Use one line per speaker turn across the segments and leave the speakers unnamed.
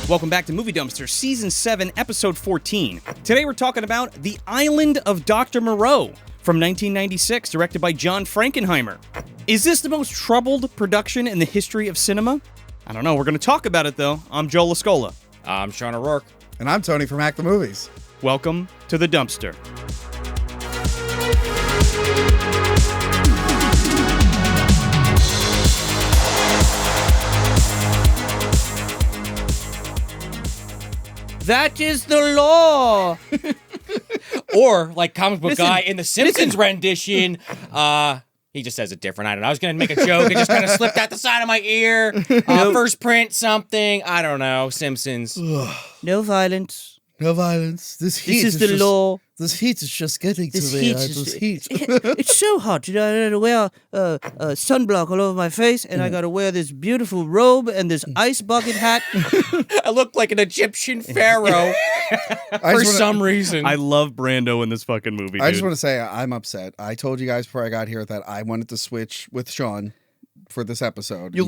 Welcome back to Movie Dumpster, Season 7, Episode 14. Today we're talking about The Island of Doctor Moreau from 1996, directed by John Frankenheimer. Is this the most troubled production in the history of cinema? I don't know. We're going to talk about it, though. I'm Joe Lascola.
I'm Sean O'Rourke.
And I'm Tony from Hack the Movies.
Welcome to The Dumpster. That is the law.
Or, like comic book guy in the Simpsons rendition, he just says it different. I don't know. I was going to make a joke. It just kind of slipped out the side of my ear. First print something. I don't know. Simpsons.
No violence.
No violence. This
is the law.
This heat is just getting to me. This heat.
It's so hot. You know, I gotta wear sunblock all over my face, and I gotta wear this beautiful robe and this ice bucket hat.
I look like an Egyptian pharaoh for some reason.
I love Brando in this fucking movie,
I just want to say I'm upset. I told you guys before I got here that I wanted to switch with Sean for this episode.
You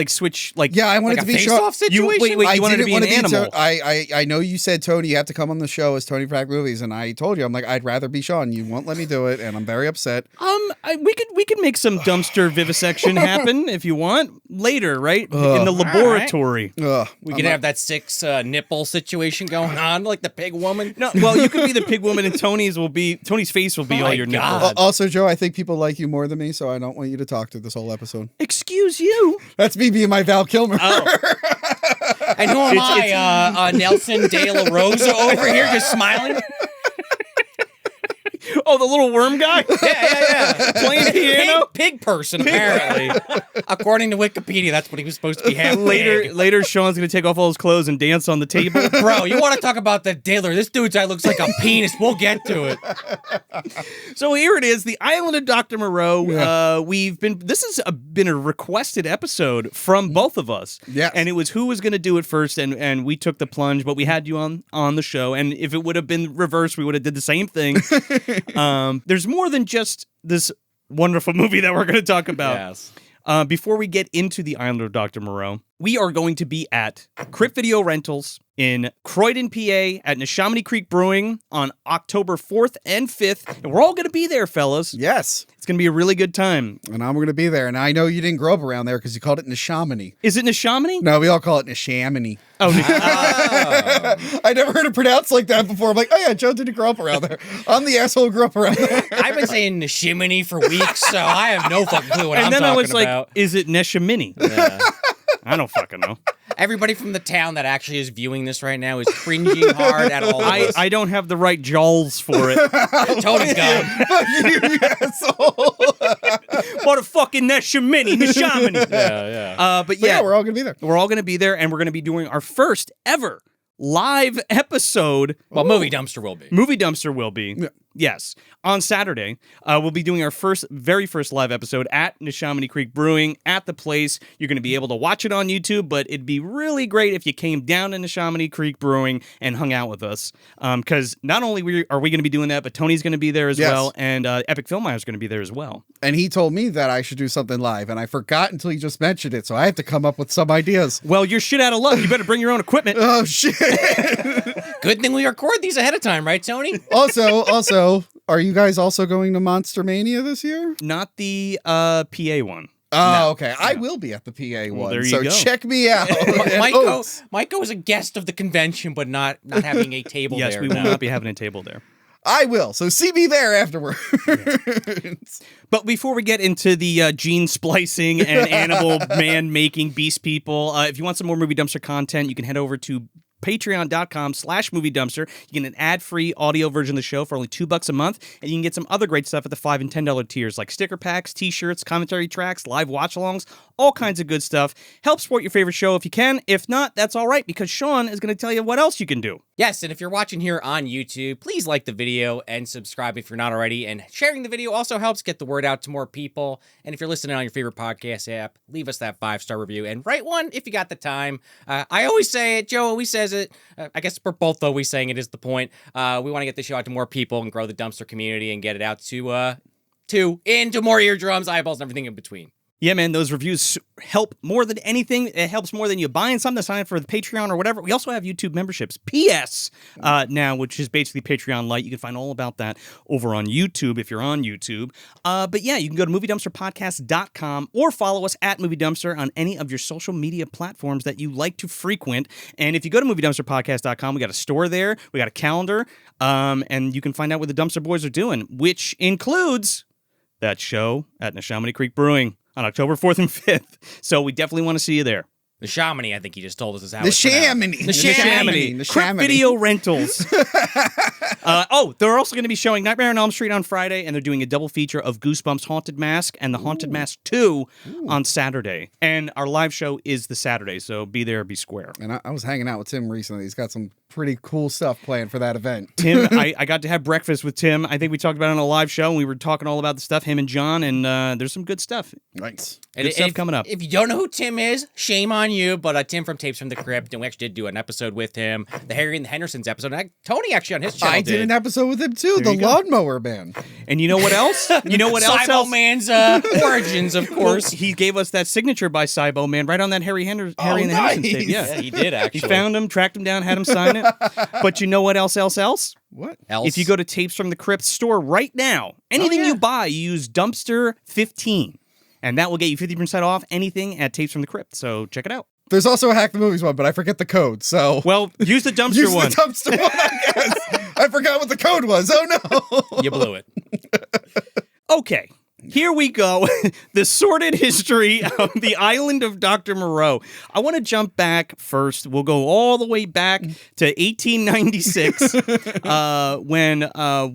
switch like
yeah, I wanted
like
to be
a face-off situation.
You wanted to be an animal.
I know you said, Tony, you have to come on the show as Tony Frack Movies, and I told you, I'm like, I'd rather be Sean. You won't let me do it, and I'm very upset.
We could make some dumpster vivisection happen if you want later, right? In the laboratory.
We could have that 6 nipple situation going on, like the pig woman.
No, well, you could be the pig woman, and Tony's face will be all your nipples.
Also, Joe, I think people like you more than me, so I don't want you to talk to this whole episode.
Excuse you.
That's me being my Val Kilmer.
Oh. And who am I? Nelson De La Rosa over here just smiling?
Oh, the little worm guy?
Yeah.
Playing piano?
Pig person, apparently. According to Wikipedia, that's what he was supposed to be having.
Later, Sean's going to take off all his clothes and dance on the table.
Bro, you want to talk about the dealer? This dude's eye looks like a penis. We'll get to it.
So here it is, The Island of Doctor Moreau.
Yeah.
This has been a requested episode from both of us.
Yes.
And it was who was going to do it first, and we took the plunge, but we had you on the show, and if it would have been reversed, we would have did the same thing. There's more than just this wonderful movie that we're going to talk about.
Yes.
Before we get into The Island of Dr. Moreau, we are going to be at Crypt Video Rentals in Croydon, PA, at Neshaminy Creek Brewing on October 4th and 5th. And we're all going to be there, fellas.
Yes.
It's going to be a really good time.
And I'm going to be there. And I know you didn't grow up around there because you called it Neshaminy.
Is it Neshaminy?
No, we all call it Neshaminy.
Oh,
I never heard it pronounced like that before. I'm like, oh yeah, Joe didn't grow up around there. I'm the asshole who grew up around there.
I've been saying Neshiminy for weeks, so I have no fucking clue what I'm talking about.
And then I was like, is it Neshaminy?
Yeah.
I don't fucking know.
Everybody from the town that actually is viewing this right now is cringing hard at all of us.
I don't have the right jaws for it.
Tony's gone.
You asshole.
What a fucking Neshaminy.
Yeah.
But yeah,
we're all going to be there.
We're all going to be there, and we're going to be doing our first ever live episode.
Well, Movie Dumpster will be.
Movie Dumpster will be.
Yeah.
Yes. On Saturday, we'll be doing our very first live episode at Neshaminy Creek Brewing at the place. You're going to be able to watch it on YouTube, but it'd be really great if you came down to Neshaminy Creek Brewing and hung out with us. Because not only are we going to be doing that, but Tony's going to be there as well, and Epic Filmeyer's going to be there as well.
And he told me that I should do something live, and I forgot until he just mentioned it, so I have to come up with some ideas.
Well, you're shit out of luck. You better bring your own equipment.
Oh, shit.
Good thing we record these ahead of time, right, Tony?
Also, are you guys also going to Monster Mania this year?
Not the PA one.
Oh,
No.
okay. I will be at the PA one,
there you
so
go.
check me out.
Might go as a guest of the convention, but not having a table there.
Yes, we will not be having a table there.
I will, so see me there afterwards.
But before we get into the gene splicing and animal man-making beast people, if you want some more Movie Dumpster content, you can head over to patreon.com/movie dumpster. You get an ad-free audio version of the show for only $2 a month, and you can get some other great stuff at the $5 and $10 tiers, like sticker packs, t-shirts, commentary tracks, live watch-alongs, all kinds of good stuff. Help support your favorite show if you can. If not, that's all right, because Sean is going to tell you what else you can do.
Yes, and if you're watching here on YouTube, please like the video and subscribe if you're not already. And sharing the video also helps get the word out to more people. And if you're listening on your favorite podcast app, leave us that 5-star review and write one if you got the time. I always say it. Joe always says it. I guess we're both always saying it is the point. We want to get this show out to more people and grow the dumpster community and get it out into more eardrums, eyeballs, and everything in between.
Yeah, man, those reviews help more than anything. It helps more than you buying something to sign up for the Patreon or whatever. We also have YouTube memberships, PS, now, which is basically Patreon Lite. You can find all about that over on YouTube if you're on YouTube. But yeah, you can go to moviedumpsterpodcast.com or follow us at Movie Dumpster on any of your social media platforms that you like to frequent. And if you go to moviedumpsterpodcast.com, we got a store there, we got a calendar, and you can find out what the Dumpster Boys are doing, which includes that show at Neshaminy Creek Brewing on October 4th and 5th. So we definitely want to see you there.
The Chamonix, I think he just told us is how
The
it's pronounced.
Chamonix.
The Chamonix.
The
Crypt
Chamonix.
Video Rentals. They're also going to be showing Nightmare on Elm Street on Friday, and they're doing a double feature of Goosebumps Haunted Mask and the Haunted Mask 2 on Saturday. And our live show is the Saturday, so be there, be square.
And I was hanging out with Tim recently. He's got some pretty cool stuff planned for that event.
Tim, I got to have breakfast with Tim. I think we talked about it on a live show, and we were talking all about the stuff, him and John, and there's some good stuff.
Nice.
Good stuff coming up.
If you don't know who Tim is, shame on you, but Tim from Tapes from the Crypt, and we actually did do an episode with him, the Harry and the Hendersons episode. And Tony actually on his channel
I did an episode with him too,
There
the
you go.
Lawnmower Man.
And you know what else? You know what else?
Cybo Man's origins, of
Well,
course.
he gave us that signature by Cybo Man right on that Harry and the Hendersons
nice.
tape. Yeah.
Yeah, he did actually.
He found him, tracked him down, had him sign it. But you know what else?
What?
Else?
If you go to Tapes from the Crypt store right now, anything you buy, you use Dumpster 15. And that will get you 50% off anything at Tapes from the Crypt. So check it out.
There's also a Hack the Movies one, but I forget the code, so...
Well, use the Dumpster
Use
one.
the dumpster one, I guess. I forgot what the code was. Oh, no.
You blew it.
Okay. Here we go. The sordid history of the Island of Doctor Moreau. I want to jump back first. We'll go all the way back to 1896 when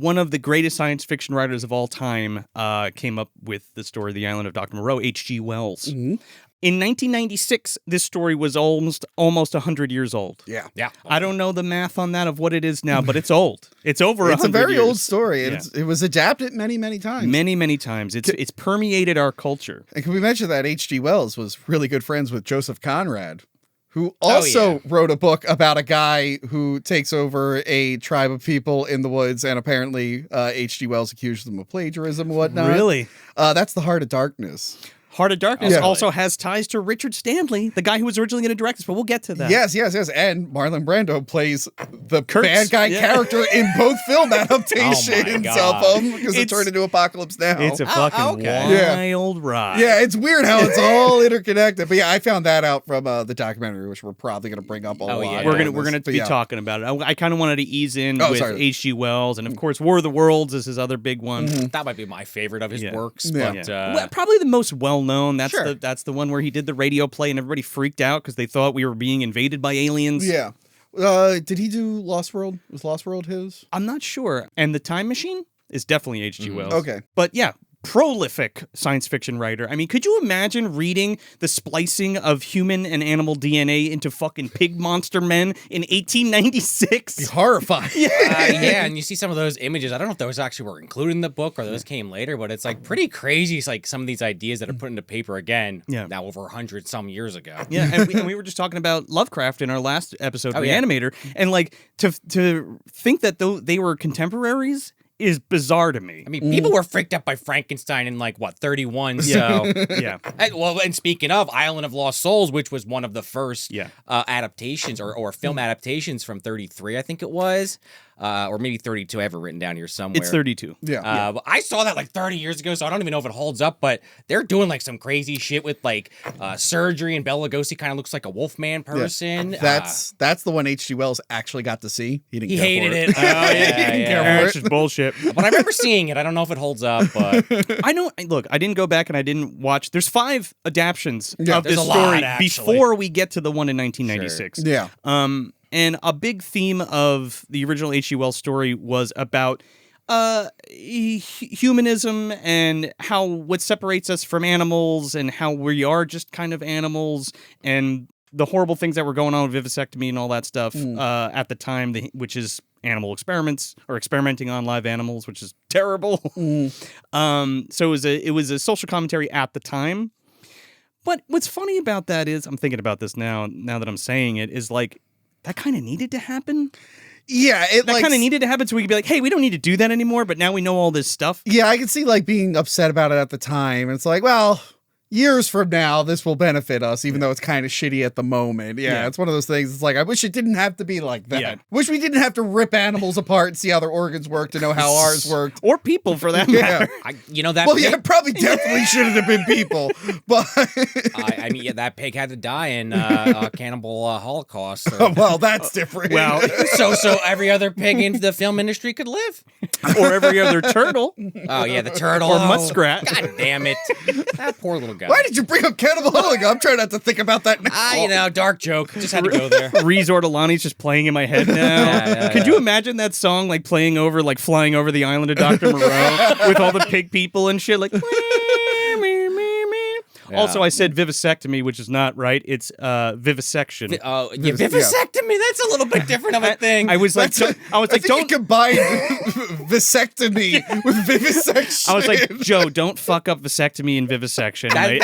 one of the greatest science fiction writers of all time came up with the story of the Island of Doctor Moreau, H.G. Wells.
Mm-hmm.
In 1996, this story was almost 100 years old.
Yeah.
Yeah.
I don't know the math on that of what it is now, but it's old. It's over 100
It's a very
years.
old story.
Yeah.
It was adapted many, many times.
Many, many times. It's permeated our culture.
And can we mention that H.G. Wells was really good friends with Joseph Conrad, who also wrote a book about a guy who takes over a tribe of people in the woods, and apparently H.G. Wells accused them of plagiarism and whatnot.
Really?
That's The Heart of Darkness.
Heart of Darkness
Yeah.
also has ties to Richard Stanley, the guy who was originally going to direct this, but we'll get to that.
Yes. And Marlon Brando plays the
Kurtz,
bad guy
yeah.
character in both film adaptations
God.
of them, because it
It's-
turned into Apocalypse Now.
It's a fucking
okay.
wild ride.
Yeah, it's weird how it's all interconnected. But yeah, I found that out from the documentary, which we're probably going to bring up a lot.
yeah.
We're
on
gonna
this. But
be
yeah.
talking about it. I kind of wanted to ease in
Oh,
with
sorry.
H.G. Wells, and of course, War of the Worlds is his other big one.
That might be my favorite of his
Yeah.
works,
Yeah.
but
Well, probably the most well known. That's
Sure.
that's the one where he did the radio play, and everybody freaked out because they thought we were being invaded by aliens.
Yeah. Did he do Lost World? Was Lost World his?
I'm not sure. And the Time Machine is definitely H.G. Wells.
Okay.
But yeah, prolific science fiction writer. I mean, could you imagine reading the splicing of human and animal DNA into fucking pig monster men in 1896?
Horrifying.
yeah, and you see some of those images. I don't know if those actually were included in the book or those came later, but it's like pretty crazy. It's like some of these ideas that are put into paper again.
Yeah.
Now over 100 some years ago.
Yeah, and we were just talking about Lovecraft in our last episode,
Oh, yeah.
Re-Animator, and like to think that they were contemporaries is bizarre to me.
I mean, people were freaked out by Frankenstein in like what 31. So
Yeah.
and speaking of Island of Lost Souls, which was one of the first
Yeah.
adaptations or film adaptations from 33, I think it was, or maybe 32. I have it written down here somewhere.
It's 32.
Yeah.
But I saw that like 30 years ago, so I don't even know if it holds up, but they're doing like some crazy shit with like surgery, and Bela Lugosi kind of looks like a Wolfman person.
That's the one H.G. Wells actually got to see. He didn't
He
care
hated
for
it.
it.
Oh, yeah,
He didn't
yeah.
care
That's
for
just bullshit.
But I remember seeing it. I don't know if it holds up, but
I know. Look, I didn't go back and I didn't watch. There's 5 adaptions
Yeah.
of this
There's a
story
lot, actually.
before we get to the one in 1996.
Yeah.
And a big theme of the original H.G. Wells story was about humanism and how what separates us from animals and how we are just kind of animals and the horrible things that were going on with vivisectomy and all that stuff at the time, which is animal experiments or experimenting on live animals, which is terrible. So it was a social commentary at the time. But what's funny about that is, I'm thinking about this now that I'm saying it, is like, that kind of needed to happen.
Yeah.
That kind of needed to happen so we could be like, hey, we don't need to do that anymore, but now we know all this stuff.
Yeah, I can see like being upset about it at the time. It's like, well, years from now, this will benefit us, even though it's kind of shitty at the moment. Yeah, it's one of those things. It's like, I wish it didn't have to be like that.
Yeah.
Wish we didn't have to rip animals apart and see how their organs work to know how ours worked.
Or people, for that matter.
That
Well,
pig,
yeah, probably definitely shouldn't have been people, but
I mean, yeah, that pig had to die in a cannibal holocaust. So.
well, that's different.
Well,
so every other pig in the film industry could live.
or every other turtle.
Oh yeah, the turtle
Or muskrat.
God damn it, that poor little guy.
Why did you bring up cannibal holocaust? I'm trying not to think about that now.
Dark joke. Just had to go there.
Resort Alani's just playing in my head now. Could you imagine that song like playing over, like flying over the island of Dr. Moreau with all the pig people and shit? Like. Also, I said vivisectomy, which is not right. It's vivisection.
Vivisectomy. That's a little bit different of a thing.
I was like,
don't combine vasectomy with vivisection.
I was like, Joe, don't fuck up vasectomy and vivisection. And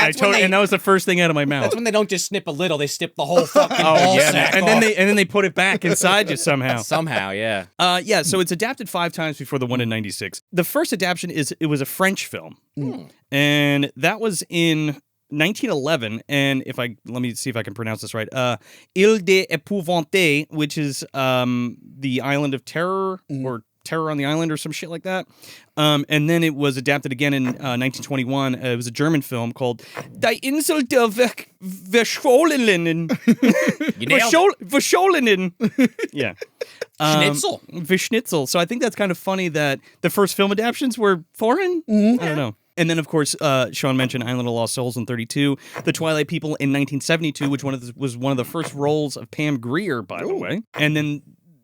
that was the first thing out of my mouth.
That's when they don't just snip a little; they snip the whole fucking ball sack
and
off.
then they put it back inside you somehow.
Somehow, yeah.
So it's adapted 5 times before the one in '96. The first adaptation was a French film, and that was in 1911, and let me see if I can pronounce this right. Ile de Épouvante, which is the Island of Terror, or Terror on the Island, or some shit like that. And then it was adapted again in 1921. It was a German film called Die Insel der Verschollenen. Verschollenen. Yeah.
Schnitzel.
Schnitzel. So I think that's kind of funny that the first film adaptations were foreign. I don't know. And then, of course, Sean mentioned Island of Lost Souls in 1932, The Twilight People in 1972, which was one of the first roles of Pam Grier, by the way. And then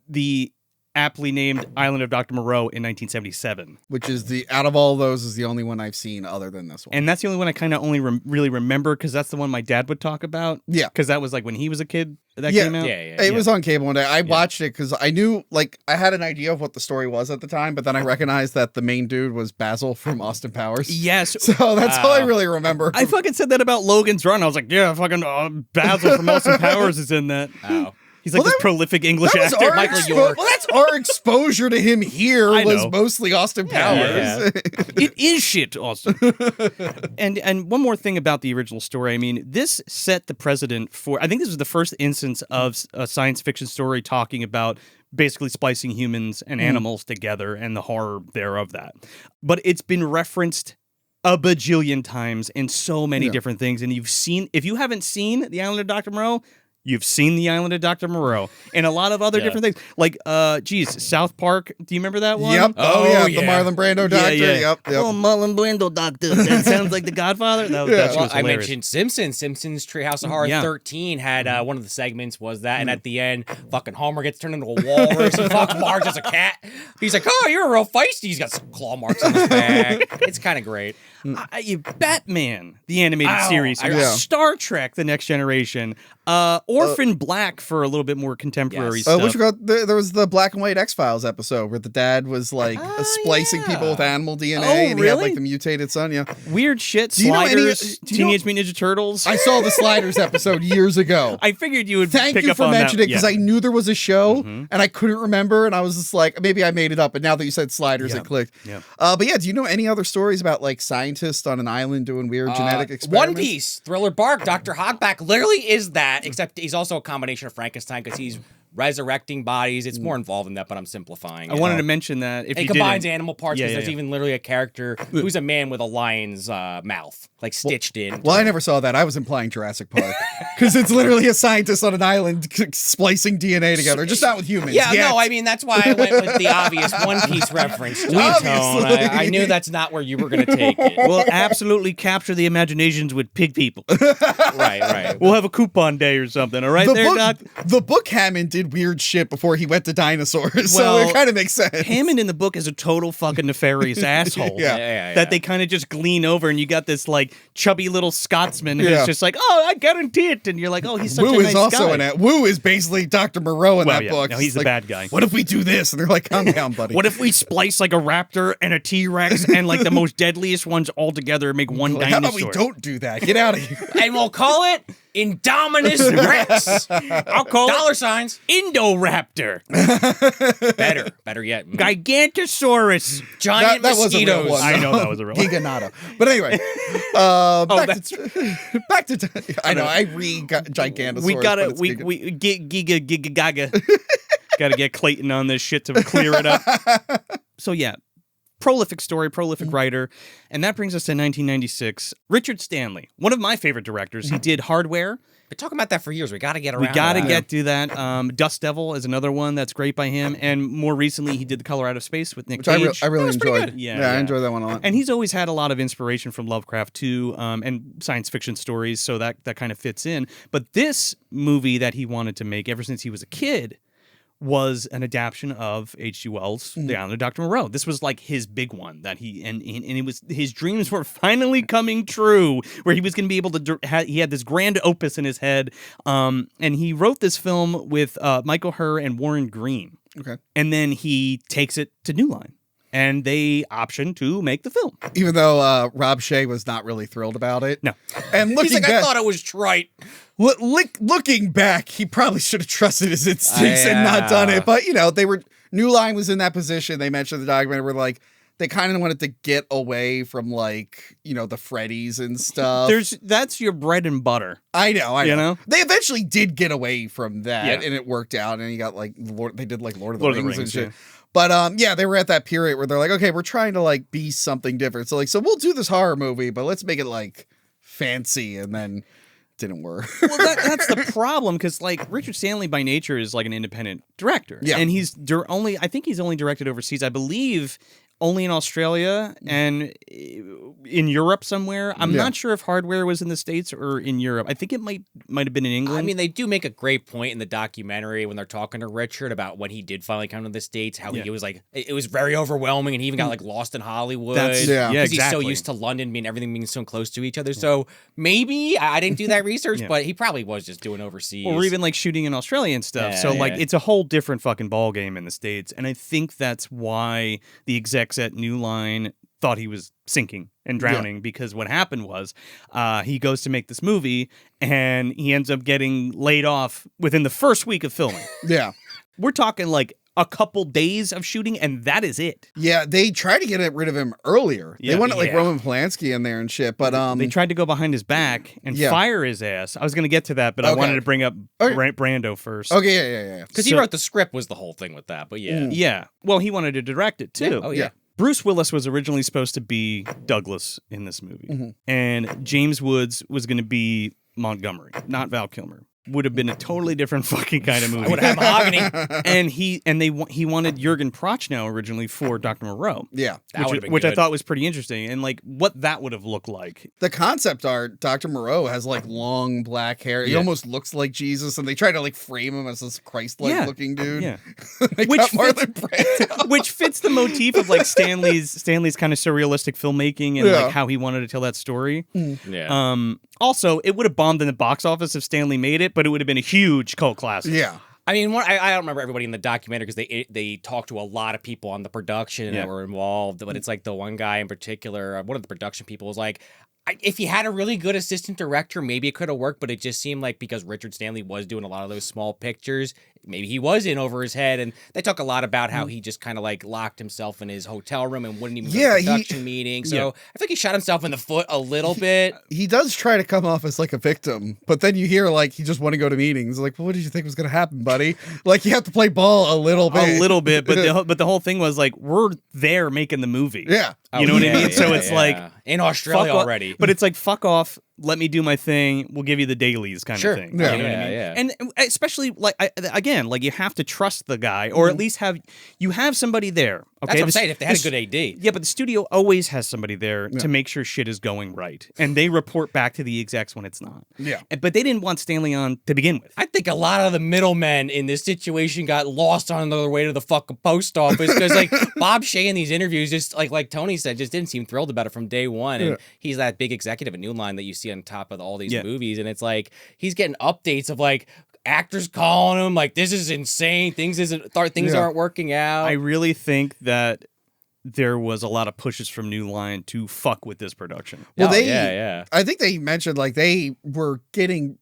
the aptly named Island of Doctor Moreau in 1977.
Which is out of all those, is the only one I've seen other than this one.
And that's the only one I kind of only really remember, because that's the one my dad would talk about.
Yeah.
Because that was like when he was a kid that came out.
It was on cable one day. I watched it because I knew, like, I had an idea of what the story was at the time, but then I recognized that the main dude was Basil from Austin Powers.
Yes.
So that's all I really remember.
I fucking said that about Logan's Run. I was like, yeah, fucking Basil from Austin Powers is in that.
Oh.
He's like this prolific English actor.
Michael York.
Well, that's our exposure to him here was mostly Austin Powers.
Yeah. It is shit, Austin. And one more thing about the original story. I mean, this set the precedent for, I think this was the first instance of a science fiction story talking about basically splicing humans and animals together and the horror thereof that. But it's been referenced a bajillion times in so many different things. And if you haven't seen The Island of Dr. Moreau, you've seen The Island of Dr. Moreau and a lot of other different things. Like, South Park. Do you remember that one?
Yep. Oh, yeah. The Marlon Brando Doctor. Yep.
Oh, Marlon Brando Doctor. That sounds like The Godfather. That was
I mentioned Simpsons. Simpsons Treehouse of Horror 13 had one of the segments was that. And at the end, fucking Homer gets turned into a walrus. He fucking Marge as a cat. He's like, oh, you're real feisty. He's got some claw marks on his back. It's kind of great.
Batman, the animated series. Star Trek, The Next Generation. Orphan Black for a little bit more contemporary stuff.
There was the Black and White X-Files episode where the dad was like splicing people with animal DNA and he had like the mutated son. Yeah.
Weird shit. Sliders, Teenage Mutant Ninja Turtles.
I saw the Sliders episode years ago.
I figured you would
Thank
pick
you
up
for
on
mentioning it because
that.
I knew there was a show and I couldn't remember and I was just like, maybe I made it up. And now that you said Sliders, it clicked.
Yeah.
But yeah, do you know any other stories about like scientists on an island doing weird genetic experiments?
One Piece, Thriller Bark, Dr. Hogback literally is that, except he's also a combination of Frankenstein because he's resurrecting bodies. It's more involved in that, but I'm simplifying.
I wanted to mention that if
it combines animal parts because there's even literally a character who's a man with a lion's mouth, like stitched in.
Well, I never saw that. I was implying Jurassic Park because it's literally a scientist on an island splicing DNA together, just not with humans.
Yeah, no, I mean that's why I went with the obvious One Piece reference. I knew that's not where you were going to take it.
We'll absolutely capture the imaginations with pig people.
Right.
We'll have a coupon day or something. All right, Doc.
The book Hammond did weird shit before he went to dinosaurs, so it kind of makes sense.
Hammond in the book is a total fucking nefarious asshole. That they kind of just glean over, and you got this like chubby little Scotsman who's just like, oh, I guarantee it, and you're like, oh, he's such
Wu
a nice
is also
guy.
in it. Wu is basically Dr. Moreau in that book.
No, he's the
like,
bad guy.
What if we do this? And they're like, calm down, buddy.
What if we splice like a raptor and a T-Rex and like the most deadliest ones all together and make one dinosaur?
How about we don't do that? Get out of here.
And we'll call it Indominus Rex.
I'll call
$signs.
Indoraptor.
Better yet.
Gigantosaurus.
Giant
that was a real
mosquitoes.
one.
I know that was a real one.
Giganado. But anyway, back to I know I read Gigantosaurus.
We gotta
but it's
we giga gaga. Gotta get Clayton on this shit to clear it up. So yeah, prolific story, prolific writer, and that brings us to 1996. Richard Stanley, one of my favorite directors. He did Hardware.
Been talking about that for years. We got to get around.
We got to
to
get to that. Dust Devil is another one that's great by him, and more recently he did The Color Out of Space with Nick
Which
Cage.
I really
was pretty
enjoyed.
good.
Yeah.
I enjoyed that one a lot.
And he's always had a lot of inspiration from Lovecraft too, and science fiction stories, so that kind of fits in. But this movie that he wanted to make ever since he was a kid was an adaptation of H.G. Wells' The Island of Doctor Moreau. This was like his big one that and it was his dreams were finally coming true, where he was going to be able to he had this grand opus in his head, and he wrote this film with Michael Herr and Warren Green.
Okay.
And then he takes it to New Line, and they option to make the film.
Even though Rob Shea was not really thrilled about it.
No.
And looking
He's like,
back,
I thought it was trite.
looking back, he probably should have trusted his instincts and not done it. But, New Line was in that position. They mentioned the documentary where, like, they kind of wanted to get away from, like, the Freddies and stuff.
That's your bread and butter.
I know.
You know?
They eventually did get away from that,
Yeah.
and it worked out. And you got, like, they did, like, Lord of the
Lord of the
Rings and shit.
yeah.
But, they were at that period where they're like, okay, we're trying to, like, be something different. So we'll do this horror movie, but let's make it, like, fancy. And then didn't work.
Well, that's the problem, because like Richard Stanley by nature is like an independent director, and he's I think he's only directed overseas. I believe only in Australia and in Europe somewhere. I'm not sure if Hardware was in the States or in Europe. I think it might have been in England.
I mean, they do make a great point in the documentary when they're talking to Richard about when he did finally come to the States, how he was like, it was very overwhelming, and he even got like lost in Hollywood.
Because
he's so used to London everything being so close to each other. So maybe I didn't do that research, but he probably was just doing overseas.
Or even like shooting in Australia and stuff.
Yeah,
so like it's a whole different fucking ball game in the States. And I think that's why the execs at New Line thought he was sinking and drowning, because what happened was he goes to make this movie and he ends up getting laid off within the first week of filming.
Yeah.
We're talking like a couple days of shooting, and that is it.
Yeah, they tried to get rid of him earlier. They wanted like Roman Polanski in there and shit, but
they tried to go behind his back and fire his ass. I was going to get to that, but I wanted to bring up Brando first.
Okay, yeah.
Because he wrote the script was the whole thing with that, but
yeah. Well, he wanted to direct it too.
Oh yeah.
Bruce Willis was originally supposed to be Douglas in this movie, and James Woods was going to be Montgomery, not Val Kilmer. Would have been a totally different fucking kind of movie.
I would have mahogany.
And he wanted Jürgen Prochnow originally for Dr. Moreau.
Yeah.
Which I thought was pretty interesting, and like what that would have looked like.
The concept art, Dr. Moreau has like long black hair. He almost looks like Jesus, and they try to like frame him as this Christ-like looking dude.
Yeah.
Which
fits the motif of like Stanley's kind of surrealistic filmmaking and like how he wanted to tell that story.
Yeah.
Also, it would have bombed in the box office if Stanley made it, but it would have been a huge cult classic.
Yeah.
I mean, I don't remember everybody in the documentary because they talked to a lot of people on the production that were involved, but it's like the one guy in particular, one of the production people was like, if he had a really good assistant director, maybe it could have worked, but it just seemed like because Richard Stanley was doing a lot of those small pictures, maybe he was in over his head. And they talk a lot about how he just kind of like locked himself in his hotel room and wouldn't even go to production meetings. So I think he shot himself in the foot a little bit.
He does try to come off as like a victim, but then you hear like he just want to go to meetings. Like, well, what did you think was going to happen, buddy? Like, you have to play ball a little bit.
But the whole thing was like, we're there making the movie.
Yeah.
You know what I mean? So it's like
in Australia already.
But it's like, fuck off. Let me do my thing. We'll give you the dailies kind of thing.
Yeah.
You know what I mean? And especially like like you have to trust the guy, or at least have somebody there. Okay,
that's what I'm saying. If they had a good AD,
yeah, but the studio always has somebody there to make sure shit is going right, and they report back to the execs when it's not.
Yeah,
but they didn't want Stanley on to begin with.
I think a lot of the middlemen in this situation got lost on their way to the fucking post office because like Bob Shea in these interviews, just like Tony said, just didn't seem thrilled about it from day one, and he's that big executive at New Line that you see on top of all these movies, and it's like he's getting updates of like actors calling him like, this is insane, things aren't working out.
I really think that there was a lot of pushes from New Line to fuck with this production.
Well, I think they mentioned like they were getting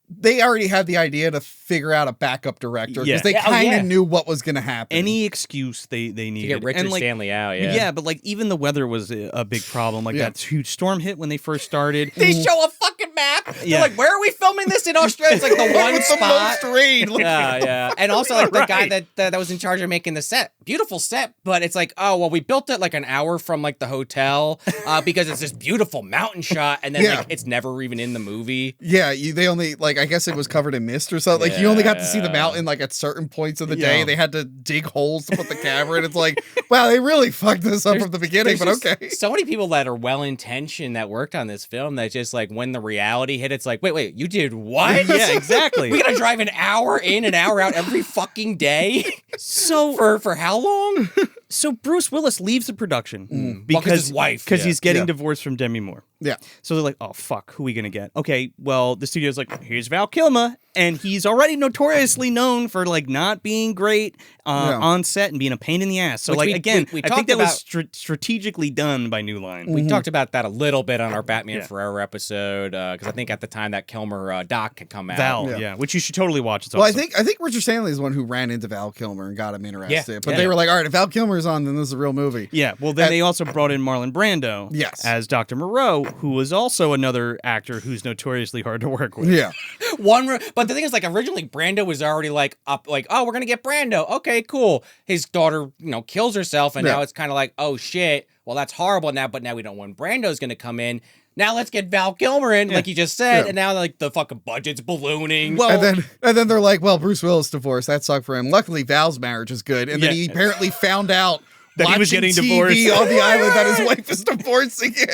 they already had the idea to figure out a backup director because
Yeah.
they kind of knew what was going to happen.
Any excuse they needed.
To get Richard
And, like,
Stanley out,
Yeah, but like even the weather was a big problem. Like that huge storm hit when they first started.
They show a fucking map.
Yeah.
They're like, where are we filming this in Australia? It's like the one
With the
spot.
most rain. Like,
Yeah. And also like the guy
Right.
that was in charge of making the set. Beautiful set, but it's like, oh, well, we built it like an hour from like the hotel because it's this beautiful mountain shot, and then like it's never even in the movie.
Yeah, they only like I guess it was covered in mist or something. Like you only got to see the mountain like at certain points of the day. They had to dig holes to put the camera in. It's like, wow, they really fucked this up from the beginning, but
There's
okay.
just so many people that are well intentioned that worked on this film that just like when the reality hit, it's like, wait, you did what?
Yeah, exactly.
We gotta drive an hour in, an hour out every fucking day.
So
For how long?
So Bruce Willis leaves the production
Well, 'cause his wife,
because he's getting
Yeah.
divorced from Demi Moore.
Yeah.
So they're like, oh fuck, who are we gonna get? Okay, well the studio's like, here's Val Kilmer, and he's already notoriously known for like not being great on set and being a pain in the ass. So
Which
like
we
again, I
talked
think that was
about-
strategically done by New Line.
We talked about that a little bit on our Batman
Yeah.
Forever episode because I think at the time that Kilmer doc had come out.
Val,
Yeah.
yeah, which you should totally watch. It's
Well,
awesome.
I think Richard Stanley is the one who ran into Val Kilmer and got him interested.
Yeah.
But
Yeah.
they were like, all right, if Val Kilmer's on, then this is a real movie.
Yeah, well, then they also brought in Marlon Brando as Dr. Moreau, who was also another actor who's notoriously hard to work with.
Yeah.
But the thing is, like, originally Brando was already like up, like, oh, we're gonna get Brando. Okay, cool. His daughter, kills herself, and now it's kind of like, oh shit. Well, that's horrible now. But now we don't want Brando's gonna come in. Now let's get Val Kilmer in, like you just said, and now like the fucking budget's ballooning.
Well,
and then they're like, well, Bruce Willis divorced. That sucked for him. Luckily, Val's marriage is good. And then he apparently found out
that he was
watching
getting
TV
divorced
on the island that his wife is divorcing him.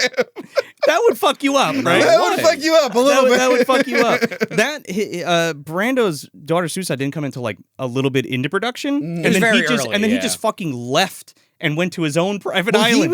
that would fuck you up, right?
That would fuck you up a little bit.
That would fuck you up. That Brando's daughter's suicide didn't come into like a little bit into production, and
was
then
very
he just
early,
he just fucking left and went to his own private island.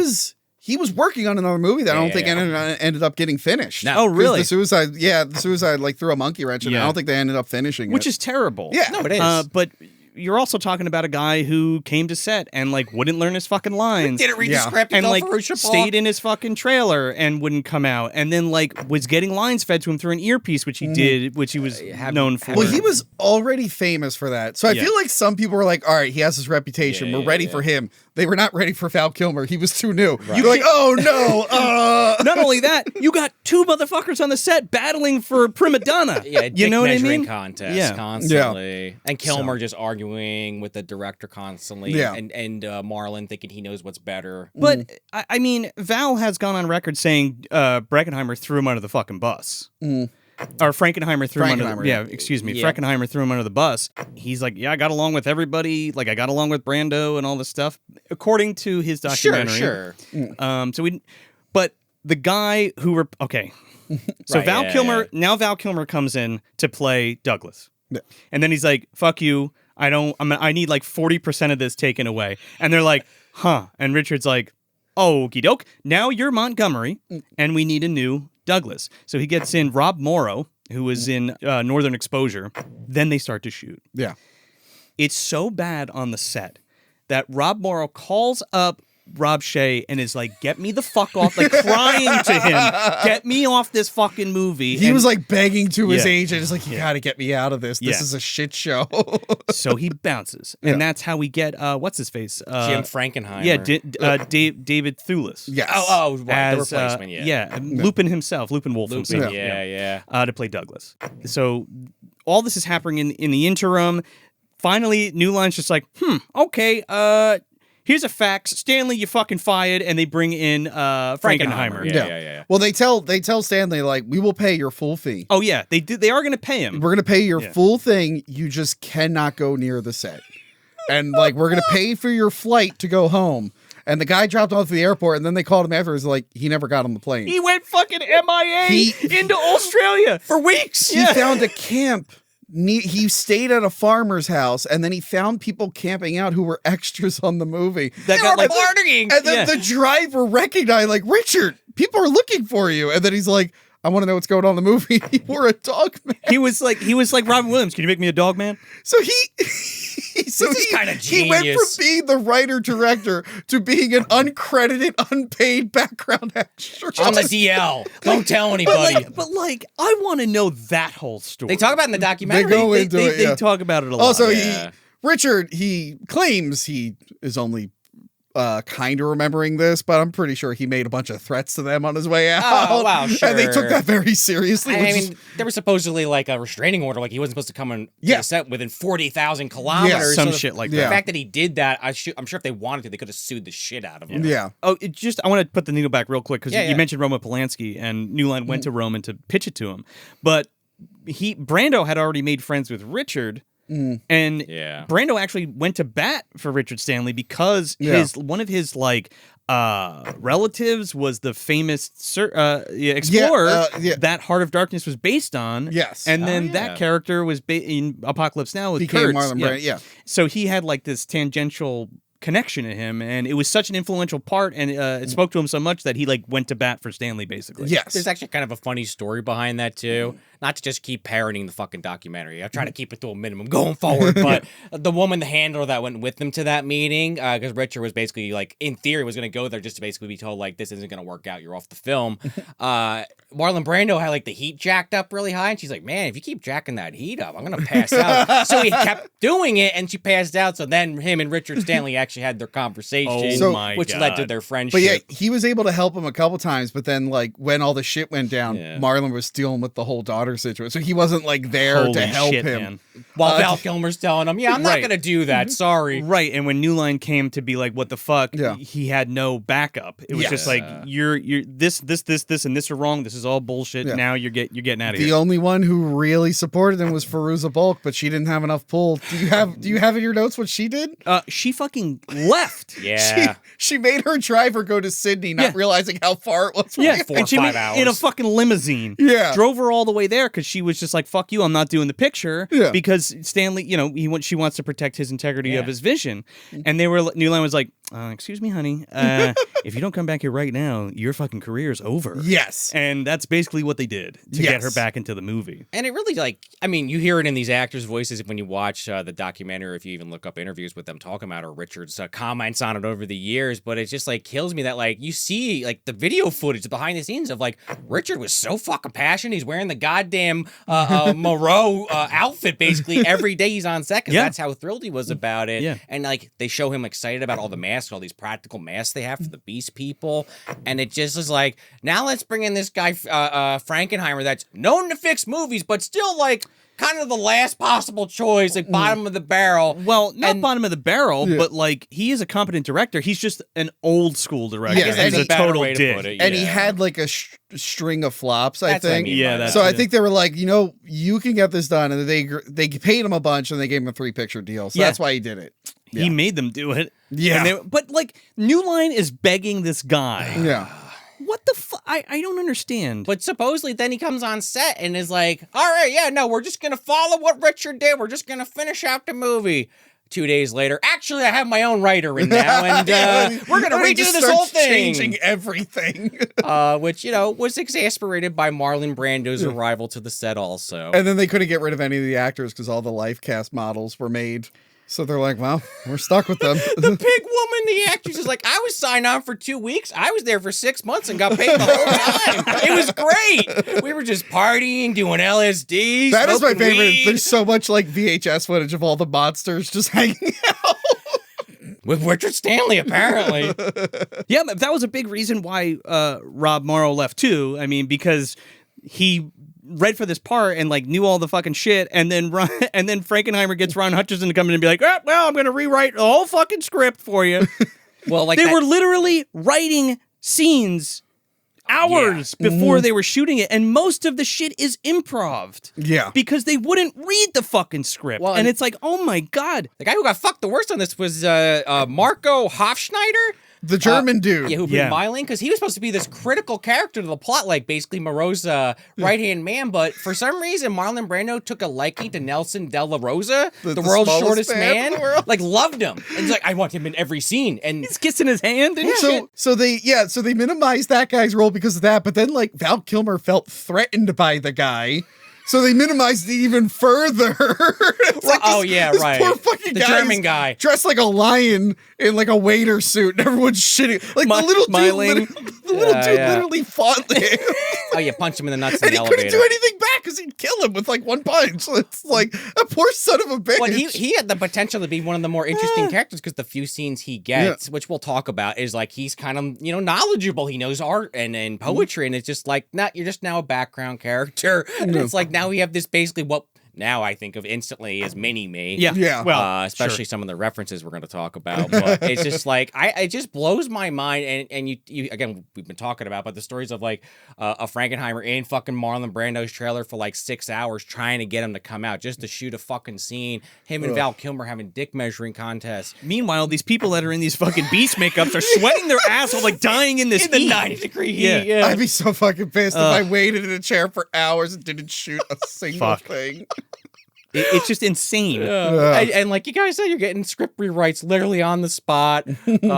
He was working on another movie that I don't think
yeah.
ended up getting finished.
No.
Oh, really?
The suicide like threw a monkey wrench in it. I don't think they ended up finishing
Which
it.
is terrible.
Yeah.
No, it is.
But you're also talking about a guy who came to set and like wouldn't learn his fucking lines.
Didn't read the script
and like
for
stayed in his fucking trailer and wouldn't come out, and then like was getting lines fed to him through an earpiece, which he did, which he was known for.
Well, he was already famous for that. So I feel like some people were like, all right, he has this reputation. We're ready for him. They were not ready for Val Kilmer. He was too new. You're like, oh no.
Not only that, you got two motherfuckers on the set battling for prima donna.
Yeah,
you know what I
measuring
mean?
contest constantly. And Kilmer just arguing with the director constantly.
Yeah.
And Marlon thinking he knows what's better.
But I mean, Val has gone on record saying Breckenheimer threw him under the fucking bus. Or Frankenheimer threw him under the, excuse me.
Yeah.
Frankenheimer threw him under the bus. He's like, yeah, I got along with everybody. Like, I got along with Brando and all this stuff, according to his documentary.
Sure.
But the guy who, so
Right,
Val
yeah,
Kilmer,
yeah.
now Val Kilmer comes in to play Douglas. Yeah. And then he's like, fuck you. I need like 40% of this taken away. And they're like, huh. And Richard's like, okie doke. Now you're Montgomery and we need a new Douglas. So he gets in Rob Morrow, who was in Northern Exposure. Then they start to shoot.
Yeah.
It's so bad on the set that Rob Morrow calls up Rob Shea and is like, get me the fuck off, like crying to him, get me off this fucking movie.
He was like begging to his
Yeah.
agent. He's like, you gotta get me out of this. This is a shit show.
So he bounces. And that's how we get, what's his face?
Jim Frankenheimer.
Yeah, David Thewlis.
Yes.
Oh, right.
As,
The replacement,
Lupin himself, Lupin Wolf. To play Douglas. So all this is happening in the interim. Finally, New Line's just like, okay, here's a fax. Stanley, you fucking fired, and they bring in Frankenheimer.
Yeah.
Well, they tell Stanley, like, we will pay your full fee.
Oh yeah, they are going to pay him.
We're gonna pay your full thing. You just cannot go near the set. And like, we're gonna pay for your flight to go home. And the guy dropped off at the airport, and then they called him afterwards, like, he never got on the plane.
He went fucking MIA into Australia for weeks.
He found a camp. He stayed at a farmer's house, and then he found people camping out who were extras on the movie.
That got like
partying.
And then the driver recognized, like, Richard, people are looking for you. And then he's like, I want to know what's going on in the movie. He wore a dog man.
He was like Robin Williams. Can you make me a dog man?
So he So
This is kinda
he went from
genius.
being the writer-director to being an uncredited, unpaid background extra.
On the DL. Don't tell anybody.
But I want to know that whole story.
They talk about it in the documentary.
They go into it, yeah.
They talk about it a lot.
Also,
Yeah.
Richard, he claims he is only kind of remembering this, but I'm pretty sure he made a bunch of threats to them on his way out.
Oh, wow, sure.
And they took that very seriously.
I
which
mean, there was supposedly like a restraining order, like he wasn't supposed to come and
Yeah.
the set within 40,000 kilometers.
some
So the-
shit like
The
Yeah.
that.
fact that he did that, I'm sure if they wanted to, they could have sued the shit out of him.
yeah.
Oh, I want to put the needle back real quick because
Yeah,
you
yeah.
mentioned Roman Polanski, and New Line went to Roman to pitch it to him, but Brando had already made friends with Richard. And
Yeah.
Brando actually went to bat for Richard Stanley because
Yeah.
one of his relatives was the famous explorer
yeah.
that Heart of Darkness was based on.
Yes.
And then
yeah.
that character was in Apocalypse Now with
Became
Kurtz.
Marlon Brando, yeah.
So he had like this tangential connection to him, and it was such an influential part, and it spoke to him so much that he like went to bat for Stanley basically.
Yes.
There's actually kind of a funny story behind that too. Not to just keep parroting the fucking documentary. I try to keep it to a minimum going forward. But the woman, the handler that went with them to that meeting, because Richard was basically like, in theory, was going to go there just to basically be told like, this isn't going to work out. You're off the film. Marlon Brando had like the heat jacked up really high, and she's like, man, if you keep jacking that heat up, I'm going to pass out. So he kept doing it, and she passed out. So then him and Richard Stanley actually had their conversation,
Oh my
which
God.
led to their friendship.
But yeah, he was able to help him a couple times, but then like when all the shit went down,
Yeah.
Marlon was dealing with the whole daughter situation. So he wasn't like there
Holy
to help
shit,
him.
man.
While Val Kilmer's telling him, yeah, I'm not
Right.
going to do that. Sorry.
Right, and when New Line came to be like, "What the fuck?"
Yeah.
he had no backup. It was
Yes.
just like, "You're this, and this are wrong. This is all bullshit.
Yeah.
Now you're getting out of
The
here."
only one who really supported him was Fairuza Balk, but she didn't have enough pull. Do you have in your notes what she did?
She fucking left.
Yeah.
She made her driver go to Sydney, not
Yeah.
realizing how far it was from
Yeah,
him.
4 or
and she
5
in a
hours.
fucking limousine.
Yeah.
Drove her all the way there because she was just like, "Fuck you, I'm not doing the picture."
Yeah.
Because Stanley, she wants to protect his integrity of
Yeah.
his vision, and New Line was like, "Excuse me, honey, if you don't come back here right now, your fucking career's over."
Yes.
And that's basically what they did to get
Yes.
her back into the movie.
And it really, like, I mean, you hear it in these actors' voices when you watch the documentary, if you even look up interviews with them talking about it, or Richard's comments on it over the years. But it just, like, kills me that, like, you see, like, the video footage behind the scenes of, like, Richard was so fucking passionate. He's wearing the goddamn Moreau outfit, basically, every day he's on set, because
Yeah.
that's how thrilled he was about it.
Yeah.
And, like, they show him excited about all the masks, all these practical masks they have for the Beast people. And it just is like, now let's bring in this guy, Frankenheimer, that's known to fix movies, but still, like, kind of the last possible choice, like bottom of the barrel.
Well, not
And-
bottom of the barrel,
Yeah.
but like he is a competent director. He's just an old school director.
Yeah, I guess
He's
that's
a
a
better
total
way to
dick.
put it.
And he
Yeah.
had like a string of flops, I
That's what I
think.
mean
Yeah,
by
that's
that.
So I think they were like, you can get this done, and they paid him a bunch, and they gave him a 3-picture deal. So
Yeah.
that's why he did it.
He made them do it.
Yeah.
But like New Line is begging this guy.
Yeah.
What the fuck? I don't understand.
But supposedly then he comes on set and is like, all right, yeah, no, we're just going to follow what Richard did. We're just going to finish out the movie. 2 days later, actually, I have my own writer in now, and we're going to
He
redo
just
this whole
starts
thing.
changing everything.
Which, was exasperated by Marlon Brando's arrival to the set also.
And then they couldn't get rid of any of the actors because all the life cast models were made. So they're like, well, we're stuck with them.
The big woman, the actress, is like, I was signed on for 2 weeks. I was there for 6 months and got paid the whole time. It was great. We were just partying, doing LSD.
That is my
smoking
favorite.
weed.
There's so much like VHS footage of all the monsters just hanging out.
With Richard Stanley, apparently.
yeah, but that was a big reason why Rob Morrow left too. I mean, because he read for this part and like knew all the fucking shit, and then Frankenheimer gets Ron Hutchinson to come in and be like, well, I'm gonna rewrite the whole fucking script for you.
Well, like
They
that-
were literally writing scenes hours before they were shooting it, and most of the shit is improv.
Yeah.
Because they wouldn't read the fucking script.
Well,
and
and-
it's like, oh my God.
The guy who got fucked the worst on this was Marco Hofschneider.
The German dude.
Yeah, who
Yeah.
played Marlon, because he was supposed to be this critical character to the plot, like basically Moreau's right-hand man, but for some reason, Marlon Brando took a liking to Nelson De La Rosa, the world's
smallest
shortest
man in
man,
the world.
like loved him. And he's like, I want him in every scene. And
He's kissing his hand and shit.
So they minimized that guy's role because of that, but then like Val Kilmer felt threatened by the guy. So they minimized it even further. This
right.
poor fucking
the
guy
German guy
dressed like a lion in like a waiter suit, and everyone's shitting. Like the little dude literally fought him.
Oh, you punch him in the nuts in
And
the
he
elevator.
couldn't do anything back because he'd kill him with like one punch. It's like a poor son of a bitch.
Well, he had the potential to be one of the more interesting characters because the few scenes he gets, which we'll talk about, is like he's kind of, knowledgeable. He knows art and poetry, and it's just like, you're just now a background character. And it's like now we have this basically what now I think of instantly as mini-me.
Yeah.
Well, especially some of the references we're going to talk about. But it's just like, it just blows my mind. And you again, we've been talking about, but the stories of like a Frankenheimer in fucking Marlon Brando's trailer for like 6 hours trying to get him to come out just to shoot a fucking scene. Him and Val Kilmer having dick measuring contests.
Meanwhile, these people that are in these fucking beast makeups are sweating their ass off, like dying in this
In the
heat.
90-degree heat. Yeah.
I'd be so fucking pissed if I waited in a chair for hours and didn't shoot a single thing.
It's just insane.
And like you guys said, you're getting script rewrites literally on the spot.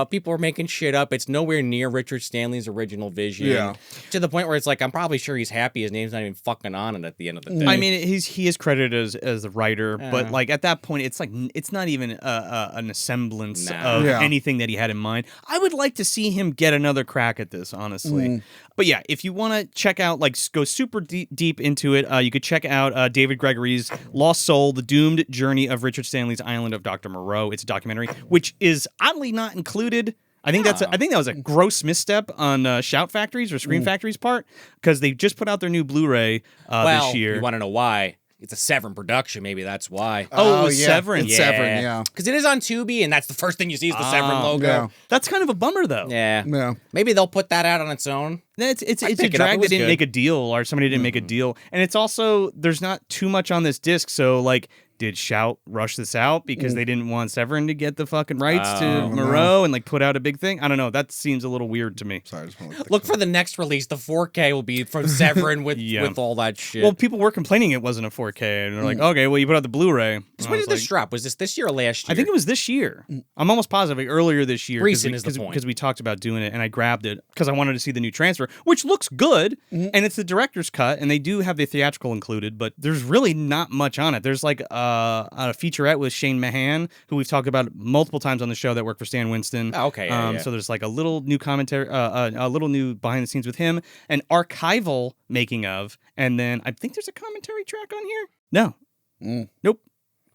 People are making shit up. It's nowhere near Richard Stanley's original vision.
Yeah.
To the point where it's like, I'm probably sure he's happy his name's not even fucking on it at the end of the day.
I mean, he is credited as the writer, but like at that point, it's like it's not even an semblance of anything that he had in mind. I would like to see him get another crack at this, honestly. But yeah, if you want to check out, like, go super deep into it, you could check out David Gregory's Lost Soul: The Doomed Journey of Richard Stanley's Island of Dr. Moreau. It's a documentary, which is oddly not included. I think I think that was a gross misstep on Shout Factory's or Scream Factory's part, because they just put out their new Blu-ray this year.
You want to know why? It's a Severin production. Maybe that's why.
Oh, it was Severin.
It's Severin, yeah.
Because it is on Tubi, and that's the first thing you see is the Severin logo.
Yeah.
That's kind of a bummer, though.
Yeah. Maybe they'll put that out on its own.
It's a drag that didn't make a deal, or somebody didn't make a deal. And it's also, there's not too much on this disc, so like, did Shout rush this out because they didn't want Severin to get the fucking rights to Moreau and like put out a big thing? I don't know. That seems a little weird to me.
Sorry, I just want to
Look for the next release. The 4K will be from Severin with all that shit.
Well, people were complaining it wasn't a 4K, and they're like, okay, well, you put out the Blu-ray.
When did this drop? Was this year or last year?
I think it was this year. I'm almost positive, like, earlier this year.
Recent is the point.
Because we talked about doing it, and I grabbed it because I wanted to see the new transfer, which looks good, and it's the director's cut, and they do have the theatrical included, but there's really not much on it. There's like a featurette with Shane Mahan, who we've talked about multiple times on the show, that worked for Stan Winston.
Oh, okay, yeah.
So there's like a little new commentary, a little new behind the scenes with him, an archival making of, and then I think there's a commentary track on here. No. Nope.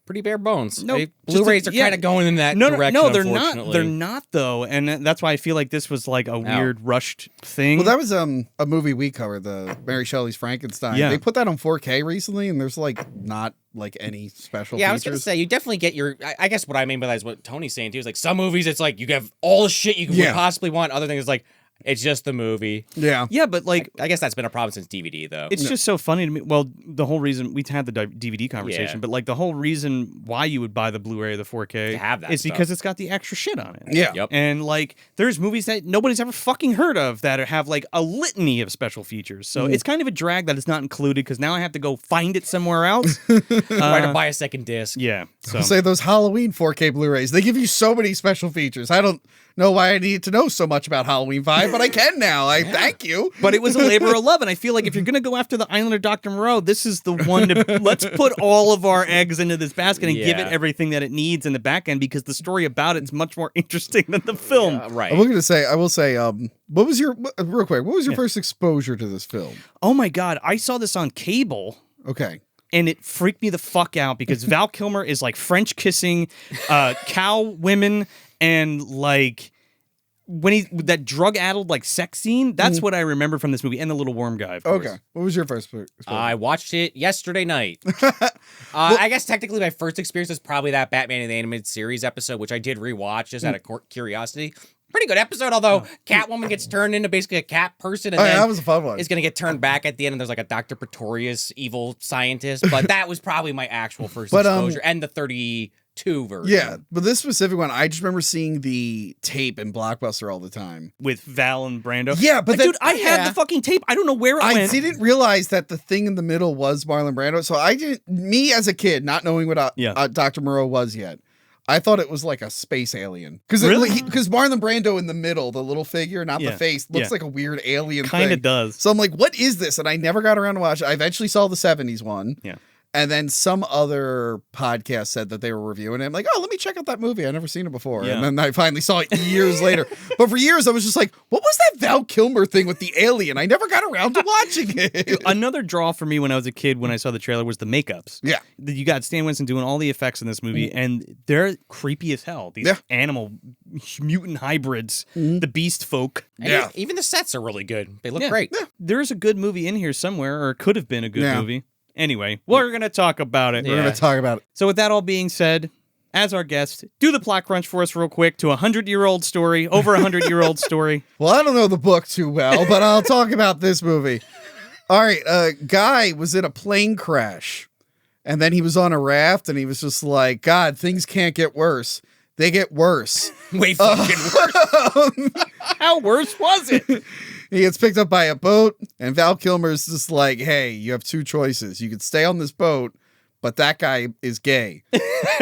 Pretty bare bones.
Nope.
Blu-rays are kind of going in that direction.
No, they're not.
Unfortunately.
They're not, though, and that's why I feel like this was like a weird rushed thing.
Well, that was a movie we covered, the Mary Shelley's Frankenstein.
Yeah.
They put that on 4K recently, and there's like not like any special features.
I was gonna say, you definitely get your. I guess what I mean by that is what Tony's saying too. Is like some movies, it's like you have all the shit you could possibly want. Other things, like it's just the movie.
Yeah.
Yeah, but like,
I guess that's been a problem since DVD, though.
It's just so funny to me. Well, the whole reason we had the DVD conversation, but like the whole reason why you would buy the Blu-ray or the 4K
to have that
is
stuff.
because it's got the extra shit on it.
Yeah.
Yep.
And like, there's movies that nobody's ever fucking heard of that have like a litany of special features. So it's kind of a drag that it's not included, because now I have to go find it somewhere else.
Try to buy a second disc.
Yeah. So
Say those Halloween 4K Blu-rays. They give you so many special features. I don't know why I need to know so much about Halloween 5, but I can now. I thank you.
But it was a labor of love, and I feel like if you're going to go after the Island of Doctor Moreau, this is the one to let's put all of our eggs into this basket and give it everything that it needs in the back end, because the story about it's much more interesting than the film.
Right.
I will say, what was your real quick? What was your first exposure to this film?
Oh my God, I saw this on cable.
Okay.
And it freaked me the fuck out because Val Kilmer is like French kissing cow women, and like when that drug addled like sex scene, that's what I remember from this movie, and the little worm guy. Of course.
Okay. What was your first exposure?
I watched it yesterday night. I guess technically my first experience is probably that Batman in the Animated Series episode, which I did rewatch just out of curiosity. Pretty good episode, although Catwoman gets turned into basically a cat person, and then
that was a fun one.
is going to get turned back at the end, and there's like a Dr. Pretorius evil scientist. But that was probably my actual first exposure, and the 32 version.
Yeah, but this specific one, I just remember seeing the tape in Blockbuster all the time.
With Val and Brando.
Yeah, but
dude, I had the fucking tape. I don't know where it went.
I didn't realize that the thing in the middle was Marlon Brando. So me as a kid, not knowing what Dr. Moreau was yet, I thought it was like a space alien. Because
Really?
Marlon Brando in the middle, the little figure, not the face, looks like a weird alien
Kind
thing.
of does.
So I'm like, what is this? And I never got around to watch it. I eventually saw the 70s one.
Yeah.
And then some other podcast said that they were reviewing it. I'm like, oh, let me check out that movie. I've never seen it before.
Yeah.
And then I finally saw it years later. But for years, I was just like, what was that Val Kilmer thing with the alien? I never got around to watching it.
Another draw for me when I was a kid, when I saw the trailer, was the makeups.
Yeah.
You got Stan Winston doing all the effects in this movie, and they're creepy as hell. These animal mutant hybrids, the beast folk.
And even the sets are really good. They look great.
Yeah.
There's a good movie in here somewhere, or could have been a good movie. Anyway, we're going to talk about it.
We're going to talk about it.
So with that all being said, as our guest, do the plot crunch for us real quick to a 100-year-old story, over a 100-year-old story.
Well, I don't know the book too well, but I'll talk about this movie. All right, a guy was in a plane crash, and then he was on a raft, and he was just like, God, things can't get worse. They get worse.
Way fucking worse.
How worse was it?
He gets picked up by a boat, and Val Kilmer's just like, hey, you have two choices. You could stay on this boat, but that guy is gay.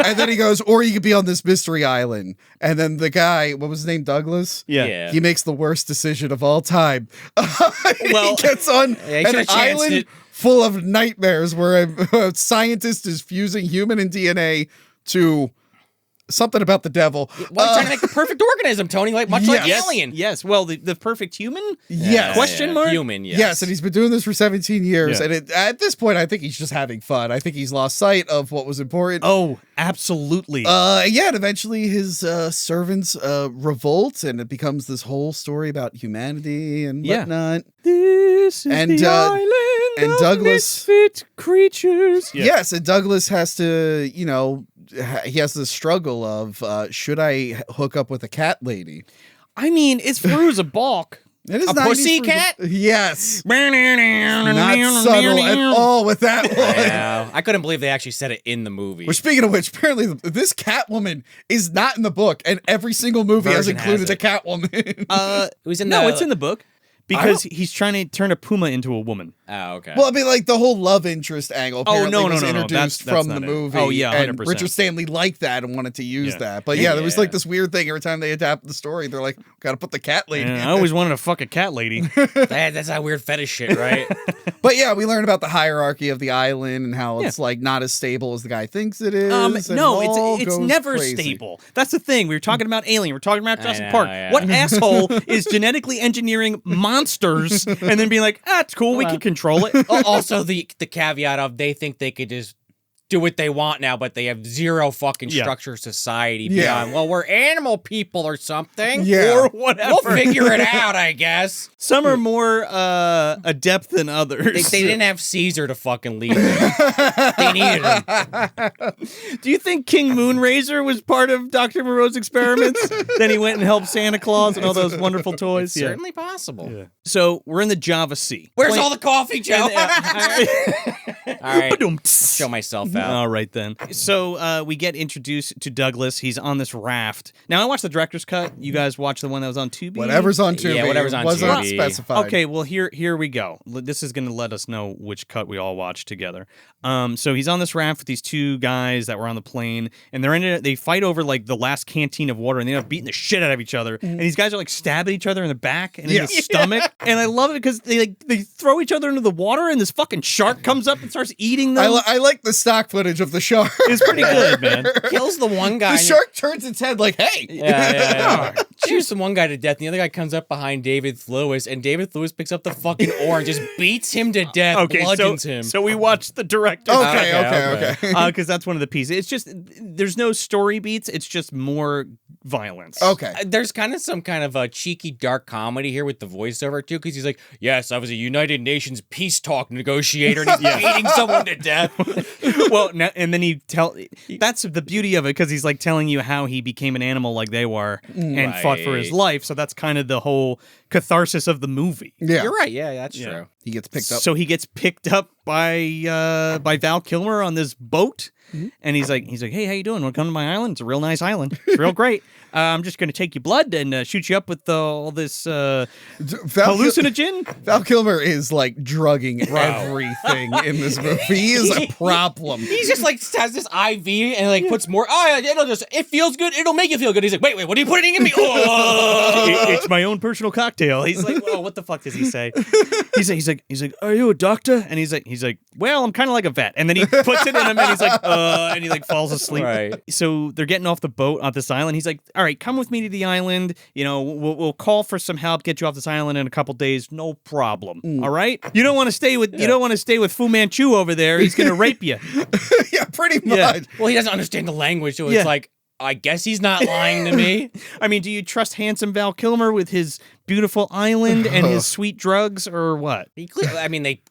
And then he goes, or you could be on this mystery island. And then the guy, what was his name, Douglas?
Yeah.
He makes the worst decision of all time.
Well,
he gets on
he
an island full of nightmares where a scientist is fusing human and DNA to something about the devil.
Well, trying to make the perfect organism, Tony, like much like Alien.
Yes, well, the perfect human?
Yes.
Question mark?
Human, yes.
Yes, and he's been doing this for 17 years.
Yeah.
And at this point, I think he's just having fun. I think he's lost sight of what was important.
Oh, absolutely.
Yeah, and eventually his servants revolt, and it becomes this whole story about humanity and whatnot.
This is
And,
the island
and
of
Douglas-
misfit creatures.
Yes, and Douglas has to, he has this struggle of, should I hook up with a cat lady?
I mean, it's Veruza Balk.
It is
A
90s
pussy
for-
cat?
Yes. Not
Not
subtle at all with that one.
Yeah. I couldn't believe they actually said it in the movie.
Which, speaking of which, apparently this Catwoman is not in the book, and every single movie has
Version
included
has
a
it.
Catwoman.
It was in
No,
the...
it's in the book. Because he's trying to turn a puma into a woman.
Oh, okay.
Well, I mean, like the whole love interest angle apparently
no,
was
no.
introduced
That's
from
not
the
it.
movie.
Oh, yeah,
and
100%.
Richard Stanley liked that and wanted to use
Yeah.
that. But yeah, there was like
Yeah.
this weird thing every time they adapt the story. They're like, got to put the cat lady in.
I always wanted to fuck a cat lady.
That's that weird fetish shit, right?
But yeah, we learned about the hierarchy of the island and how it's like not as stable as the guy thinks it is. and
No,
it all
it's
goes
never
crazy.
stable. That's the thing. We were talking about Alien. We're talking about Jurassic
know,
Park.
yeah.
What asshole is genetically engineering monsters and then being like, it's cool. We can control it.
Also, the caveat of they think they could just do what they want now, but they have zero fucking structure of society beyond, well, we're animal people or something.
Yeah.
Or whatever.
We'll figure it out, I guess.
Some are more adept than others.
They didn't have Caesar to fucking lead them. They needed him.
Do you think King Moonrazer was part of Dr. Moreau's experiments? Then he went and helped Santa Claus and all those wonderful toys.
Certainly possible.
Yeah. So we're in the Java Sea.
Where's all the coffee, Joe?
All
right. Show myself out.
All right, then. So we get introduced to Douglas. He's on this raft. Now, I watched the director's cut. You guys watched the one that was on Tubi?
Whatever's on Tubi.
Yeah, whatever's on
wasn't
Tubi.
specified.
Okay, well, here we go. This is going to let us know which cut we all watched together. So he's on this raft with these two guys that were on the plane, and they fight over like the last canteen of water, and they end up beating the shit out of each other. And these guys are like stabbing each other in the back and in the stomach. And I love it because they throw each other into the water, and this fucking shark comes up and starts eating them.
I like the stock footage of the shark.
It's pretty good, man.
Kills the one guy.
The shark turns its head like, hey.
Yeah. Shoots the one guy to death, and the other guy comes up behind David Lewis, and David Lewis picks up the fucking oar and just beats him to death, bludgeons him.
So we watched the director.
Okay.
Because that's one of the pieces. It's just, there's no story beats. It's just more violence.
Okay.
There's kind of some kind of a cheeky dark comedy here with the voiceover too, because he's like, yes, I was a United Nations peace talk negotiator, and he's beating someone to death.
Well, and then that's the beauty of it, because he's like telling you how he became an animal like they were and fought for his life. So that's kind of the whole catharsis of the movie.
Yeah.
You're right. Yeah, that's true.
He gets picked up.
So he gets picked up by Val Kilmer on this boat. And he's like, hey, how you doing? Want to come to my island? It's a real nice island. It's real great. I'm just going to take your blood and shoot you up with all this hallucinogen.
Val Kilmer is like drugging everything in this movie. He is a problem.
He's just like has this IV and like puts more. Oh, it feels good. It'll make you feel good. He's like, wait, what are you putting in me? Oh!
It's my own personal cocktail. He's like, oh, what the fuck does he say? He's like, are you a doctor? And he's like, well, I'm kind of like a vet. And then he puts it in him and he's like, and he like falls asleep.
Right.
So they're getting off the boat on this island. He's like, all right, come with me to the island. You know, we'll call for some help, get you off this island in a couple days. No problem. All right. You don't want to stay with Fu Manchu over there. He's gonna rape you.
Yeah, pretty much.
Yeah.
Well, he doesn't understand the language, so it's like, I guess he's not lying to me.
I mean, do you trust handsome Val Kilmer with his beautiful island and his sweet drugs, or what?
They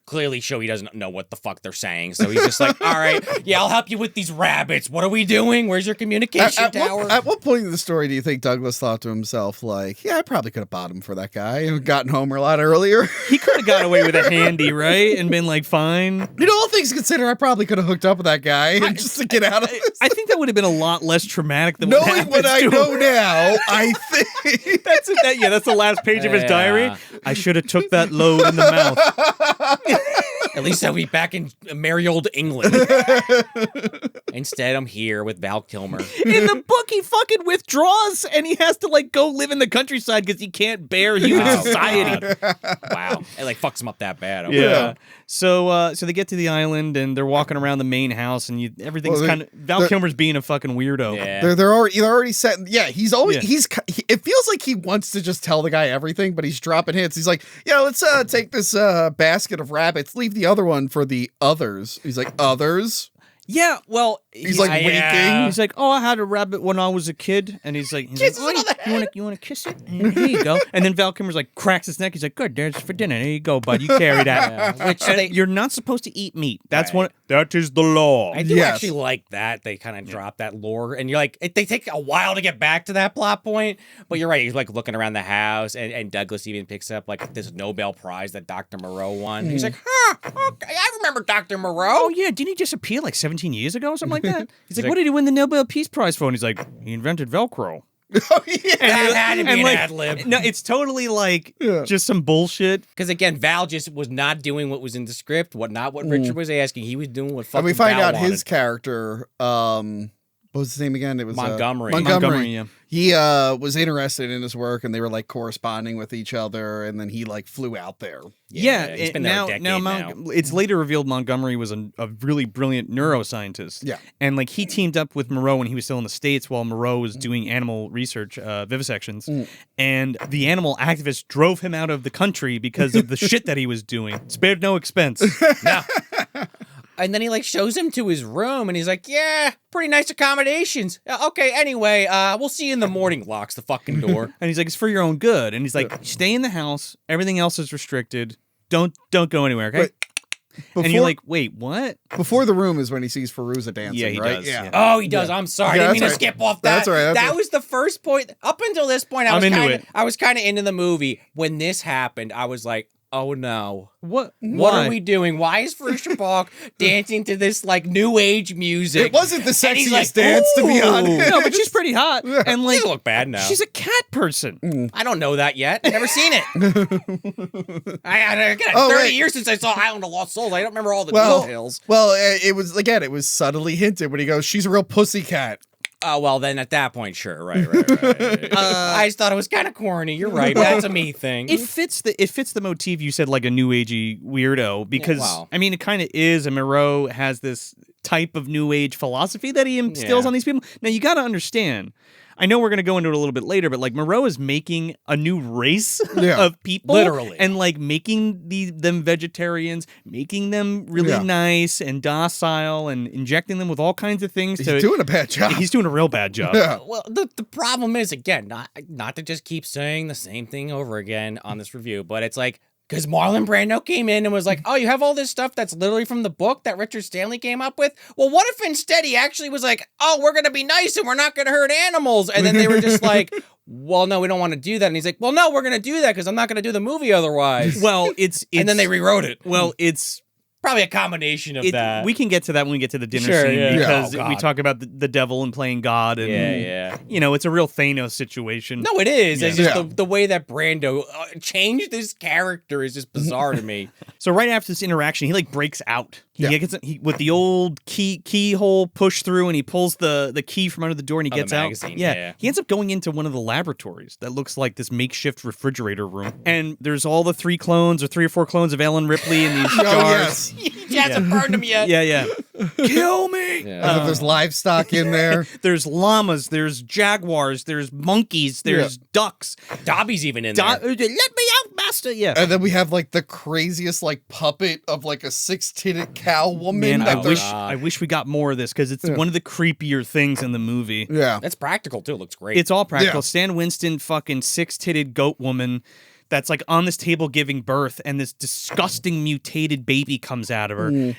clearly show he doesn't know what the fuck they're saying, so he's just like, all right, yeah, I'll help you with these rabbits. What are we doing? Where's your communication tower?
At what point in the story do you think Douglas thought to himself, like, yeah, I probably could have bought him for that guy and gotten home a lot earlier?
He could have got away with a handy, right? And been like, fine.
You know, all things considered, I probably could have hooked up with that guy just to get out of this.
I think that would have been a lot less traumatic than
Knowing what I know now, I think.
That's it. That's the last page of his diary. I should have took that load in the mouth.
At least I'll be back in merry old England. Instead, I'm here with Val Kilmer.
In the book, he fucking withdraws and he has to like go live in the countryside because he can't bear human society.
Wow. It like fucks him up that bad.
Okay. Yeah. So they get to the island and they're walking around the main house and everything's kind of Val Kilmer's being a fucking weirdo.
Yeah.
They're already set. Yeah, he's always it feels like he wants to just tell the guy everything, but he's dropping hints. He's like, yeah, let's take this basket of rabbits, leave the other one for the others. He's like, others?
Yeah, well,
he's like winking.
He's like, oh, I had a rabbit when I was a kid, and he's like, oh, you want to kiss it? Here you go. And then Val Kilmer's like cracks his neck. He's like, good, there's for dinner. There you go, bud. You carry that. You're not supposed to eat meat. That's that is the law.
I do actually like that. They kind of drop that lore, and you're like, they take a while to get back to that plot point. But you're right. He's like looking around the house, and Douglas even picks up like this Nobel Prize that Dr. Moreau won. He's like, okay, I remember Dr. Moreau.
Oh yeah, didn't he disappear like 17 years ago or something like that? He's like, what did he win the Nobel Peace Prize for? And he's like, he invented Velcro.
Oh, yeah.
That had to be an ad-lib.
No, it's totally like just some bullshit.
Because again, Val just was not doing what was in the script, what Richard was asking. He was doing what fucking
And we find
Val
out
wanted.
his character, what was his name again? It was
Montgomery.
Montgomery, yeah.
He was interested in his work, and they were like corresponding with each other, and then he like flew out there.
Yeah, he's been there a decade now.
It's later revealed Montgomery was a really brilliant neuroscientist.
Yeah.
And like he teamed up with Moreau when he was still in the States while Moreau was doing animal research, vivisections. And the animal activists drove him out of the country because of the shit that he was doing. Spared no expense.
No. And then he like shows him to his room and he's like, yeah, pretty nice accommodations. Okay, anyway, we'll see you in the morning. Locks the fucking door.
And he's like, it's for your own good. And he's like, stay in the house. Everything else is restricted. Don't go anywhere, okay? And you're like, wait, what?
Before the room is when he sees Feruza dancing,
yeah, he
right?
does.
Yeah. Oh, he does. I'm sorry. I didn't mean to skip off that.
That's right.
That was the first point. Up until this point, I was kind of into the movie. When this happened, I was like, oh no.
What
are we doing? Why is Feruza Balk dancing to this like new age music?
It wasn't the sexiest
like,
dance, to be honest.
No, but she's pretty hot. And like,
she look bad now.
She's a cat person.
I don't know that yet. Never seen it. I 30 years since I saw Island of Lost Souls. I don't remember all the details.
Well, it was subtly hinted when he goes, she's a real pussycat.
Oh, well, then at that point, sure. Right. I just thought it was kind of corny. You're right. That's a me thing.
It fits the motif you said, like a new agey weirdo, because I mean, it kind of is. And Moreau has this type of new age philosophy that he instills on these people. Now, you got to understand. I know we're going to go into it a little bit later, but like Moreau is making a new race of people.
Literally.
And like making them vegetarians, making them really nice and docile and injecting them with all kinds of things.
He's doing a bad job.
He's doing a real bad job.
Yeah.
Well, the problem is, again, not to just keep saying the same thing over again on this review, but it's like, because Marlon Brando came in and was like, oh, you have all this stuff that's literally from the book that Richard Stanley came up with? Well, what if instead he actually was like, oh, we're going to be nice and we're not going to hurt animals? And then they were just like, well, no, we don't want to do that. And he's like, well, no, we're going to do that because I'm not going to do the movie otherwise.
Well, it's
and then they rewrote it.
Well, it's
Probably a combination of that.
We can get to that when we get to the dinner
Sure,
scene
yeah.
because
Oh, God.
we talk about the devil and playing God, and
yeah.
you know, it's a real Thanos situation.
No, it is.
Yeah.
It's just
Yeah.
the way that Brando changed his character is just bizarre to me.
So right after this interaction, he like breaks out. He
Yeah.
gets with the old keyhole push through, and he pulls the key from under the door, and he
Oh, the
gets out.
magazine, yeah.
He ends up going into one of the laboratories that looks like this makeshift refrigerator room, and there's all the 3 or 4 clones of Ellen Ripley in these
Oh,
jars.
He hasn't burned him yet.
Yeah. Kill me.
And then there's livestock in there.
There's llamas, there's jaguars, there's monkeys, there's ducks.
Dobby's even in
Let
there.
me out, master. Yeah.
And then we have like the craziest like puppet of like a 6-titted cow woman.
Man,
that they're-
I wish we got more of this because it's one of the creepier things in the movie.
Yeah.
That's practical too. It looks great.
It's all practical.
Yeah.
Stan Winston, fucking 6-titted goat woman that's like on this table giving birth, and this disgusting mutated baby comes out of her.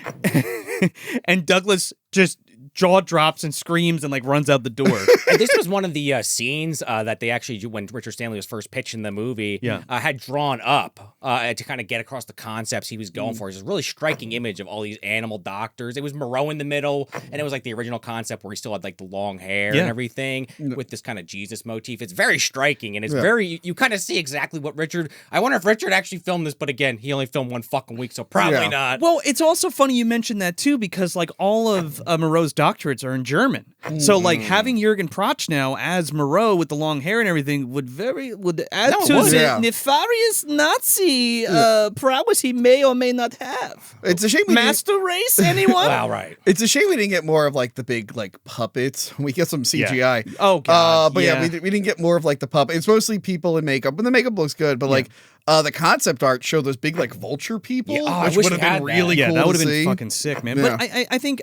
And Douglas just jaw drops and screams and like runs out the door.
And this was one of the scenes that they actually, when Richard Stanley was first pitching the movie, had drawn up to kind of get across the concepts he was going for. It's a really striking image of all these animal doctors. It was Moreau in the middle, and it was like the original concept where he still had like the long hair and everything with this kind of Jesus motif. It's very striking, and it's very, you kind of see exactly what Richard, I wonder if Richard actually filmed this, but again, he only filmed one fucking week, so probably not.
Well, it's also funny you mentioned that too, because like all of Moreau's doctorates are in German. So like having Jürgen Prochnow as Moreau with the long hair and everything would add to the nefarious Nazi prowess he may or may not have.
It's a shame
Master race, anyone?
Wow, right.
It's a shame we didn't get more of like the big like puppets. We get some CGI.
Oh god.
But we didn't get more of like the puppet. It's mostly people in makeup, and the makeup looks good. But like the concept art showed those big like vulture people,
I
which
wish
would have
we had
been
that.
really cool
that would
to
have been
see.
fucking sick, man.
Yeah.
But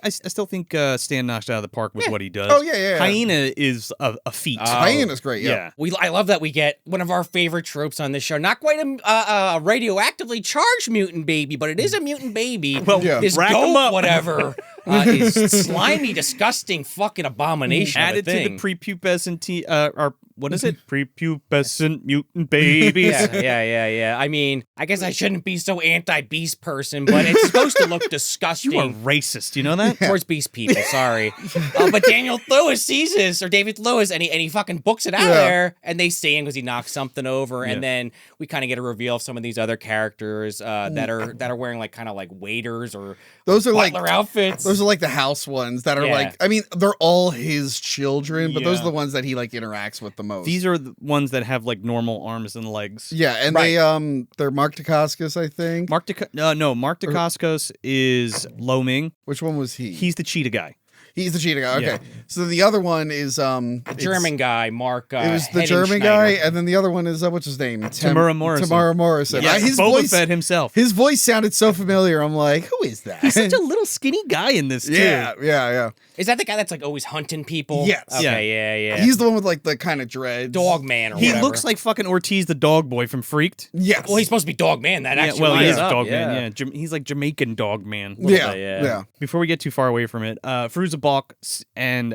I still think Stan knocks it out of the park with what he does.
Oh, yeah.
Hyena is a feat.
Hyena's great. Yeah.
I love that we get one of our favorite tropes on this show. Not quite a radioactively charged mutant baby, but it is a mutant baby.
Well,
this
rack 'em
goat,
up.
whatever, is slimy, disgusing, fucking abomination.
Added
of a
to
thing.
the prepubescent or what is it? Prepubescent mutant babies.
Yeah. I mean, I guess I shouldn't be so anti-beast person, but it's supposed to look disgusting.
You are racist, you know that?
Towards beast people, sorry. But Daniel Lewis sees this, or David Lewis, and he fucking books it out there, and they see him because he knocks something over, and then we kind of get a reveal of some of these other characters that are wearing like kind of like waiters or
Those are
butler
like
outfits.
Those are like the house ones that are like, I mean, they're all his children, but those are the ones that he like interacts with the most.
These are the ones that have like normal arms and legs.
Yeah, and they're Mark Dacascos, I think.
Mark Dacascos is Lo Ming.
Which one was he?
He's the cheetah guy.
He's the cheetah guy. Okay,
Yeah.
so the other one is
the German guy, Mark.
It was the German guy, and then the other one is what's his name?
Tamura Morrison.
Tamura Morrison.
Yeah,
His
Boba
voice,
Fett himself.
His voice sounded so familiar. I'm like, who is that?
He's such a little skinny guy in this too.
Yeah.
Is that the guy that's like always hunting people?
Yes.
Okay, yeah.
He's the one with like the kind of dreads.
Dog Man or
He
whatever.
looks like fucking Ortiz the dog boy from Freaked.
Yes.
Well, he's supposed to be Dog Man. That actually
He
lines
is
up,
dog man. Yeah, he's like Jamaican dog man.
Yeah.
Before we get too far away from it, Fairuza Balk and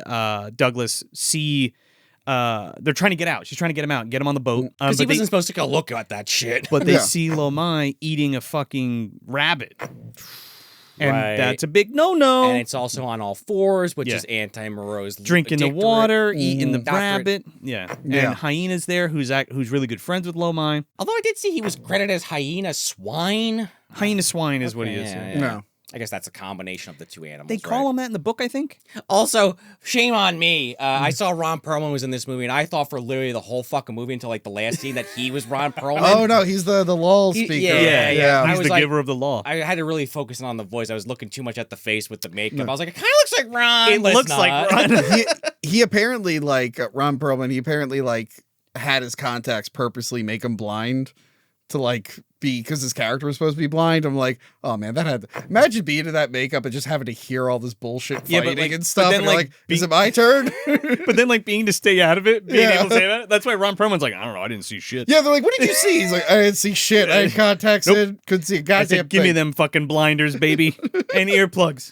Douglas see they're trying to get out. She's trying to get him out, get him on the boat.
Because he wasn't supposed to go look at that shit.
But they see Lo Mai eating a fucking rabbit. And that's a big no-no.
And it's also on all fours, which is anti-Moreau's
drinking the water, eating the
Doctorate.
rabbit. And Hyena's there, who's really good friends with Lo Mai.
Although I did see he was credited as Hyena Swine.
Hyena Swine is what he is.
Yeah.
No.
I guess that's a combination of the two animals.
They call him that in the book, I think.
Also, shame on me. I saw Ron Perlman was in this movie, and I thought for literally the whole fucking movie until like the last scene that he was Ron Perlman.
Oh no, he's the lull speaker.
Yeah. I
He's
was
the
like-
giver of the law.
I had to really focus on the voice. I was looking too much at the face with the makeup. I was like, it kind of looks like Ron.
It
but it's
looks like
not.
Ron.
he apparently like Ron Perlman. He apparently like had his contacts purposely make him blind to like be because his character was supposed to be blind. I'm like, oh man, that had imagine being in that makeup and just having to hear all this bullshit fighting and stuff.
then,
And you're
like,
like, is it my turn?
But then, like, being to stay out of it, being able to say that. That's why Ron Perlman's like, I don't know, I didn't see shit.
Yeah, they're like, what did you see? He's like, I didn't see shit. I had contacts in, couldn't see a
I
goddamn
said, give me
thing."
them fucking blinders, baby, and earplugs.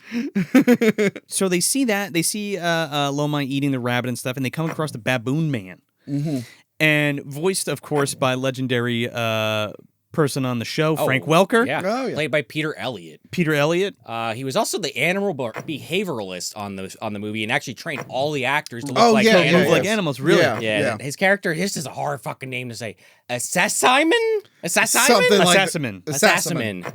So they see that. They see Lo Mai eating the rabbit and stuff, and they come across the baboon man. And voiced, of course, by legendary person on the show, Frank Welker.
Yeah.
Oh, yeah.
Played by Peter Elliott.
Peter Elliott.
He was also the animal behavioralist on the movie and actually trained all the actors to look
Oh,
like
yeah,
animals.
Look like animals, really.
Yeah.
Yeah, his character, his is a hard fucking name to say. Assassimon?
Something like
Assassimon.
Assassimon.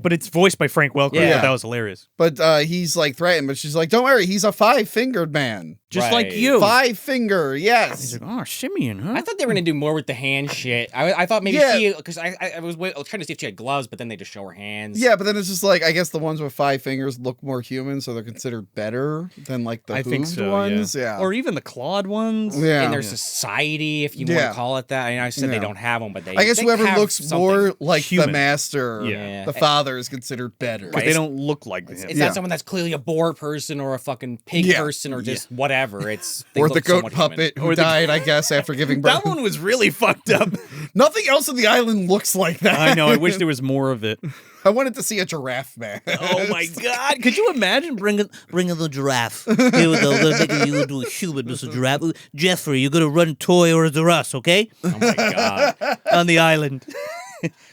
But it's voiced by Frank Welker.
Yeah.
That was hilarious.
But he's like threatened, but she's like, don't worry, he's a 5-fingered man.
Just
Right.
like you.
5-finger, yes.
He's like, oh, Simeon, huh?
I thought they were gonna do more with the hand shit. I thought maybe
Yeah.
she, because I was trying to see if she had gloves, but then they just show her hands.
Yeah, but then it's just like, I guess the ones with 5 fingers look more human, so they're considered better than like the
I think
hooved
so,
ones. Yeah.
Or even the clawed ones.
Yeah.
In their society, if you want
Yeah.
to call it that. I know I said they
Yeah.
don't have them, but they.
I guess
they
whoever
have
looks
something.
more like the
human.
master,
Yeah.
the father, is considered better.
Because they don't look like him.
It's
Yeah.
not someone that's clearly a boar person or a fucking pig
Yeah.
person or just whatever. It's they
Or the
look
goat
somewhat human.
puppet who
Or the-
died, I guess, after giving birth.
That one was really fucked up.
Nothing else on the island looks like that.
I know. I wish there was more of it.
I wanted to see a giraffe man.
Oh my god! Could you imagine
Bring in the giraffe. Here we go. We're gonna make you into a human, Mr. Giraffe. Jeffrey, you're gonna run Toys R Us, okay?
Oh my god!
on the island?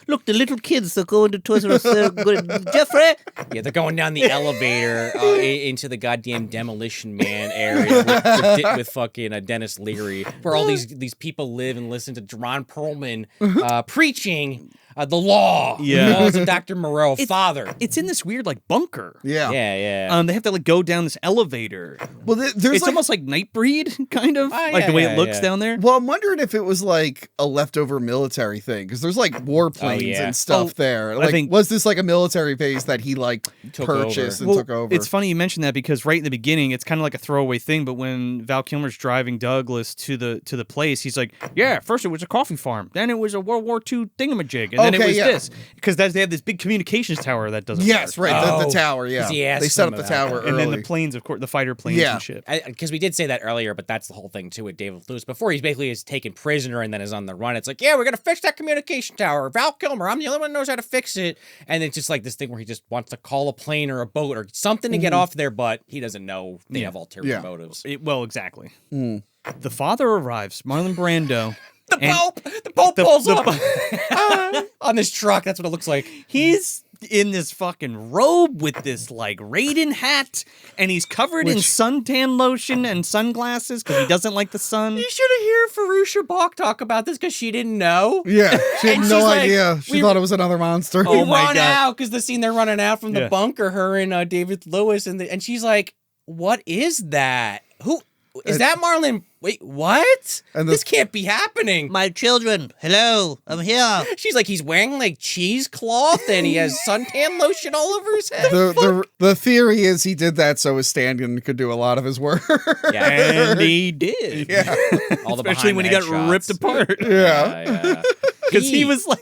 Look, the little kids that go into Toys R Us. They're good. Jeffrey.
Yeah, they're going down the elevator into the goddamn Demolition Man area with fucking Dennis Leary, where all these people live and listen to Ron Perlman preaching the law,
Yeah.
the laws of Dr. Moreau, father.
It's in this weird like bunker.
Yeah.
Yeah.
They have to like go down this elevator.
Well, there's
It's
like,
almost like Nightbreed, kind of,
Oh,
like the way
yeah,
it looks
yeah.
down there.
well, I'm wondering if it was like a leftover military thing because there's like warplanes
yeah.
and stuff there. Like,
think-
was this like a military base that he like
Took
purchased
over.
and took over?
It's funny you mentioned that because right in the beginning, it's kind of like a throwaway thing. But when Val Kilmer's driving Douglas to the place, he's like, "Yeah, first it was a coffee farm, then it was a World War II thingamajig, and then it
Okay,
was
yeah.
this." Because they have this big communications tower that doesn't.
Yes,
work.
right. The
Oh,
tower. Yeah,
'cause he asked
they set
him
up the
about
tower
that.
And then
early.
the planes, of course, the fighter planes
Yeah.
and shit.
Because we did say that earlier, but that's the whole thing too with David Lewis. Before he's basically is taken prisoner and then is on the run. It's like, yeah, we're gonna fix that communication tower. Val Kilmer, I'm the only one who knows how to fix it. And it's just like this thing where he just wants to call a plane or a boat or something to get off there, but he doesn't know they have ulterior
Yeah.
motives.
Well, exactly. The father arrives, Marlon Brando.
The
and
Pope pulls
the
up on this truck. That's what it looks like.
He's in this fucking robe with this like Raiden hat, and he's covered in suntan lotion and sunglasses because he doesn't like the sun.
You should have heard Farusha Balk talk about this because she didn't know.
Yeah, she had
And
no
she's like,
idea. She
we-
thought it was another monster.
Oh
We
my
run
God.
out because the scene they're running out from the
Yeah.
bunker. Her and David Lewis and she's like, "What is that? Who is that? Marlon? Wait, what?
And
This can't be happening."
My children, hello, I'm here.
She's like, he's wearing like cheesecloth and he has suntan lotion all over his head.
The theory is he did that so his stand-in could do a lot of his work.
Yeah,
And he did.
Yeah.
all the
Especially
behind
when
the
he got
headshots.
ripped apart.
Yeah.
Because he was like,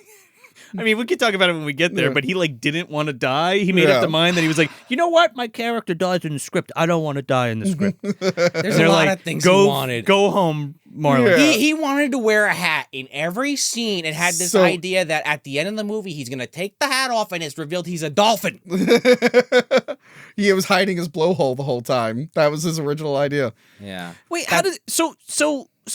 I mean, we could talk about it when we get there,
Yeah.
but he like didn't want to die. He made
Yeah.
up the mind that he was like, you know what? My character dies in the script. I don't want to die in the script.
There's
They're
a lot
like,
of things
go,
he wanted.
Go home, Marlon.
Yeah.
He wanted to wear a hat in every scene and had this
So-
idea that at the end of the movie he's gonna take the hat off and it's revealed he's a dolphin.
He was hiding his blowhole the whole time. That was his original idea.
Yeah.
Wait, how did so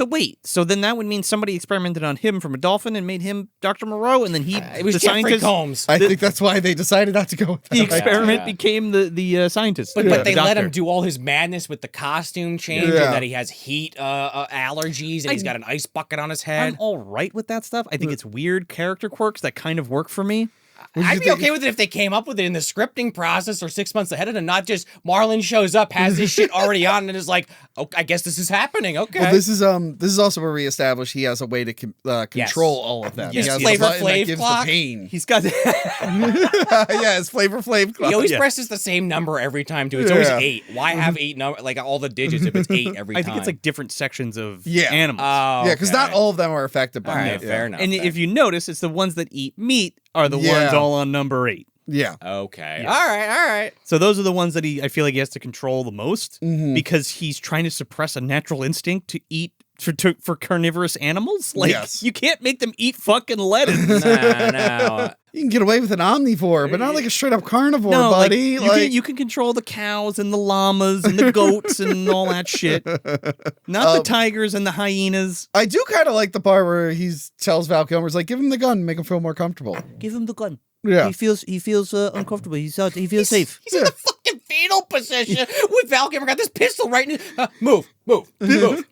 wait? So then that would mean somebody experimented on him from a dolphin and made him Dr. Moreau, and then he
It was
the
Jeffrey
scientist.
Combs.
I think that's why they decided not to go with that.
The experiment
Yeah.
became the scientist.
But
the
they let
doctor.
him do all his madness with the costume change
Yeah.
and that he has heat allergies and he's got an ice bucket on his
I'm
head.
all right with that stuff. I think it's weird character quirks that kind of work for me.
I'd be okay with it if they came up with it in the scripting process or 6 months ahead of it, not just Marlon shows up, has this shit already on, and is like, "Oh, I guess this is happening." Okay.
Well, this is also where we establish he has a way to control all of that.
Yes,
he has
Flavor
a button
Flav
that gives
clock.
the pain.
He's got
Yeah, it's Flavor Flav clock.
He always
Yeah.
presses the same number every time too. It's always
Yeah.
8. Why have 8 number like all the digits if it's 8 every
I
time?
think it's like different sections of
Yeah.
animals.
Oh,
Yeah, because not all of them are affected by
All right,
it.
fair enough.
and
then.
if you notice, it's the ones that eat meat are the
Yeah.
ones all on number 8.
Yeah.
Okay.
Yeah.
All right.
So those are the ones that I feel like he has to control the most
Mhm.
because he's trying to suppress a natural instinct to eat for carnivorous animals? Like,
Yes.
you can't make them eat fucking lettuce.
No.
You can get away with an omnivore, but not like a straight up carnivore,
No,
buddy.
you can control the cows and the llamas and the goats and all that shit. Not the tigers and the hyenas.
I do kind of like the part where he tells Val Kilmer's like, give him the gun, make him feel more comfortable.
Give him the gun.
Yeah.
He feels uncomfortable. He feels safe.
He's in the fucking fetal position with Val Kilmer got this pistol right in move.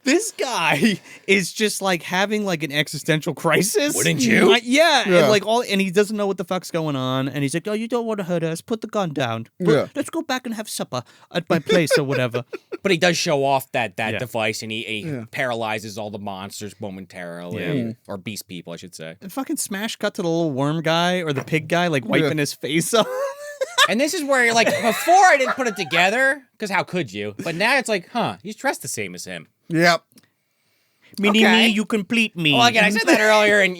This guy is just like having like an existential crisis.
Wouldn't you?
Yeah,
Yeah.
and he doesn't know what the fuck's going on, and he's like, "Oh, you don't want to hurt us? Put the gun down.
Yeah.
Let's go back and have supper at my place or whatever."
But he does show off that device, and he paralyzes all the monsters momentarily, or beast people, I should say.
And fucking smash cut to the little worm guy or the pig guy, like wiping his face off.
And this is where you're like, before I didn't put it together, because how could you? But now it's like, he's dressed the same as him.
Yep.
Mini
Okay.
me, you complete me.
Well, again, I said that earlier, and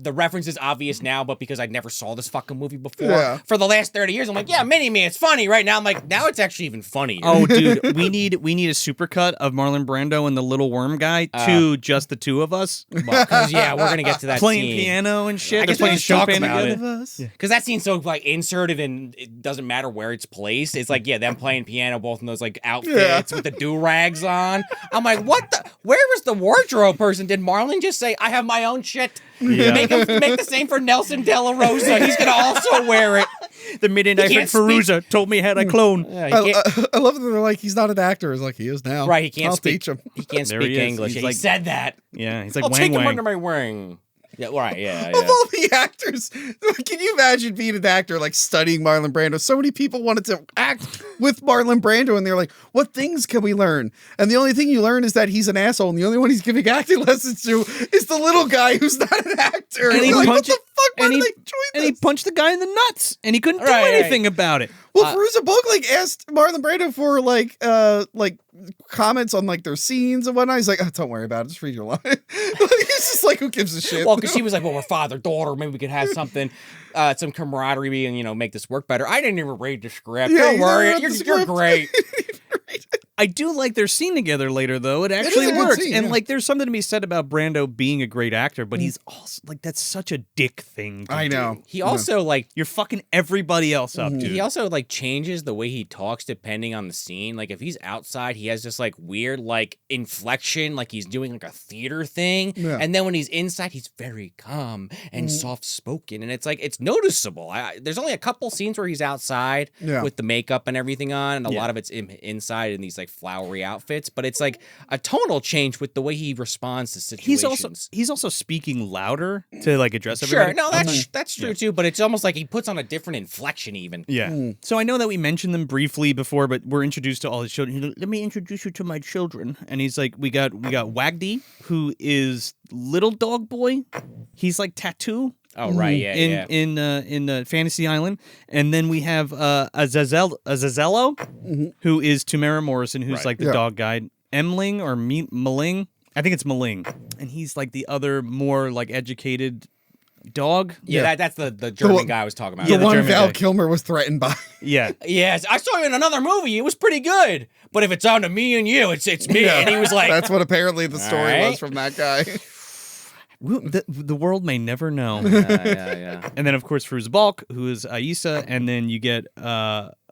the reference is obvious now, but because I never saw this fucking movie before,
Yeah.
for the last 30 years, I'm like, yeah, Mini-Me, it's funny. Right now, I'm like, now it's actually even funnier.
Oh, dude, we need a supercut of Marlon Brando and the little worm guy to just the two of us
Because, we're going to get to that
playing
scene.
piano and shit.
I guess
They're
we
playing
just talk
Chopin
about
together.
it. Because that scene's so like inserted and it doesn't matter where it's placed. It's like, them playing piano, both in those like outfits with the do-rags on. I'm like, what the? Where was the wardrobe person? Did Marlon just say, I have my own shit?
Yeah.
Make the same for Nelson De La Rosa. He's going to also wear it.
The Midnight
can't
Feruza told me had I clone.
Yeah, he can't,
I love that they're like, he's not an actor. It's like, he is now.
right, he can't
I'll
speak.
teach him.
He can't
There
speak
he is.
English.
He's
And he
like-
said that.
Yeah, he's like
I'll
Wang
take him
Wang.
under my wing. Yeah, right, yeah.
Of all the actors, can you imagine being an actor like studying Marlon Brando? So many people wanted to act with Marlon Brando, and they're like, "What things can we learn?" And the only thing you learn is that he's an asshole, and the only one he's giving acting lessons to is the little guy who's not an actor.
And he
You're like, what
punched
the
it-
fuck? Why
and
did
he-
they join
And he
this?
punched the guy in the nuts, and he couldn't do
Right,
anything about it.
Well, Veruza Bulk like asked Marlon Brando for like comments on like their scenes and whatnot. He's like, "Oh, don't worry about it. Just read your line." He's just like, "Who gives a shit?"
Well, because she was like, well, we're father, daughter. Maybe we could have something, some camaraderie and, make this work better. I didn't even read the script.
Yeah,
Don't
you never
worry.
read
You're,
the
you're
script.
great.
I do like their scene together later, though. It actually
is a good
works.
scene,
And
yeah.
like, there's something to be said about Brando being a great actor, but he's also like, that's such a dick thing to
I
do.
know.
He also, like,
You're fucking everybody else up, dude.
he also, like, changes the way he talks depending on the scene. Like, if he's outside, he has this, like, weird, like, inflection, like he's doing, like, a theater thing.
Yeah.
And then when he's inside, he's very calm and soft-spoken. And it's, like, it's noticeable. There's only a couple scenes where he's outside with the makeup and everything on, and a lot of it's inside in these, like, flowery outfits. But it's, like, a tonal change with the way he responds to situations.
He's also speaking louder to like address
Sure,
everybody.
no, that's true too, but it's almost like he puts on a different inflection even.
Yeah. So I know that we mentioned them briefly before, but we're introduced to all his children. He's like, let me introduce you to my children. And he's like, we got Wagdy, who is little dog boy. He's like tattoo.
Oh right, yeah,
in Fantasy Island, and then we have Azazello, who is Tamara Morrison, who's like the dog guy. Emling or Maling, I think it's Maling, and he's like the other more like educated dog.
Yeah, that's the German
one-
guy I was talking about.
The
the
one
German
Val
guy.
Kilmer was threatened by.
Yeah,
Yes, I saw you in another movie. It was pretty good. But if it's on to me and you, it's me. And he was like,
That's what apparently the story
Alright.
was from that guy.
the world may never know.
yeah.
And then of course Feruza Balk, who is Aisa, and then you get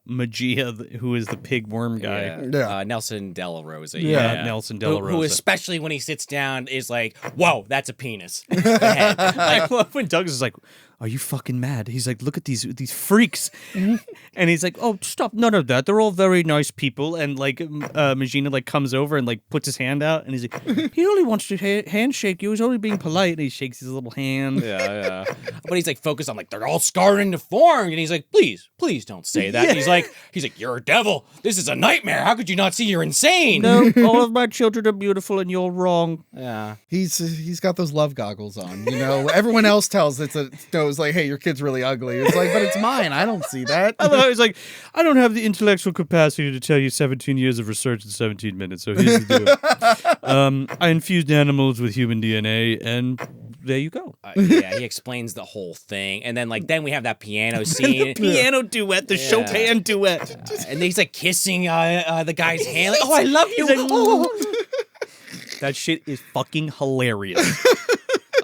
Magia, who is the pig worm guy.
Yeah.
Nelson De La Rosa.
Yeah,
Yeah,
Nelson De La
Who
Rosa.
especially when he sits down is like, whoa, that's a penis. The head.
I love when Doug is like, "Are you fucking mad?" He's like, "Look at these freaks," and he's like, "Oh, stop! None of that. They're all very nice people." And like, Magina like comes over and like puts his hand out, and he's like, "He only wants to handshake you. He's only being polite." And he shakes his little hand.
Yeah. But he's like focused on like they're all scarred and deformed, and he's like, please don't say that.
Yeah.
He's like, you're a devil. This is a nightmare. How could you not see you're insane?
No, all of my children are beautiful, and you're wrong.
Yeah.
He's got those love goggles on. You know, everyone else tells knows like, hey, your kid's really ugly. It's like, but it's mine. I don't see that.
I love how he's like, "I don't have the intellectual capacity to tell you 17 years of research in 17 minutes, so here's the deal. I infused animals with human DNA, and there you go."
Yeah, he explains the whole thing, and then we have that piano scene,
Piano duet, the Chopin duet.
and he's like kissing the guy's hand. Like, oh, I love you. Oh.
That shit is fucking hilarious.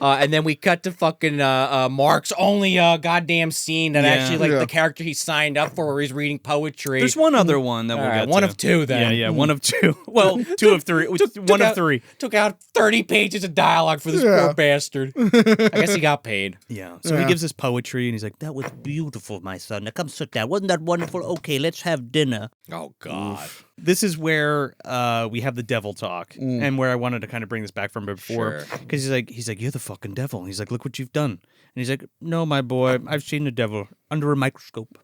And then we cut to fucking Mark's only goddamn scene that actually, like, the character he signed up for where he's reading poetry.
There's one other one that we'll get
one
to.
of two, then.
Yeah, one of two. Well, two of three. One of three.
Took out 30 pages of dialogue for this poor bastard. I guess he got paid.
Yeah. So he gives us poetry, and he's like,
That was beautiful, my son. Now come sit down. Wasn't that wonderful? Okay, let's have dinner.
Oh, God.
this is where we have the devil talk, and where I wanted to kind of bring this back from before, because he's like, you're the fucking devil. And he's like, look what you've done. And he's like, no, my boy, I've seen the devil under a microscope.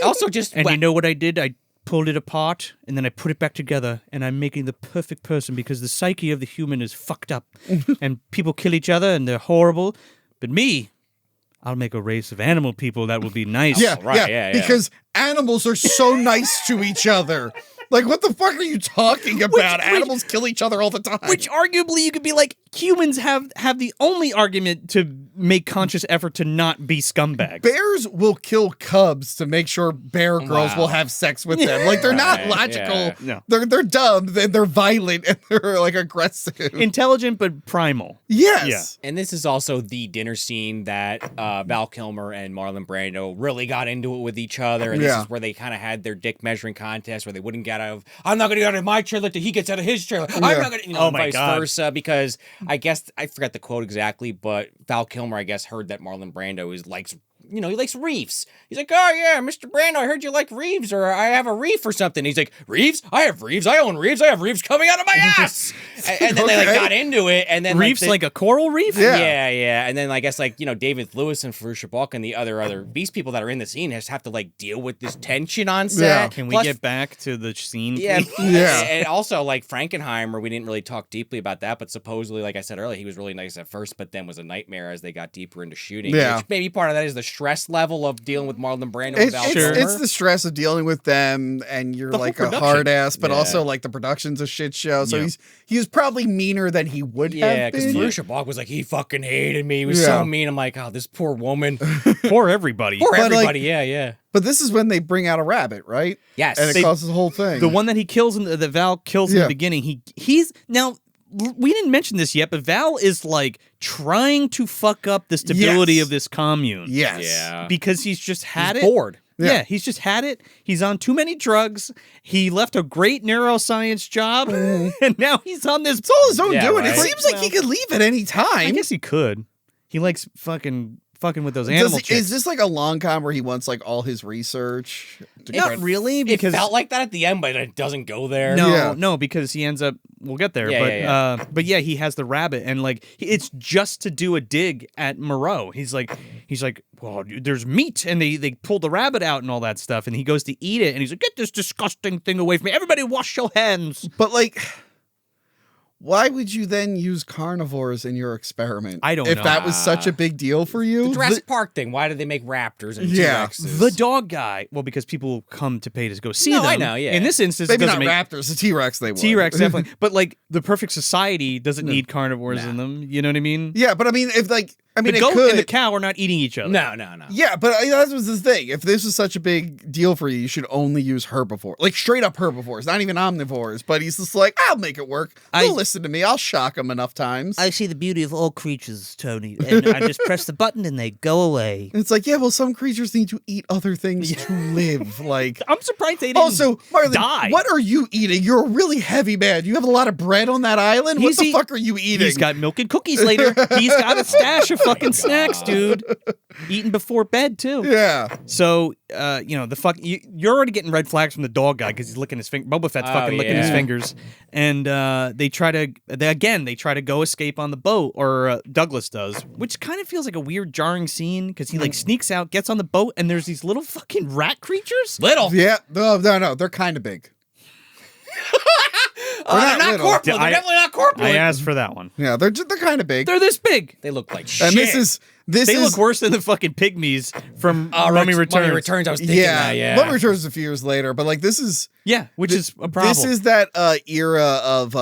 Also, just
and you know what I did? I pulled it apart, and then I put it back together, and I'm making the perfect person because the psyche of the human is fucked up, and people kill each other, and they're horrible. But me, I'll make a race of animal people that will be nice.
Yeah,
because animals are so nice to each other. Like, what the fuck are you talking about? Animals kill each other all the time.
Which arguably you could be like, humans have the only argument to make conscious effort to not be scumbags.
Bears will kill cubs to make sure bear girls will have sex with them. Like, they're not logical.
No.
They're dumb, they're violent, and they're, like, aggressive.
Intelligent but primal.
Yes.
And this is also the dinner scene that Val Kilmer and Marlon Brando really got into it with each other. And this is where they kind of had their dick measuring contest where they wouldn't get out of, I'm not going to get out of my chair until he gets out of his chair. I'm not going to, and vice versa. Because I guess, I forgot the quote exactly, but Val Kilmer, I guess, heard that Marlon Brando likes reefs. He's like, oh yeah, Mr. Brando, I heard you like reefs, or I have a reef or something. He's like, reefs? I have reefs. I own reefs. I have reefs coming out of my ass. and then they got into it, and then
reefs like a coral reef.
Yeah. And then I guess David Lewis and Farusha Balk and the other beast people that are in the scene just have to deal with this tension on set.
Yeah. Can we get back to the scene?
Yeah.
Yeah.
And also Frankenheimer, we didn't really talk deeply about that, but supposedly, like I said earlier, he was really nice at first, but then was a nightmare as they got deeper into shooting.
Yeah.
Which maybe part of that is the stress level of dealing with Marlon Brando and Val Kilmer.
It's the stress of dealing with them, and you're like a hard ass, but also like the production's a shit show. So he's probably meaner than he would have been.
Yeah, because Farusha Balk was like, he fucking hated me. He was so mean. I'm like, oh, this poor woman.
Poor everybody.
Poor everybody, yeah.
But this is when they bring out a rabbit, right?
Yes.
And it causes the whole thing.
The one that he kills that Val kills in the beginning. He's now. We didn't mention this yet, but Val is trying to fuck up the stability of this commune.
Yes.
Yeah.
Because he's just had
he's
it.
bored.
Yeah, he's just had it. He's on too many drugs. He left a great neuroscience job, and now he's on this.
It's all his own doing.
Right?
It seems like he could leave at any time.
I guess he could. He likes fucking with those animal chicks.
Is this a long con where he wants all his research?
Not really, because
it felt like that at the end, but it doesn't go there.
No, because he ends up. We'll get there, but he has the rabbit, and it's just to do a dig at Moreau. He's like, well, there's meat, and they pull the rabbit out and all that stuff, and he goes to eat it, and he's like, get this disgusting thing away from me! Everybody, wash your hands.
But why would you then use carnivores in your experiment?
I don't know.
If that was such a big deal for you.
The Jurassic Park thing. Why did they make raptors and
Yeah.
T-Rexes?
The dog guy. Well, because people come to pay to go see them.
I know, yeah.
In this instance,
Maybe
it
not
doesn't make
raptors, the T-Rex they would.
T-Rex definitely. But the perfect society doesn't need carnivores in them. You know what I mean?
Yeah, but I mean, if
the
it
goat
could.
and the cow are not eating each other.
No.
Yeah, but that was the thing. If this was such a big deal for you, you should only use herbivores. Straight up herbivores, not even omnivores. But he's just I'll make it work. They'll listen to me. I'll shock them enough times.
I see the beauty of all creatures, Tony, and I just press the button and they go away.
And it's some creatures need to eat other things to live.
I'm surprised they didn't
Also, Marlon,
die.
what are you eating? You're a really heavy man. You have a lot of bread on that island? What the fuck are you eating?
He's got milk and cookies later. He's got a stash of fucking snacks, dude. Eating before bed, too.
Yeah.
So, you're already getting red flags from the dog guy because he's licking his finger. Boba Fett's fucking licking his fingers. And they try to go escape on the boat, or Douglas does, which kind of feels like a weird, jarring scene because he sneaks out, gets on the boat, and there's these little fucking rat creatures.
Little.
Yeah. No. They're kind of big.
They're not corpulent. They're definitely not corpulent.
I asked for that one.
Yeah, they're kind of big.
They're this big.
They look like shit.
And this
They look worse than the fucking pygmies from Mummy Returns.
Mummy Returns, I was thinking that, yeah.
Mummy Returns is a few years later, but this is...
Yeah, which is a problem.
This is that era of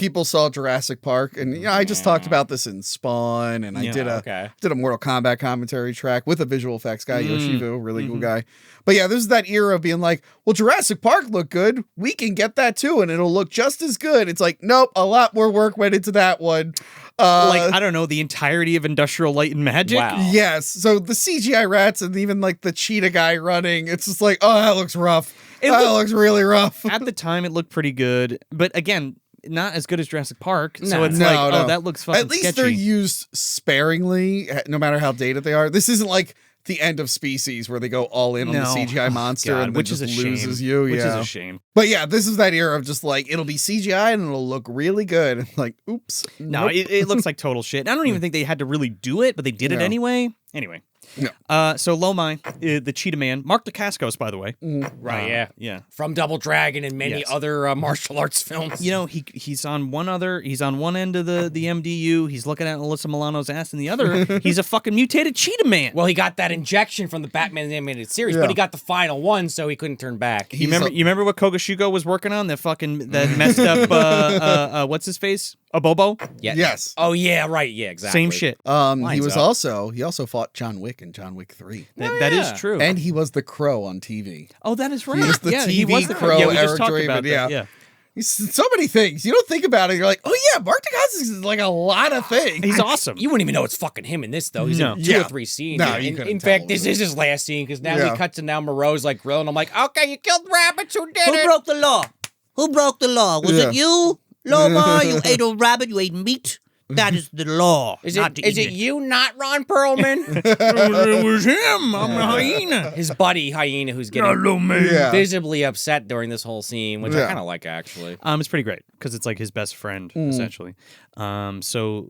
people saw Jurassic Park, and I just talked about this in Spawn, and I did a Mortal Kombat commentary track with a visual effects guy, Yoshivu, really cool guy. But yeah, this is that era of being like, well, Jurassic Park looked good. We can get that too, and it'll look just as good. It's like, nope, a lot more work went into that one.
Like, I don't know, the entirety of Industrial Light and Magic?
Wow.
Yes. So the CGI rats and even like the cheetah guy running, it's just like, oh, that looks rough. That looks really rough.
At the time, it looked pretty good. But again, not as good as Jurassic Park. So
No.
it's
No,
like,
no.
oh, that looks fucking
At least
sketchy.
they're used sparingly, no matter how dated they are. This isn't like the end of Species where they go all in on the CGI monster
God,
and
which
just
is a
loses
shame.
you.
Which
Yeah.
is a shame.
But yeah, this is that era of just like, it'll be CGI and it'll look really good. And like, oops.
No,
nope.
it looks like total shit. I don't even think they had to really do it, but they did it
No.
anyway. Anyway.
No.
So Lomai, the Cheetah Man, Mark Dacascos, by the way.
Right, yeah.
Yeah.
From Double Dragon and many
Yes.
other martial arts films.
You know, he's on one end of the MDU. He's looking at Alyssa Milano's ass, and the other, he's a fucking mutated Cheetah Man.
Well, he got that injection from the Batman animated series,
Yeah.
but he got the final one, so he couldn't turn back.
You remember what Kogashuko was working on? That messed up what's his face? A Bobo?
Yeah.
Yes.
Oh yeah, right. Yeah, exactly.
Same shit.
He
Lines
was
up.
he also fought John Wick in John Wick 3.
That is true.
And he was the Crow on TV.
oh, that is right.
He was the
he
TV
was the
Crow,
Yeah, we just
Eric
talked
Draven,
about that.
yeah. He's so many things. You don't think about it. You're like, oh yeah, Mark Dacascos is like a lot of things.
He's awesome.
You wouldn't even know it's fucking him in this though. He's
No.
in two
Yeah.
or three scenes.
No,
in
you couldn't
in
tell.
fact, this is his last scene because now
Yeah.
he cuts and now Moreau's like grilling. I'm like, okay, you killed rabbits. Who did
Who
it?
broke the law? Who broke the law? Was
Yeah.
it you, Loma? You ate a rabbit. You ate meat. That is the law.
Is
not to
it
eat
you, not Ron Perlman?
It was him. I'm a hyena.
His buddy Hyena, who's getting
Hello, man.
Yeah.
visibly upset during this whole scene, which I
Yeah.
kind of like actually.
It's pretty great because it's like his best friend essentially. So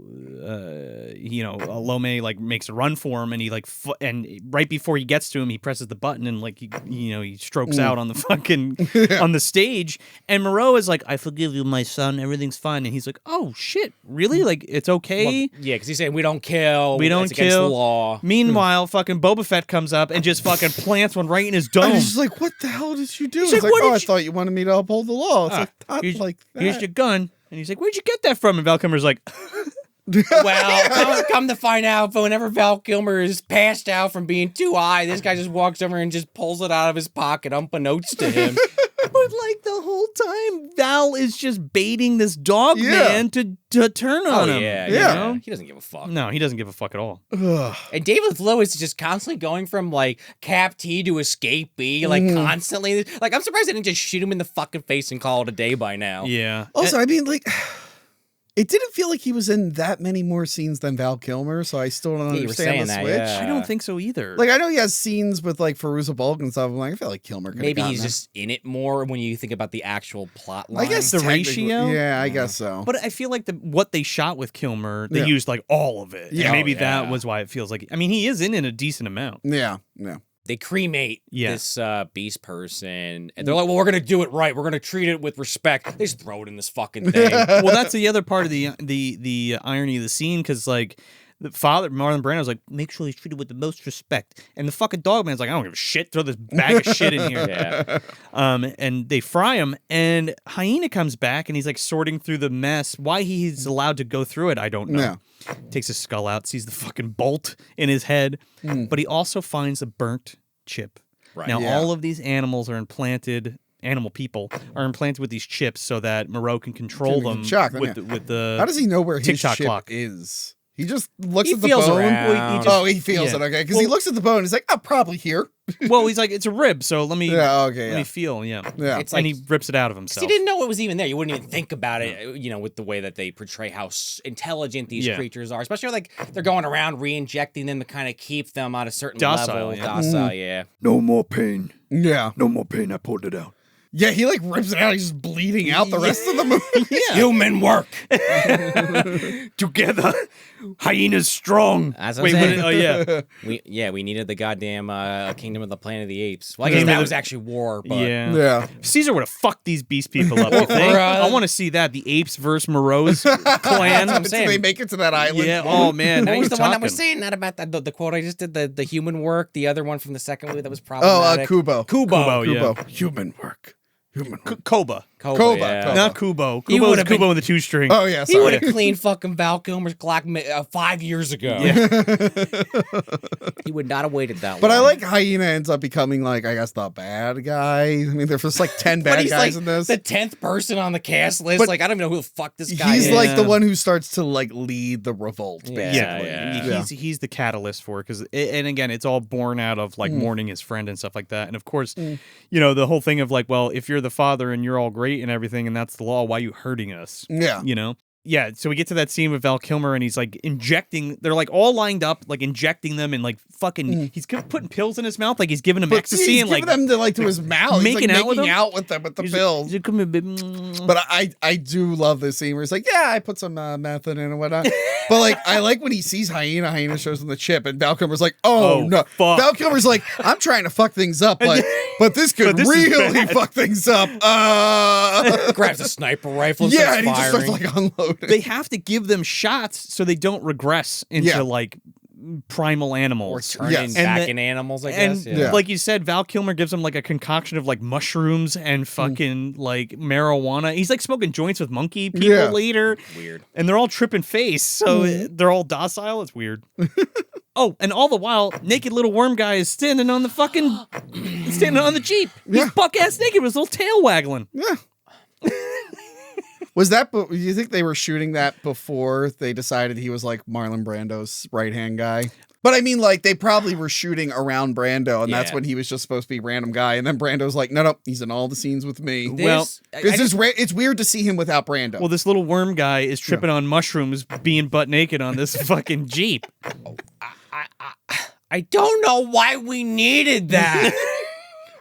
Lome like makes a run for him, and he like and right before he gets to him, he presses the button and like he strokes out on the fucking on the stage, and Moreau is like, "I forgive you, my son. Everything's fine." And he's like, "Oh shit, really? Like it's okay."
Well, yeah, because he's saying we don't kill.
We don't
it's against
kill.
the law.
Meanwhile, fucking Boba Fett comes up and just fucking plants one right in his
I
dome.
was just like, what the hell did you do?
He's
It's
like,
like,
what
oh, I
did you-
thought you wanted me to uphold the law. It's like, not
here's,
like that.
here's your gun. And he's like, "Where'd you get that from?" And Val Kilmer's like,
Well, come to find out, but whenever Val Kilmer is passed out from being too high, this guy just walks over and just pulls it out of his pocket, unbeknownst to him.
but like the whole time, Val is just baiting this dog
Yeah.
man to turn on him.
Yeah.
You know? He doesn't give a fuck.
No, he doesn't give a fuck at all.
Ugh.
And David Lewis is just constantly going from like Cap T to Escape B, like constantly. Like I'm surprised they didn't just shoot him in the fucking face and call it a day by now.
Yeah.
Also, I mean, like, it didn't feel like he was in that many more scenes than Val Kilmer, so I still don't
Yeah, you were saying
understand the
that,
switch.
yeah.
I don't think so either.
Like, I know he has scenes with like Fairuza Balk and stuff. I'm like, I feel like Kilmer could
Maybe he's just in it more when you think about the actual plot line.
I guess
the
technically-
ratio?
Yeah, I guess so.
but I feel like what they shot with Kilmer, they
Yeah.
used like all of it.
Yeah.
And maybe
Oh,
that
yeah.
was why it feels like. I mean, he is in it a decent amount.
Yeah.
they cremate
Yeah.
this beast person, and they're like, "Well, we're gonna do it right. We're gonna treat it with respect." They just throw it in this fucking thing.
Well, that's the other part of the irony of the scene, because like the father, Marlon Brando's like, make sure he's treated with the most respect, and the fucking dog man's like, I don't give a shit, throw this bag of shit in here.
Yeah.
And they fry him, and Hyena comes back, and he's like sorting through the mess. Why he's allowed to go through it, I don't know.
No.
Takes his skull out, sees the fucking bolt in his head, but he also finds a burnt chip.
Right.
Now,
Yeah.
all of these animals are implanted. Animal people are implanted with these chips so that Moreau can control
Can
them
shock them,
with the.
How does he know where his
TikTok
chip
clock.
is? He just looks
He
at the
feels
bone.
around.
Well, he just-
Oh, he feels
yeah.
it. Okay, because he
Well-
looks at the bone. And he's like, "Oh, probably here."
Well, he's like, it's a rib, so let me
Yeah. Okay.
let
Yeah.
me feel. Yeah,
Yeah.
It's
and
like
he rips it out of
Because
himself.
he didn't know it was even there. You wouldn't even think about it, you know, with the way that they portray how intelligent these
Yeah.
creatures are. Especially like they're going around re-injecting them to kind of keep them at a certain
Docile,
level.
yeah.
Docile, yeah.
No more pain.
Yeah.
No more pain. I pulled it out.
Yeah. He like rips it out. He's just bleeding out the rest of the movie.
Human work.
Together, hyena's strong.
That's what I'm
Wait,
saying.
oh yeah,
We needed the goddamn Kingdom of the Planet of the Apes. Well, I guess
Kingdom
that
of
was
the-
actually war, but
yeah.
Yeah.
Caesar would have fucked these beast people up. You think? I want to see that. The apes versus Moreau's clan.
I'm
Did
saying.
they make it to that island?
Yeah. Oh man. Now
What was
you're
the one that
talking.
was saying that about that? The quote I just did, the human work. The other one from the second movie that was
Oh,
problematic.
Kubo.
Kubo, yeah.
Human work. Human work.
Koba.
Koba,
yeah.
Koba.
Not Kubo.
He
Kubo's
would've
Kubo
been-
with the 2-string.
Oh yeah,
He
sorry.
would have cleaned fucking Val Kilmer's clock 5 years ago. He would not have waited that long.
But I like Hyena ends up becoming like, I guess, the bad guy. I mean, there's just like 10
But
bad
he's
guys
like
in this.
the 10th person on the cast list.
But
Like, I don't even know who the fuck this guy
He's
is.
like the
Yeah.
one who starts to like lead the revolt.
Yeah,
Basically.
yeah.
He's the catalyst for it, because and again, it's all born out of like mourning his friend and stuff like that. And of course, you know, the whole thing of like, well, if you're the father and you're all great and everything and that's the law, why are you hurting us?
Yeah.
You know? Yeah, so we get to that scene with Val Kilmer and he's like injecting, they're like all lined up, like injecting them and like fucking, he's putting pills in his mouth, like he's giving them
But
ecstasy
he's
and
giving
like
them to like to his mouth. He's
making
like
out with
making
them?
out with them with the
he's
pills.
like, come here, baby.
But I do love this scene where he's like, yeah, I put some meth in it and whatnot. But like, I like when he sees Hyena shows him the chip, and Val Kilmer's like, oh no.
fuck.
Val Kilmer's like, I'm trying to fuck things up, but this could
But this is
really
bad.
fuck things up.
grabs a sniper rifle and
Yeah,
starts
and he just
firing.
starts like unloading.
They have to give them shots so they don't regress into
Yeah.
like primal
or
animals.
turning
Yes.
And
back
the-
in animals, I
And
guess. Yeah.
Yeah.
like you said, Val Kilmer gives him like a concoction of like mushrooms and fucking like marijuana. He's like smoking joints with monkey people
Yeah.
later.
Weird.
And they're all tripping face, so they're all docile. It's weird. Oh, and all the while, naked little worm guy is standing on the fucking, standing on the Jeep. He's
Yeah.
buck ass naked with his little tail waggling.
Yeah. Was that? Do you think they were shooting that before they decided he was like Marlon Brando's right hand guy? But I mean, like they probably were shooting around Brando, and that's
Yeah.
when he was just supposed to be a random guy, and then Brando's like, no, he's in all the scenes with me.
Well,
Because it's weird to see him without Brando.
Well, this little worm guy is tripping on mushrooms, being butt naked on this fucking Jeep.
I don't know why we needed that.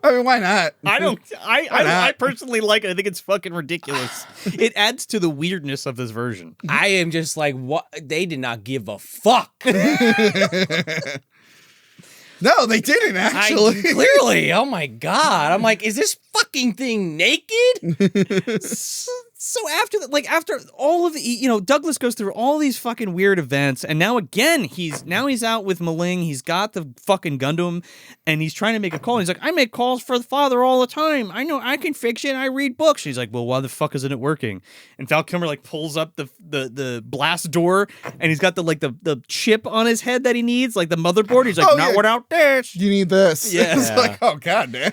I mean, why not?
I personally like it. I think it's fucking ridiculous. It adds to the weirdness of this version.
I am just like, what? They did not give a fuck.
No, they didn't actually.
Clearly. Oh my God. I'm like, is this fucking thing naked?
So after all of the, Douglas goes through all these fucking weird events, and now again he's out with Maling. He's got the fucking gun to him, and he's trying to make a call. And he's like, I make calls for the father all the time. I know I can fix it. I read books. He's like, well, why the fuck isn't it working? And Val Kilmer like pulls up the blast door, and he's got the chip on his head that he needs, like the motherboard. He's like,
Oh,
not
yeah.
without this.
You need this.
Yeah.
It's like, oh god, man.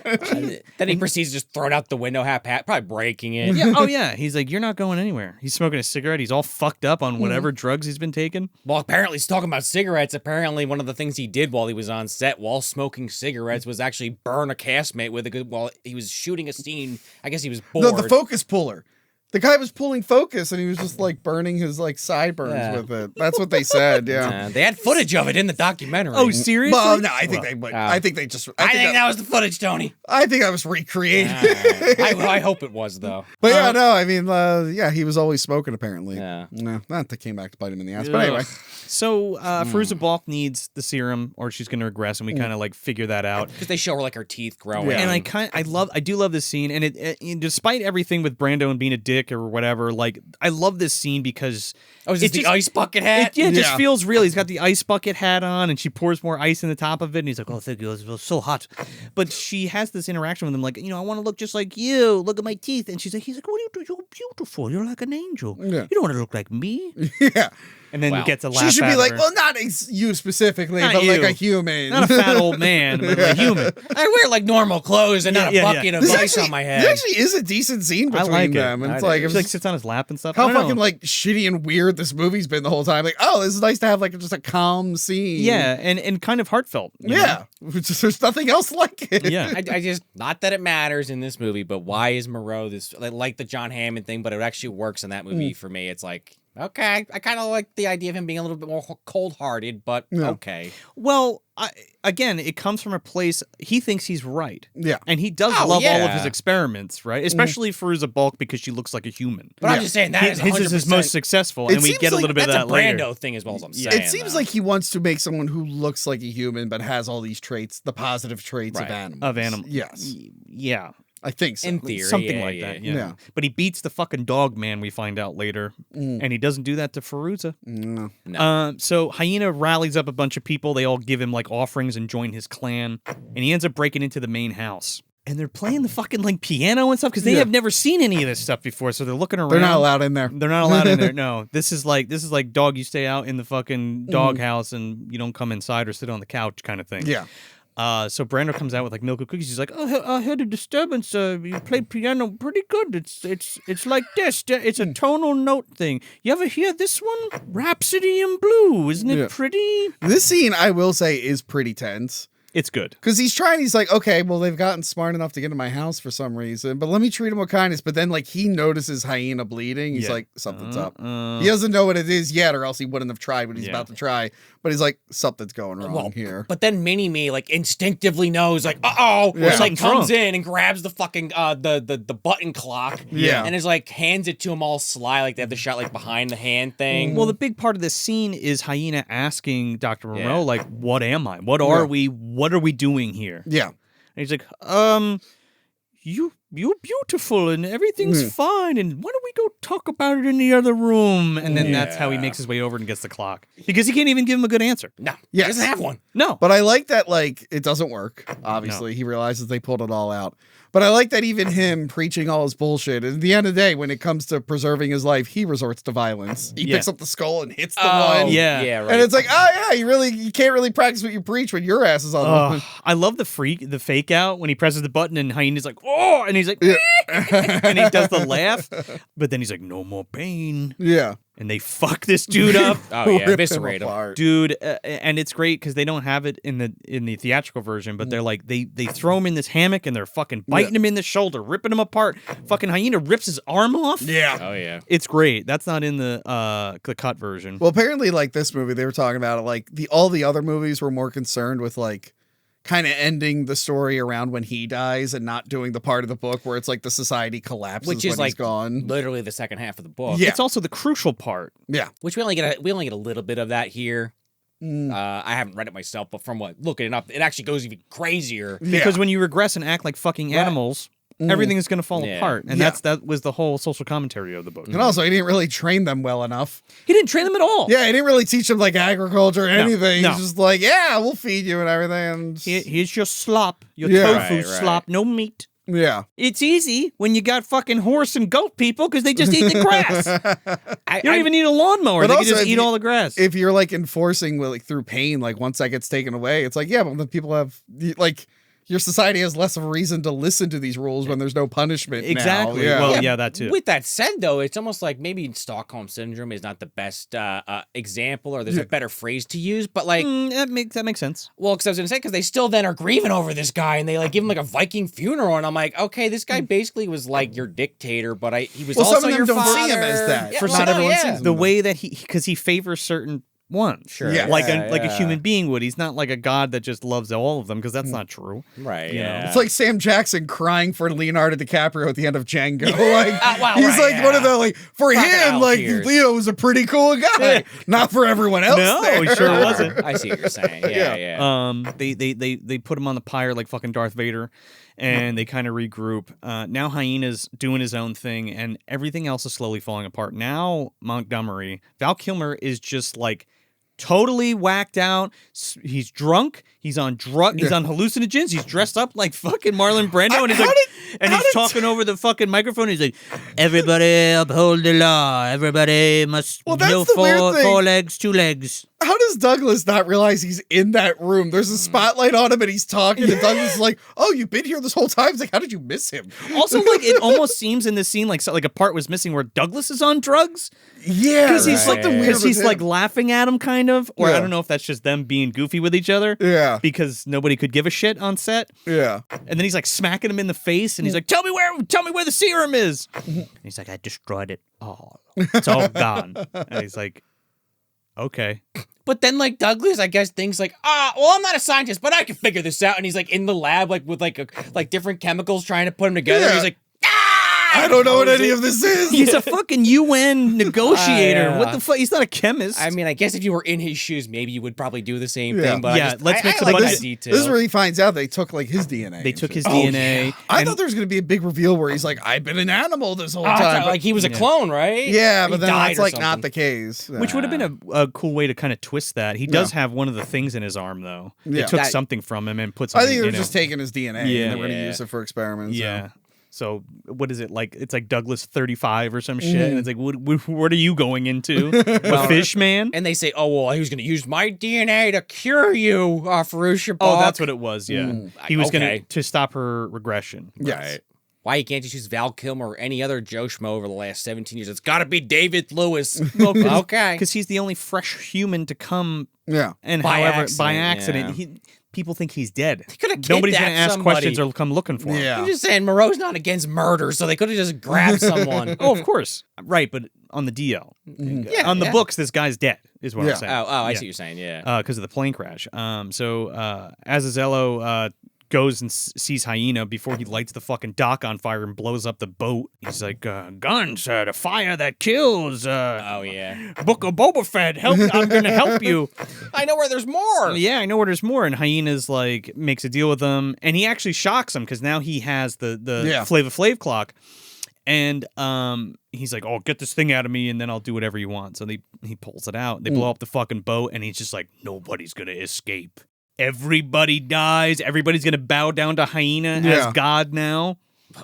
Then he proceeds to just throw it out the window, probably breaking it.
Yeah. Oh yeah. He's like, you're not going anywhere. He's smoking a cigarette. He's all fucked up on whatever drugs he's been taking.
Well, apparently he's talking about cigarettes. Apparently one of the things he did while he was on set while smoking cigarettes was actually burn a castmate with while he was shooting a scene. I guess he was bored.
No, the focus puller. The guy was pulling focus, and he was just like burning his like sideburns with it. That's what they said. Yeah.
They had footage of it in the documentary.
Oh, seriously?
Well, no, I think they would. I think they just.
I think that was the footage, Tony.
I think I was recreated.
I hope it was, though.
But yeah, no, I mean, yeah, he was always smoking apparently.
Yeah.
No, not that came back to bite him in the ass. But anyway,
So Firuza Balk needs the serum, or she's going to regress, and we kind of like figure that out.
Because they show her like her teeth growing.
Yeah.
And I do love this scene, and it despite everything with Brando and being a dick or whatever, like I love this scene because
is this the ice bucket hat?
it just
Yeah.
feels real. He's got the ice bucket hat on, and she pours more ice in the top of it, and he's like, "Oh, thank you, it was so hot." But she has this interaction with him, like, I want to look just like you. Look at my teeth, and he's like, "What are you doing? You're beautiful. You're like an angel.
Yeah.
You don't want to look like me."
yeah,
And then
Wow.
he gets a laugh.
she should
out
be
of
like,
her.
well, not you specifically,
Not
but like
you.
a human,
Not a fat old man, but a human.
I wear like normal clothes and not a
Yeah,
bucket
yeah.
of
This
ice on my head.
This actually is a decent scene
I
between
like it.
them, and
I
it's
do.
like,
She like sits on his lap and stuff. I
how
don't know.
fucking like shitty and weird this movie's been the whole time. Like, oh, this is nice to have like just a calm scene.
Yeah, and kind of heartfelt. you know?
Yeah. There's nothing else like it.
Yeah.
I just, not that it matters in this movie, but why is Moreau this, like the John Hammond thing, but it actually works in that movie for me. It's like, okay, I kind of like the idea of him being a little bit more cold-hearted, but okay.
Well, again, it comes from a place he thinks he's right.
Yeah.
And he does
Oh,
love all of
yeah.
his experiments, right? Especially for Firuza Balk because she looks like a human.
But I'm
Yeah.
just saying that is
His is his
100%.
most successful,
It
and we
seems
get a
like
little bit of
That's
that
a
later.
Brando thing as well as I'm
Yeah.
saying.
It seems
though.
like he wants to make someone who looks like a human but has all these traits, the positive traits
Right.
of animals. Yes.
Yeah.
I think so.
In theory,
Something
yeah,
like
yeah,
that.
yeah.
Yeah.
Yeah.
But he beats the fucking dog man, we find out later. And he doesn't do that to Firuza.
No.
No.
So Hyena rallies up a bunch of people. They all give him like offerings and join his clan. And he ends up breaking into the main house. and they're playing the fucking like piano and stuff because they have never seen any of this stuff before, so they're looking around.
They're not allowed in there.
They're not allowed in there. No, this is like dog. You stay out in the fucking dog house and you don't come inside or sit on the couch kind of thing.
Yeah.
So Brando comes out with like milk and cookies. He's like, "Oh, I heard a disturbance. You played piano pretty good. It's like this. It's a tonal note thing. You ever hear this one? Rhapsody in Blue. Isn't it pretty?
This scene, I will say, is pretty tense.
It's good.
Because he's like, okay, well, they've gotten smart enough to get in my house for some reason, but let me treat him with kindness. But then, like, he notices Hyena bleeding. He's like, something's up. He doesn't know what it is yet, or else he wouldn't have tried what he's about to try. But he's like, something's going wrong here.
But then Mini-Me, like, instinctively knows, like, uh-oh. Yeah. Like, comes in and grabs the fucking, the button clock.
Yeah.
And is like, hands it to him all sly, like, they have the shot, like, behind the hand thing.
Well, the big part of this scene is Hyena asking Dr. Moreau, like, what am I? What are we? What are we doing here?
Yeah.
And he's like, you're beautiful and everything's fine, and why don't we go talk about it in the other room? And then that's how he makes his way over and gets the clock. Because he can't even give him a good answer.
No. He doesn't have one.
No.
But I like that, like, it doesn't work. Obviously, he realizes they pulled it all out. But I like that even him preaching all his bullshit, at the end of the day, when it comes to preserving his life, he resorts to violence. He picks up the skull and hits the one.
Yeah,
right.
And it's like, oh yeah, you can't really practice what you preach when your ass is on the one.
I love the fake out when he presses the button and Hyena's like, oh, and he's like, and he does the laugh, but then he's like, no more pain.
Yeah.
And they fuck this dude up.
Oh yeah, eviscerate him.
Dude, and it's great because they don't have it in the theatrical version, but they're like they throw him in this hammock and they're fucking biting him in the shoulder, ripping him apart. Fucking Hyena rips his arm off.
Yeah.
Oh yeah.
It's great. That's not in the cut version.
Well, apparently, like this movie, they were talking about it. Like all the other movies were more concerned with like kind of ending the story around when he dies and not doing the part of the book where it's like the society collapses
Which is
when
like
he's gone.
literally the second half of the book.
Yeah.
It's also the crucial part.
Yeah.
Which we only get a little bit of that here. I haven't read it myself, but from looking it up, it actually goes even crazier.
Because when you regress and act like fucking animals, everything is going to fall apart. And that was the whole social commentary of the book.
And also, he didn't really train them well enough.
He didn't train them at all.
Yeah, he didn't really teach them like agriculture or anything.
No.
He's just like, yeah, we'll feed you and everything. And
Here's your slop, your
Yeah.
tofu slop, no meat.
yeah.
It's easy when you got fucking horse and goat people because they just eat the grass. You don't even need a lawnmower.
But
They can
also,
just
if
eat
you-
all the grass.
If you're like enforcing like through pain, like once that gets taken away, it's like, yeah, but then people have like your society has less of a reason to listen to these rules when there's no punishment.
Exactly.
Now. Yeah.
Well, yeah, that too.
With that said, though, it's almost like maybe Stockholm Syndrome is not the best example, or there's a better phrase to use, but like,
that makes sense.
well, because I was going to say, because they still then are grieving over this guy, and they like give him like a Viking funeral, and I'm like, okay, this guy basically was like your dictator, but he was
Well, some
also
of them
your
don't
father.
see him as that.
Yeah,
For
well,
not
no,
everyone
yeah.
sees him.
The way that because he favors certain ones.
Sure.
Yeah.
Like a human being would. He's not like a god that just loves all of them because that's not true.
Right,
You know.
yeah.
It's like Sam Jackson crying for Leonardo DiCaprio at the end of Django. Like
wow,
he's
right,
like
yeah.
one of the like for
Crocodile
him, like
tears.
Leo was a pretty cool guy. Not for everyone else.
No,
there.
he sure wasn't.
I see what you're saying. Yeah.
They put him on the pyre like fucking Darth Vader, and they kind of regroup. Now Hyena's doing his own thing, and everything else is slowly falling apart. Now Val Kilmer is just like totally whacked out. He's drunk. He's on He's on hallucinogens. He's dressed up like fucking Marlon Brando, and he's talking over the fucking microphone. He's like,
Everybody uphold the law. Everybody must
Well, that's
know
the weird thing.
4 legs, 2 legs.
How does Douglas not realize he's in that room? There's a spotlight on him and he's talking, and Douglas is like, "Oh, you've been here this whole time." It's like, how did you miss him?
also like it almost seems in this scene like a part was missing where Douglas is on drugs.
Yeah,
Because he's
something weird.
because he's
with
like
him.
laughing at him, kind of, or
Yeah.
I don't know if that's just them being goofy with each other.
Yeah.
Because nobody could give a shit on set,
Yeah.
and then he's like smacking him in the face, and he's like, "Tell me where the serum is." And he's like, "I destroyed it all. It's all gone." And he's like, "Okay."
But then, like, Douglas, I guess, thinks like, well, I'm not a scientist, but I can figure this out. And he's like in the lab, like with like different chemicals trying to put them together.
Yeah.
He's like,
I don't know what any of this is.
He's a fucking UN negotiator.
Yeah.
What the fuck? He's not a chemist.
I mean, I guess if you were in his shoes, maybe you would probably do the same
Yeah.
thing. But
Yeah, let's mix a
like
bunch
that
of-
detail.
This is where he finds out they took like his DNA.
they
and
took
shit.
his DNA.
I
and-
thought there was going to be a big reveal where he's like, I've been an animal this whole
Oh, I
time.
thought, like he was a
Yeah.
clone, right?
yeah,
He
but then
died
that's
or
like not
something.
the case.
Which would have been a cool way to kind of twist that. He does have one of the things in his arm, though. They
Yeah.
took
That-
something from him and put
I
something.
think they were
you know.
just taking his DNA
Yeah.
and they were going to
Yeah.
use it for experiments.
Yeah. So what is it like? It's like Douglas 35 or some shit. And it's like, what are you going into? A fish man?
And they say, oh, well, he was going to use my DNA to cure you, Farusha.
Oh, that's what it was. Yeah, he was
Okay.
gonna to stop her regression.
Yes.
Right. Why you can't just use Val Kilmer or any other Joe Schmo over the last 17 years? It's got to be David Lewis. Okay.
Because he's the only fresh human to come.
Yeah.
And
By
however, by
accident,
accident, people think he's dead.
coulda
Nobody's
kidnapped
gonna ask
somebody.
questions or come looking for him.
Yeah.
I'm just saying, Moreau's not against murder, so they could have just grabbed someone.
Oh, of course. Right, but on the DL.
Yeah,
On the
yeah.
books, this guy's dead, is what
Yeah.
I'm saying.
Oh, I
Yeah.
see what you're saying, yeah.
Because of the plane crash. So Azazello goes and sees Hyena before he lights the fucking dock on fire and blows up the boat. He's like, guns, the fire that kills.
Oh, yeah.
Book of Boba Fett, help! I'm gonna help you.
I know where there's more.
Yeah, I know where there's more. And Hyena's like makes a deal with him, and he actually shocks him because now he has the
Yeah.
Flava Flav clock. And he's like, "Oh, get this thing out of me, and then I'll do whatever you want." So he pulls it out. They blow up the fucking boat, and he's just like, "Nobody's gonna escape. Everybody dies. Everybody's gonna bow down to Hyena
Yeah.
as God now."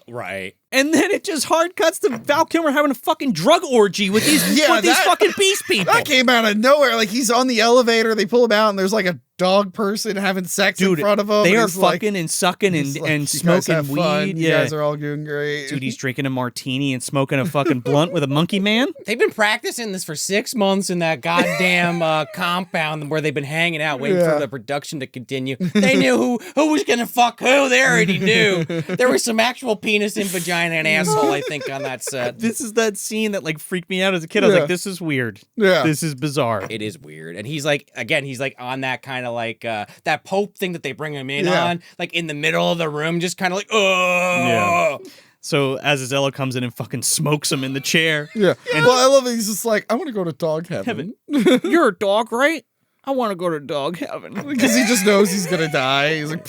Right.
And then it just hard cuts to Val Kilmer having a fucking drug orgy with these
Yeah,
with these
that-
fucking beast people.
That came out of nowhere. Like he's on the elevator, they pull him out, and there's like a dog person having sex
Dude,
in front of him.
they
and
are
he's like-
fucking and sucking
he's
and,
like,
and
"You guys
smoking
have fun.
weed.
You
Yeah.
guys are all doing great.
Dude, he's drinking a martini and smoking a fucking blunt with a monkey man.
They've been practicing this for 6 months in that goddamn compound where they've been hanging out, waiting
Yeah.
for the production to continue. They knew who was gonna fuck who. They already knew. There was some actual penis and vagina and asshole, I think, on that set.
This is that scene that like freaked me out as a kid. I was
Yeah.
like, this is weird.
Yeah.
This is bizarre.
It is weird. And he's like, again, he's like on that kind of like that Pope thing that they bring him in
Yeah.
on, like in the middle of the room, just kind of like, oh.
Yeah. So Azazello comes in and fucking smokes him in the chair.
Yeah. Well, I love it. He's just like, I want to go to dog heaven.
You're a dog, right? I want to go to dog heaven.
Because he just knows he's going to die. He's like,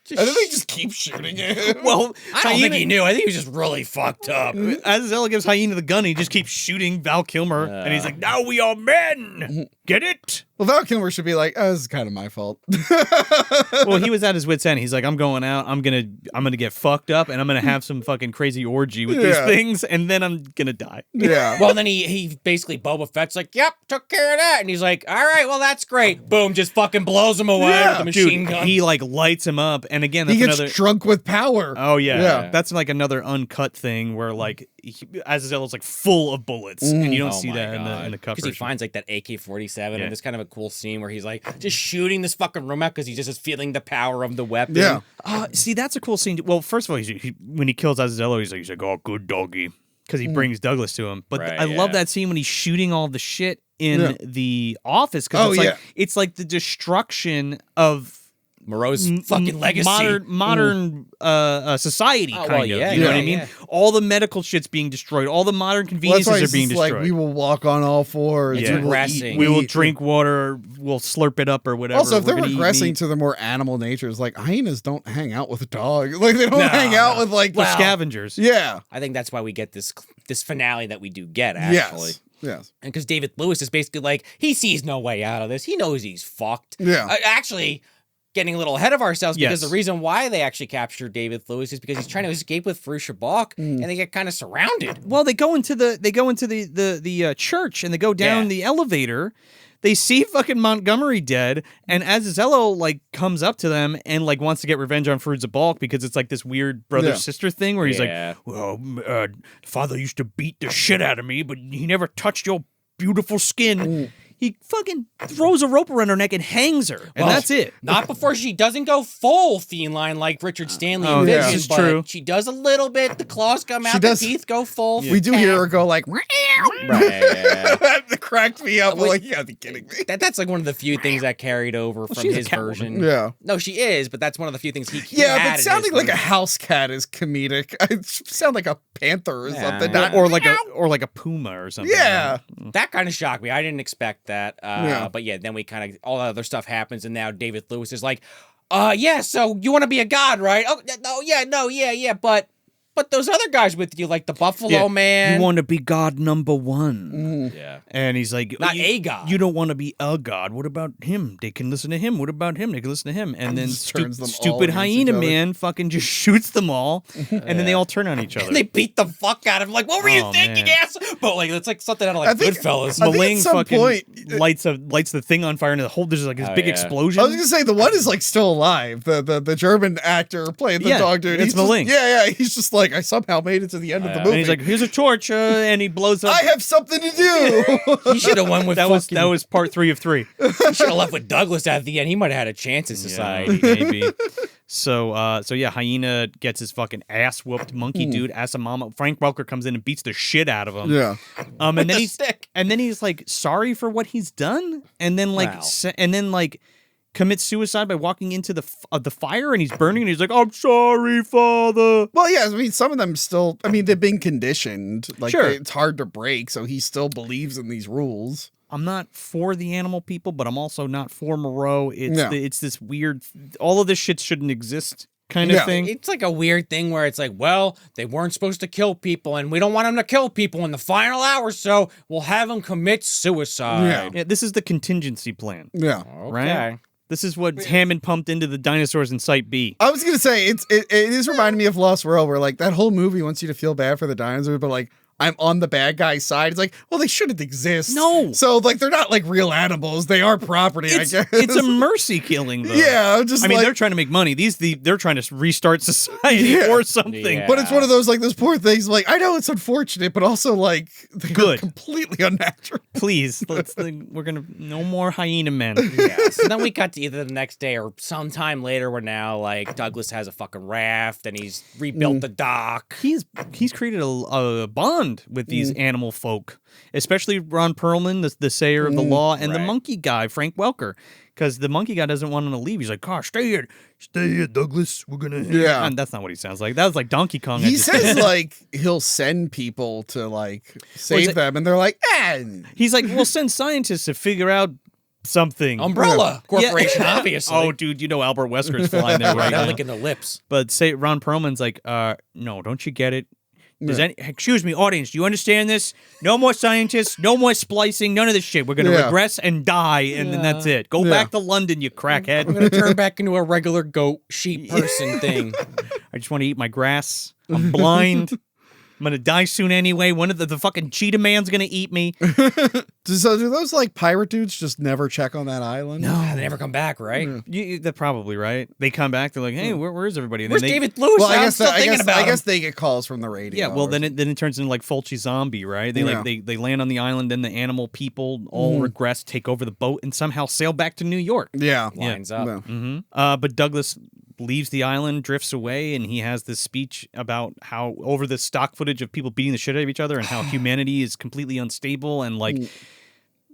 and then they just keep shooting him.
Well,
I don't think he knew. I think he was just really fucked up.
Azazello gives Hyena the gun. He just keeps shooting Val Kilmer, and he's like, "Now we are men. Get it?"
Well, Val Kilmer should be like, oh, this is kind of my fault.
Well, he was at his wit's end. He's like, "I'm going out. I'm gonna get fucked up, and I'm gonna have some fucking crazy orgy with these
Yeah.
things, and then I'm gonna die."
Yeah.
Well, then he basically, Boba Fett's like, yep, took care of that. And he's like, all right, well, that's great. Boom, just fucking blows him away
Yeah.
with a machine
Dude,
gun.
he like lights him up, and again,
He
that's
gets
another.
drunk with power.
Oh yeah.
Yeah.
That's like another uncut thing where like Azazello's like full of bullets, and you don't see that in the cover.
Because he finds like that AK-47,
Yeah.
and it's kind of a cool scene where he's like just shooting this fucking room out because he just is feeling the power of the weapon.
Yeah.
See, that's a cool scene. Well, first of all, when he kills Azazello, he's like, "Oh, good doggy," because he brings Douglas to him. But
Right,
I love
yeah.
that scene when he's shooting all the shit in
Yeah.
the office because
Oh,
it's like
yeah.
it's like the destruction of
Moreau's fucking legacy.
modern society,
Oh,
kind
well,
of.
yeah,
you know what I
yeah,
mean?
yeah.
All the medical shit's being destroyed. All the modern
Well, that's
conveniences
why
are
he's
being
just
destroyed.
like, we will walk on all fours.
Yeah.
We will
Regressing.
eat
We will
meat.
drink water. We'll slurp it up or whatever.
Also, if they're
We're gonna eat
regressing
meat.
to the more animal natures, like hyenas don't hang out with dogs. Like they don't
No,
hang out with like
They're scavengers.
Yeah.
I think that's why we get this finale that we do get, actually.
Yes. Yes.
And because David Lewis is basically like, he sees no way out of this. He knows he's fucked.
Yeah.
Actually, getting a little ahead of ourselves because
Yes.
the reason why they actually captured David Lewis is because he's trying to escape with Farusha Balk, and they get kind of surrounded.
Well, they go into the church and they go down
Yeah.
the elevator. They see fucking Montgomery dead, and Azazello like comes up to them and like wants to get revenge on Farouk Balk because it's like this weird brother sister thing where he's
Yeah.
like, "Well, father used to beat the shit out of me, but he never touched your beautiful skin." He fucking throws a rope around her neck and hangs her, and that's it.
Not before she doesn't go full feline like Richard Stanley
Oh,
in
yeah.
Vision,
This is
but
true.
she does a little bit. The claws come out,
She
the
does-
teeth go full.
We do hear her go like,
Right, yeah.
that cracked me up. I'm like, you gotta be kidding me.
That's like one of the few things that carried over from
she's a
his
cat
version.
Yeah.
No, she is, but that's one of the few things he
Yeah,
had
but
in
sounding
his
like a
version.
house cat is comedic. I sound like a panther or
Yeah.
something.
Or like a puma or something.
Yeah.
That kind of shocked me. I didn't expect that.
Yeah.
But yeah, then we kind of, all that other stuff happens, and now David Lewis is like, yeah, so you want to be a god, right? Oh, no, yeah, but those other guys with you, like the Buffalo Man.
You want to be God number one.
Yeah.
And he's like,
Not a god.
You don't want to be a god. What about him? They can listen to him. What about him? They can listen to him. And then
Just turns them all
stupid
against
hyena
each other.
man fucking just shoots them all, and then they all turn on each other.
And they beat the fuck out of him. Like, what were you
Oh,
thinking,
man.
ass? But like, it's like something out of
I
like
think-
Goodfellas.
I think at
Maling
some
fucking
point-
lights the thing on fire, and the whole there's like this
Oh,
big
yeah.
explosion.
I was gonna say the one is like still alive. The German actor playing the
Yeah,
dog dude.
it's
He's just-
Maling.
Yeah. He's just like, I somehow made it to the end of the movie.
and he's like, "Here's a torch," and he blows up.
I have something to do.
He should have won with
that was part 3 of 3.
He should have left with Douglas at the end. He might have had a chance in society.
Maybe. So yeah, hyena gets his fucking ass whooped. Monkey dude, Asamama. Frank Welker comes in and beats the shit out of him.
yeah.
And then he's
Stick.
like sorry for what he's done, and then like
Wow.
commits suicide by walking into the fire, and he's burning, and he's like, "I'm sorry, Father."
Well, yeah, I mean, some of them still, I mean, they've been conditioned. Like,
Sure.
it's hard to break, so he still believes in these rules.
I'm not for the animal people, but I'm also not for Moreau. It's
Yeah.
it's this weird. All of this shit shouldn't exist kind of
Yeah.
thing.
It's like a weird thing where it's like, well, they weren't supposed to kill people, and we don't want them to kill people in the final hour, so we'll have them commit suicide.
Yeah, this is the contingency plan.
Yeah.
Okay.
Right? This is what Hammond pumped into the dinosaurs in Site B.
I was gonna say it is reminding me of Lost World, where like that whole movie wants you to feel bad for the dinosaurs, but like I'm on the bad guy's side. It's like, well, they shouldn't exist.
No.
So like they're not like real animals. They are property, I guess.
It's a mercy killing, though.
yeah, I'm just
I mean,
like,
they're trying to make money. They're trying to restart society
Yeah.
or something.
Yeah.
but it's one of those like those poor things. Like I know it's unfortunate, but also like they're
Good.
completely unnatural.
Please, we're gonna no more hyena men.
Yeah. So then we cut to either the next day or sometime later where now like Douglas has a fucking raft and he's rebuilt the dock.
He's created a bond with these animal folk, especially Ron Perlman, the sayer of the law, and the
right.
monkey guy, Frank Welker, because the monkey guy doesn't want him to leave. He's like, "Gosh, stay here, Douglas. We're gonna."
Yeah.
And that's not what he sounds like. That was like Donkey Kong. I
He
just-
says like he'll send people to like save
it-
them, and they're like,
He's like, "We'll send scientists to figure out something."
Umbrella Corporation,
Yeah.
obviously.
Oh, dude, you know Albert Wesker's flying there right
Not
now.
licking the lips.
But say Ron Perlman's like, no, don't you get it? Excuse me, audience, do you understand this? No more scientists, no more splicing, none of this shit. We're gonna
Yeah.
regress and die, and then that's it. Go
Yeah.
back to London, you
I'm
crackhead.
gonna turn back into a regular goat sheep person thing.
I just want to eat my grass. I'm blind. I'm gonna die soon anyway. One of the fucking cheetah man's gonna eat me.
So do those like pirate dudes just never check on that island?
They never come back, right?
They're probably right. They come back. They're like, hey, where is everybody? And
Where's
then they,
David Lewis?
Well,
I'm still thinking about
I
him.
guess they get calls from the radio.
Yeah, well,
or
then it turns into like Fulci Zombie, right? They
Yeah.
they land on the island, then the animal people all regress, take over the boat, and somehow sail back to New York.
yeah.
Lines up.
Yeah.
But Douglas leaves the island, drifts away, and he has this speech about how over the stock footage of people beating the shit out of each other and how humanity is completely unstable and like.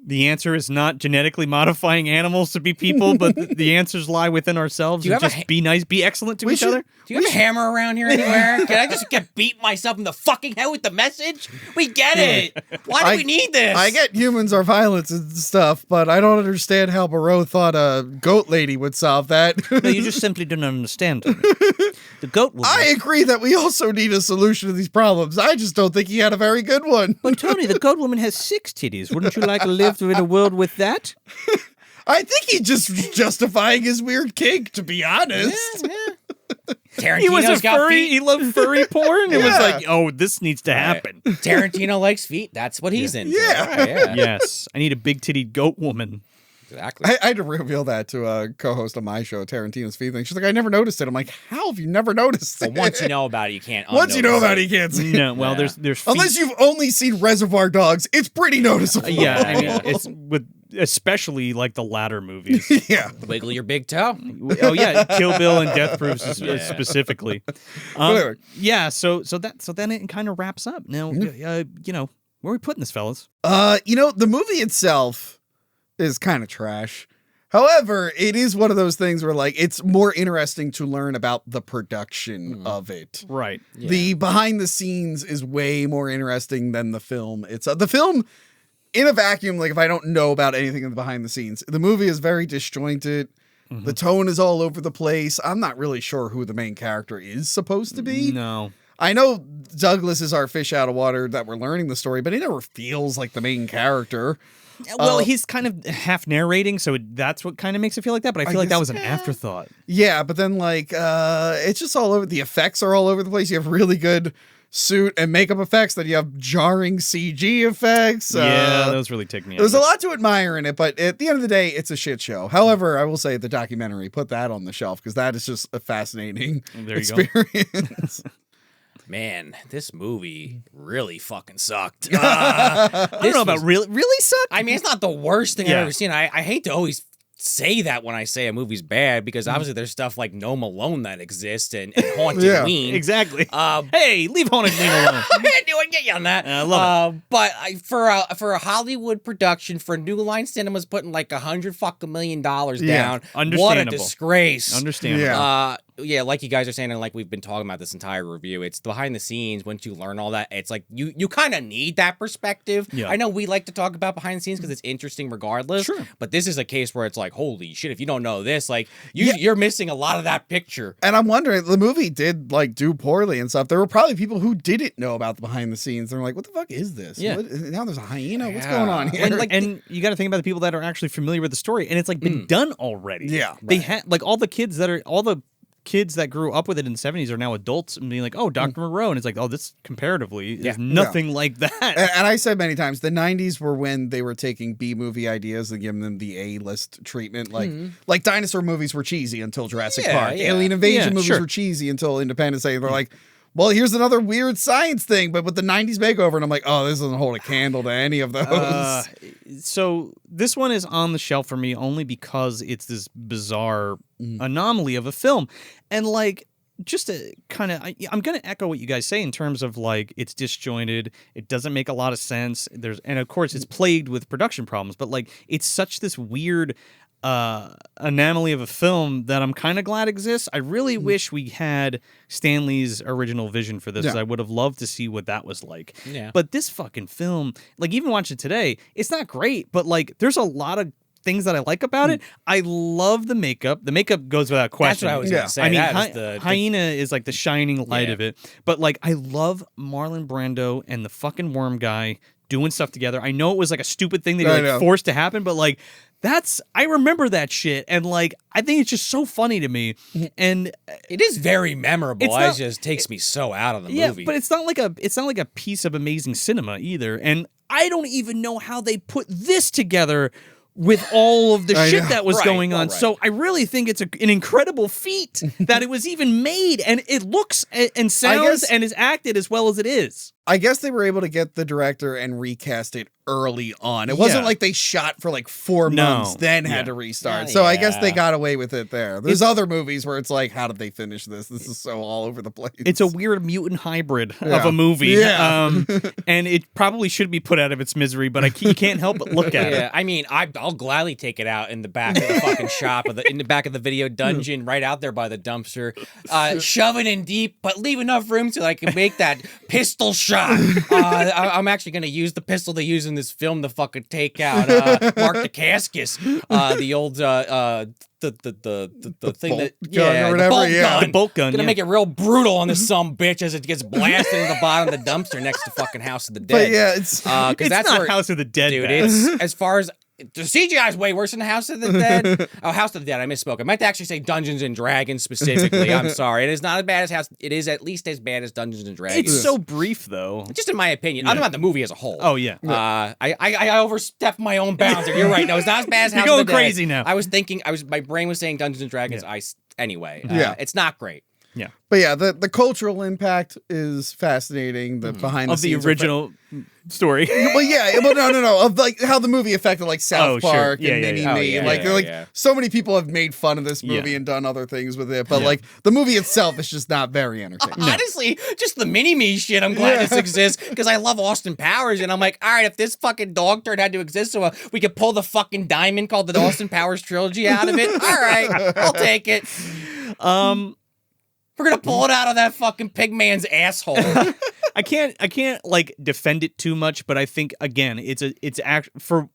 The answer is not genetically modifying animals to be people, but the answers lie within ourselves.
Do you
And
have a
just be nice, be excellent to
We
each
should-
other.
Do you have a hammer around here anywhere? Can I just get beat myself in the fucking head with the message? We get it. Why do we need this?
I get humans are violent and stuff, but I don't understand how Moreau thought a goat lady would solve that.
No, you just simply don't understand. The goat woman.
I agree that we also need a solution to these problems. I just don't think he had a very good one.
But Tony, the goat woman has 6 titties. Wouldn't you like to live in a world with that?
I think he just was justifying his weird kink, to be honest.
Tarantino's
He was a
got
furry.
feet.
He loved furry porn. It was
Yeah.
like, oh, this needs to happen.
Tarantino likes feet. That's what he's into.
Yeah.
Right, yeah.
Yes, I need a big titted goat woman.
Exactly.
I had to reveal that to a co-host of my show, Tarantino's feet thing. She's like, I never noticed it. I'm like, how have you never noticed
But
it?
once you know about it, you can't.
Once you know
unnotice
about it, you can't see it.
No, well,
Yeah.
there's feet.
Unless you've only seen Reservoir Dogs, it's pretty noticeable.
Yeah, I mean,
Yeah.
it's with especially like the latter movies.
Yeah.
Wiggle your big toe.
Oh yeah, Kill Bill and Death Proofs specifically.
Whatever.
Yeah, so then it kind of wraps up. Now, where are we putting this, fellas?
The movie itself is kind of trash. However, it is one of those things where like it's more interesting to learn about the production of it.
Right.
Yeah.
The behind the scenes is way more interesting than the film. It's the film in a vacuum. Like if I don't know about anything in the behind the scenes, the movie is very disjointed.
Mm-hmm.
The tone is all over the place. I'm not really sure who the main character is supposed to be.
No.
I know Douglas is our fish out of water that we're learning the story, but he never feels like the main character.
Well, he's kind of half narrating, so that's what kind of makes it feel like that. But I feel like that was an afterthought.
Yeah, but then like it's just all over. The effects are all over the place. You have really good suit and makeup effects, then you have jarring CG effects.
Yeah, those really take me out.
There's a lot to admire in it, but at the end of the day, it's a shit show. However, I will say the documentary, put that on the shelf because that is just a fascinating experience.
Man, this movie really fucking sucked.
I don't know about really suck.
I mean, it's not the worst thing I've ever seen. I hate to always say that when I say a movie's bad because obviously there's stuff like No Malone that exists and Hauntedween.
Exactly. Hey, leave Hauntedween alone.
I knew I'd get you on that.
I love
it. But for a Hollywood production, for New Line Cinema's putting like $100 million down. What a disgrace.
Understandable.
Yeah, like you guys are saying, and like we've been talking about this entire review, it's behind the scenes. Once you learn all that, it's like you kind of need that perspective.
Yeah.
I know we like to talk about behind the scenes because it's interesting regardless.
Sure.
But this is a case where it's like, holy shit, if you don't know this, like you're missing a lot of that picture.
And I'm wondering, the movie did like do poorly and stuff. There were probably people who didn't know about the behind the scenes. They're like, what the fuck is this?
Yeah.
Now there's a hyena. What's going on here?
And you got to think about the people that are actually familiar with the story, and it's like been done already.
Yeah.
They had like all the kids that grew up with it in the 70s are now adults and being like, oh, Dr. Moreau. And it's like, oh, this comparatively is nothing like that.
And I said many times, the 90s were when they were taking B-movie ideas and giving them the A-list treatment. Like dinosaur movies were cheesy until Jurassic Park. Alien Invasion movies were cheesy until Independence Day. They're like, well, here's another weird science thing, but with the 90s makeover. And I'm like, oh, this doesn't hold a candle to any of those.
So this one is on the shelf for me only because it's this bizarre anomaly of a film. And like, just to kind of, I'm going to echo what you guys say in terms of like, it's disjointed. It doesn't make a lot of sense. And of course it's plagued with production problems, but like, it's such this weird anomaly of a film that I'm kind of glad exists. I really wish we had Stanley's original vision for this. I would have loved to see what that was like.
Yeah.
But this fucking film, like even watching it today, it's not great, but like there's a lot of things that I like about it. I love the makeup. The makeup goes without question.
That's what I was going to say.
I mean, Hyena is like the shining light of it. But like, I love Marlon Brando and the fucking worm guy doing stuff together. I know it was like a stupid thing that he like forced to happen, but like, I remember that shit, and like I think it's just so funny to me, and
it is very memorable. It just takes me so out of the movie.
Yeah, but it's not like a piece of amazing cinema either, and I don't even know how they put this together with all of the shit that was going on. So I really think it's an incredible feat that it was even made, and it looks and sounds and is acted as well as it is.
I guess they were able to get the director and recast it early on. It wasn't like they shot for like 4 months, then had to restart. So I guess they got away with it there. There's other movies where it's like, how did they finish this? This is so all over the place.
It's a weird mutant hybrid of a movie. Yeah. And it probably should be put out of its misery, but you can't help but look at it.
I mean, I'll gladly take it out in the back of the fucking shop, in the back of the video dungeon, right out there by the dumpster. Shove it in deep, but leave enough room so I can make that pistol shot. I'm actually going to use the pistol they use in this film to fucking take out Mark Dacascos, the old the thing that
the bolt gun.
Gonna make it real brutal on this bitch as it gets blasted in the bottom of the dumpster next to fucking House of the Dead.
But yeah, it's
that's not House of the Dead,
dude. It's as far as the CGI is way worse than House of the Dead. House of the Dead. I misspoke. I meant to actually say Dungeons and Dragons specifically. I'm sorry. It is not as bad as House. It is at least as bad as Dungeons and Dragons.
It's so brief, though.
Just in my opinion. I'm about the movie as a whole.
Oh yeah.
I overstepped my own bounds. You're right. No, it's not as bad as House
You're
of the
going
Dead.
crazy now.
My brain was saying Dungeons and Dragons. Anyway.
Yeah.
It's not great.
Yeah.
But yeah, the cultural impact is fascinating. The behind the
Of the
scenes
original story.
well, yeah, but no, of like how the movie affected like South
sure.
Park
Yeah,
and
yeah,
Mini
yeah.
Oh,
Me.
yeah,
Like,
yeah,
they're like
yeah.
so many people have made fun of this movie
Yeah.
and done other things with it, but
Yeah.
like the movie itself is just not very entertaining.
Honestly, just the mini-me shit, I'm glad this exists, because I love Austin Powers, and I'm like, all right, if this fucking dog turd had to exist so we could pull the fucking diamond called the Austin Powers trilogy out of it, all right, I'll take it. We're gonna pull it out of that fucking pig man's asshole.
I can't like defend it too much, but I think again, it's for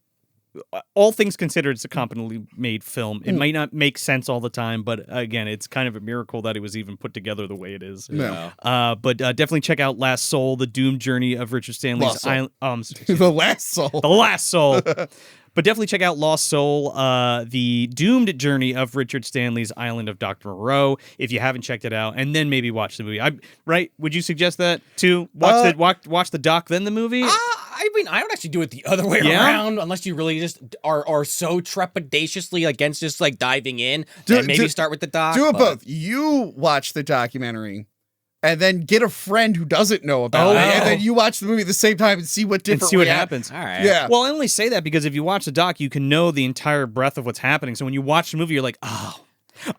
all things considered, it's a competently made film. It might not make sense all the time, but again, it's kind of a miracle that it was even put together the way it is.
Yeah.
But definitely check out Last Soul, the doomed journey of Richard Stanley's
Lost Soul.
Island.
The Last Soul.
The Last Soul. But definitely check out Lost Soul, the doomed journey of Richard Stanley's Island of Doctor Moreau, if you haven't checked it out, and then maybe watch the movie. Right? Would you suggest that too? Watch the doc, then the movie?
I mean, I would actually do it the other way
Yeah?
around, unless you really just are so trepidatiously against just like diving in.
Do-
And maybe
do-
start with the doc.
Do it
but-
both. You watch the documentary and then get a friend who doesn't know about it, and then you watch the movie at the same time and see what different
and see what happens.
All right.
Yeah.
Well, I only say that because if you watch the doc, you can know the entire breadth of what's happening. So when you watch the movie, you're like, oh.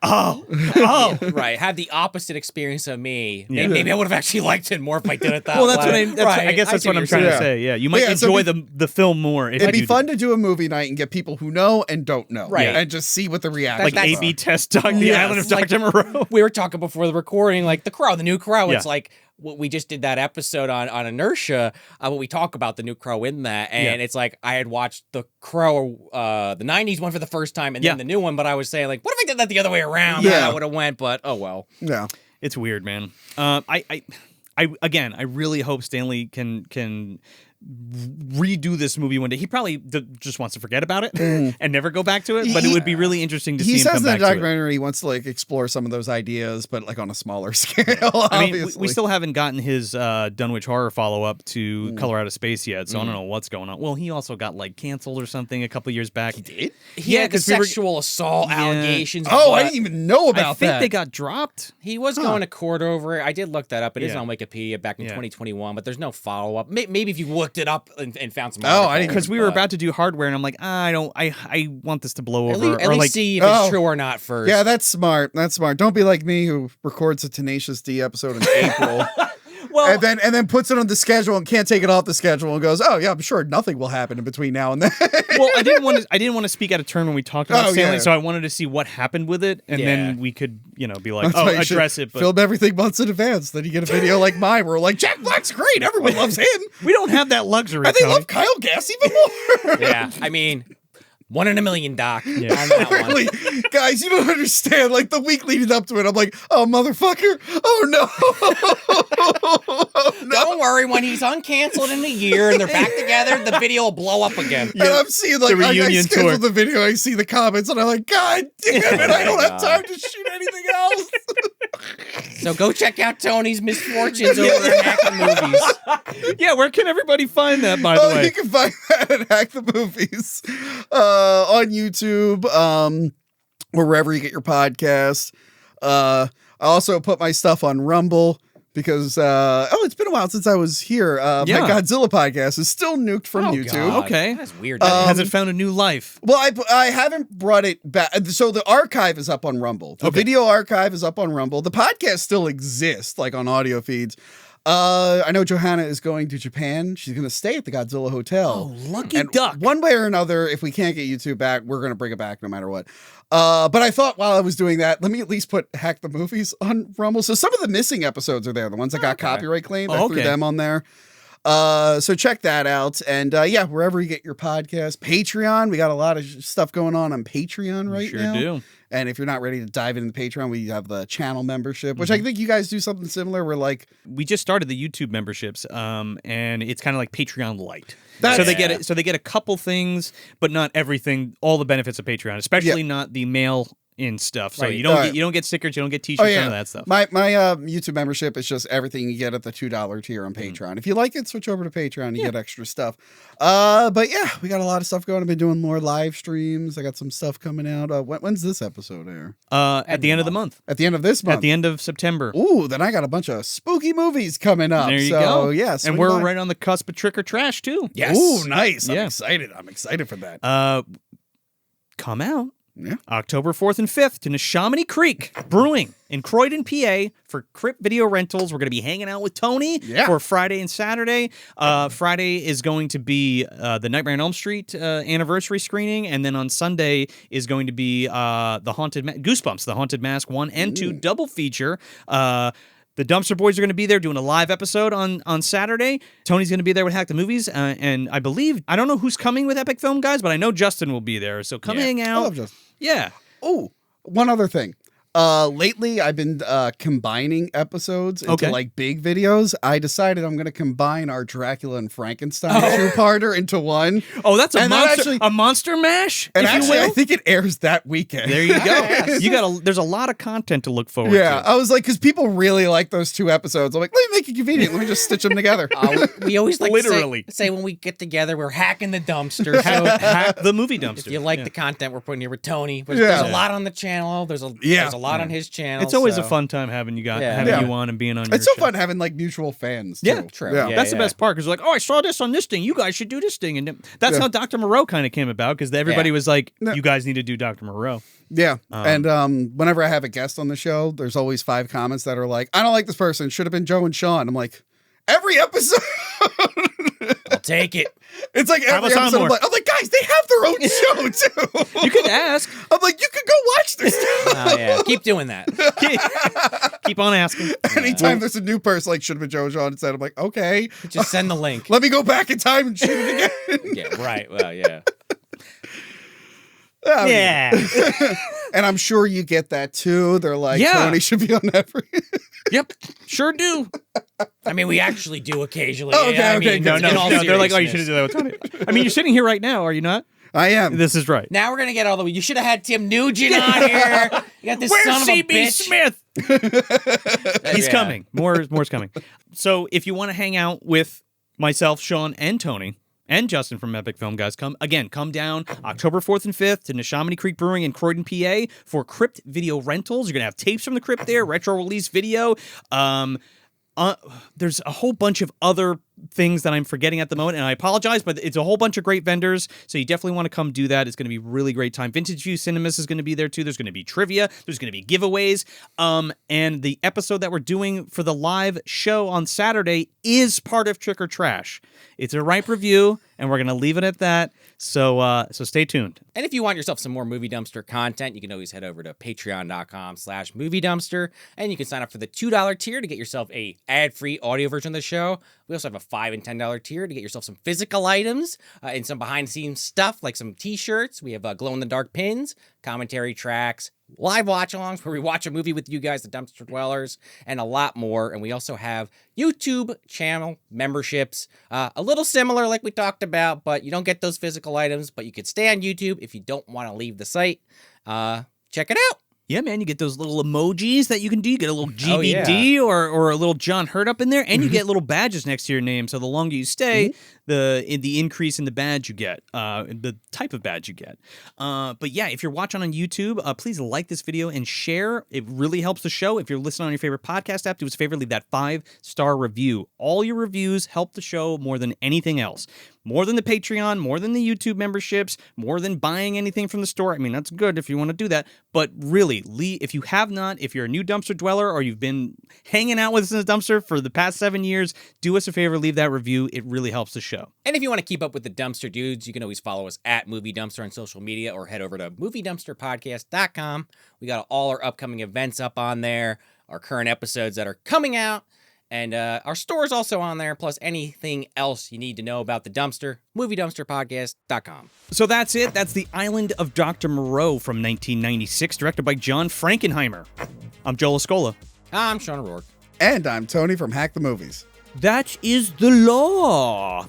Right. Have the opposite experience of me.
Yeah.
Maybe I would have actually liked it more if I did it that
Well,
way.
I guess that's
see
what I'm
you're
trying
saying.
to say. Yeah, you might
Yeah, so
enjoy the film more if
It'd
you
be fun to do a movie night and get people who know and don't know,
Right.
and just see what the reaction
like
that's-
A/B test the
Yes,
Island of
like-
Doctor Moreau.
We were talking before the recording, like the Crow, the new Crow. It's
Yeah.
like we just did that episode on Inertia, where we talk about the new Crow in that, and it's like I had watched the Crow, the '90s one for the first time, and then the new one. But I was saying, like, what if I did that the other way around?
Yeah.
Then I would have went, but oh well.
Yeah.
It's weird, man. I really hope Stanley can redo this movie one day. He probably just wants to forget about it and never go back to it. But it would be really interesting to see
He
him
says
come
in the
back to it.
documentary he wants to like explore some of those ideas, but like on a smaller scale.
I mean,
obviously.
we still haven't gotten his Dunwich Horror follow-up to Color Out of Space yet, so I don't know what's going on. Well, he also got like canceled or something a couple years back. He
did?
He had the
'cause we were-
sexual assault allegations.
Oh, I
but
didn't even know about
I think
that.
they got dropped.
He was going to court over it. I did look that up. It is
Yeah.
on Wikipedia back in
Yeah.
2021, but there's no follow-up. Maybe if you looked it up and found some.
Oh, I didn't-
articles,
Because we were
but
about to do hardware, and I'm like, I want this to blow
At
over.
least,
or like,
see if it's
Oh.
true or not first.
Yeah, that's smart. That's smart. Don't be like me who records a Tenacious D episode in April.
well,
and then puts it on the schedule and can't take it off the schedule and goes, "Oh yeah, I'm sure nothing will happen in between now and then."
well, I didn't want to speak out of turn when we talked about
Oh,
Stanley,
yeah.
so I wanted to see what happened with it, and
Yeah.
then we could, be like,
That's why you should
address it. But
film everything months in advance. Then you get a video like mine where we're like, Jack Black's great. Everyone loves him.
we don't have that luxury.
And they
Tony.
love Kyle Gass even more.
Yeah, I mean, 1 in a million, Doc.
Yeah.
On that one.
Really, guys, you don't understand. Like the week leading up to it, I'm like, "Oh motherfucker! Oh no! Oh, no!"
Don't worry, when he's uncanceled in a year and they're back together, the video will blow up again.
And I'm seeing like
The
I
reunion
schedule
tour.
the video, I see the comments, and I'm like, God damn it! I don't have time to shoot anything else.
So go check out Tony's misfortunes over at Hack the Movies.
Yeah, where can everybody find that? By the
Oh,
way,
you can find that at Hack the Movies on YouTube, or wherever you get your podcast. I also put my stuff on Rumble because it's been a while since I was here.
Yeah.
My Godzilla podcast is still nuked from
Oh,
YouTube.
God.
Okay.
That's weird.
has it found a new life?
Well, I haven't brought it back. So the archive is up on Rumble. The video archive is up on Rumble. The podcast still exists, like on audio feeds. I know Johanna is going to Japan. She's going to stay at the Godzilla Hotel.
Oh, lucky
And
duck.
one way or another, if we can't get YouTube back, we're going to bring it back no matter what. But I thought while I was doing that, let me at least put Hack the Movies on Rumble. So some of the missing episodes are there. The ones that got copyright claimed, I threw them on there. So check that out. And wherever you get your podcast, Patreon, we got a lot of stuff going on Patreon right
Sure
now.
do.
And if you're not ready to dive into Patreon, we have the channel membership, which I think you guys do something similar. We're like,
We just started the YouTube memberships, and it's kind of like Patreon Lite.
That's-
So they get it. So they get a couple things, but not everything. All the benefits of Patreon, especially not the mail in stuff. So
Right.
you don't
Right.
get stickers, you don't get t-shirts, none of that stuff.
My YouTube membership is just everything you get at the $2 tier on Patreon. If you like it, switch over to Patreon. You get extra stuff. But yeah, we got a lot of stuff going. I've been doing more live streams. I got some stuff coming out. When's this episode air?
At the end of the month.
At the end of this month.
At the end of September.
Ooh, then I got a bunch of spooky movies coming up.
There you
so,
go.
Yeah,
and
swing
we're
by.
right on the cusp of Trick or Trash too.
Yes.
Ooh, nice.
Yeah.
I'm excited for that.
Come out
Yeah.
October 4th and 5th to Neshaminy Creek Brewing in Croydon, PA for Crypt Video Rentals. We're going to be hanging out with Tony for Friday and Saturday. Friday is going to be the Nightmare on Elm Street anniversary screening, and then on Sunday is going to be the Goosebumps, the Haunted Mask 1 and 2 double feature. The Dumpster Boys are going to be there doing a live episode on Saturday. Tony's going to be there with Hack the Movies. And I believe, I don't know who's coming with Epic Film Guys, but I know Justin will be there. So come hang out.
I love Justin.
Yeah.
Oh, one other thing. Lately, I've been combining episodes into like big videos. I decided I'm going to combine our Dracula and Frankenstein two-parter into one.
Oh, that's a
And
monster,
actually-
a monster mash,
And
if
actually,
you will.
I think it airs that weekend.
There you go. There's a lot of content to look forward
Yeah,
to.
I was like, because people really like those two episodes. I'm like, let me make it convenient. Let me just stitch them together.
We always like
Literally.
to say when we get together, we're hacking the dumpster. So
Hack the movie dumpster.
if you like the content we're putting here with Tony, there's
Yeah.
a lot on the channel. There's a lot on his channel.
It's always
so-
a fun time having you
Yeah.
having you on and being on your
It's so
show.
fun having like mutual fans.
Yeah,
too.
true.
Yeah.
Yeah.
That's the best part because like, oh, I saw this on this thing. You guys should do this thing, and that's how Dr. Moreau kind of came about because everybody was like, you guys need to do Dr. Moreau.
Yeah. And whenever I have a guest on the show, there's always 5 comments that are like, I don't like this person. Should have been Joe and Sean. I'm like, every episode.
I'll take it.
It's like
Have
every
us on
episode.
more.
I'm like, guys, they have their own show too.
You could ask.
I'm like, you could go watch this.
Oh, yeah. Keep doing that.
Keep on asking.
Anytime there's a new person, like, should have been Joe and Sean instead. I'm like, okay,
Just send the link.
let me go back in time and shoot it again.
Yeah, right. Well, yeah.
I mean,
Yeah.
And I'm sure you get that too. They're like,
Yeah.
Tony should be on every.
Yep. Sure do.
I mean, we actually do occasionally.
Oh, okay,
I
okay.
mean,
No.
in all
They're like, oh, you should
seriousness.
have done that with Tony. I mean, you're sitting here right now, are you not?
I am.
This is right.
Now we're gonna get all the way. You should have had Tim Nugent on here. You got this
Where's
son of a
CB
bitch.
Smith? He's
Yeah.
coming. More's coming. So if you want to hang out with myself, Sean, and Tony, and Justin from Epic Film Guys, come down October 4th and 5th to Neshaminy Creek Brewing in Croydon, PA for Crypt Video Rentals. You're going to have tapes from the Crypt there, retro release video. There's a whole bunch of other things that I'm forgetting at the moment, and I apologize, but it's a whole bunch of great vendors, so you definitely want to come do that. It's going to be a really great time. Vintage View Cinemas is going to be there too. There's going to be trivia. There's going to be giveaways. And the episode that we're doing for the live show on Saturday is part of Trick or Trash. It's a ripe review, and we're going to leave it at that. So stay tuned.
And if you want yourself some more Movie Dumpster content, you can always head over to patreon.com/Movie Dumpster, and you can sign up for the $2 tier to get yourself a ad-free audio version of the show. We also have a $5 and $10 tier to get yourself some physical items and some behind-the-scenes stuff like some t-shirts. We have glow-in-the-dark pins, commentary tracks, live watch-alongs where we watch a movie with you guys, the Dumpster Dwellers, and a lot more. And we also have YouTube channel memberships, a little similar like we talked about, but you don't get those physical items, but you could stay on YouTube if you don't want to leave the site. Check it out.
Yeah, man, you get those little emojis that you can do. You get a little GBD or a little John Hurt up in there, and you get little badges next to your name. So the longer you stay, the increase in the badge you get, the type of badge you get. But yeah, if you're watching on YouTube, please like this video and share. It really helps the show. If you're listening on your favorite podcast app, do us a favor, leave that 5-star review. All your reviews help the show more than anything else. More than the Patreon, more than the YouTube memberships, more than buying anything from the store. I mean, that's good if you want to do that. But really, if you have not, if you're a new dumpster dweller or you've been hanging out with us in the dumpster for the past 7 years, do us a favor, leave that review. It really helps the show.
And if you want to keep up with the Dumpster Dudes, you can always follow us at Movie Dumpster on social media or head over to moviedumpsterpodcast.com. We got all our upcoming events up on there, our current episodes that are coming out. And our store is also on there, plus anything else you need to know about the dumpster, moviedumpsterpodcast.com.
So that's it. That's The Island of Doctor Moreau from 1996, directed by John Frankenheimer. I'm Joel Escola.
I'm Sean O'Rourke.
And I'm Tony from Hack the Movies.
That is the law.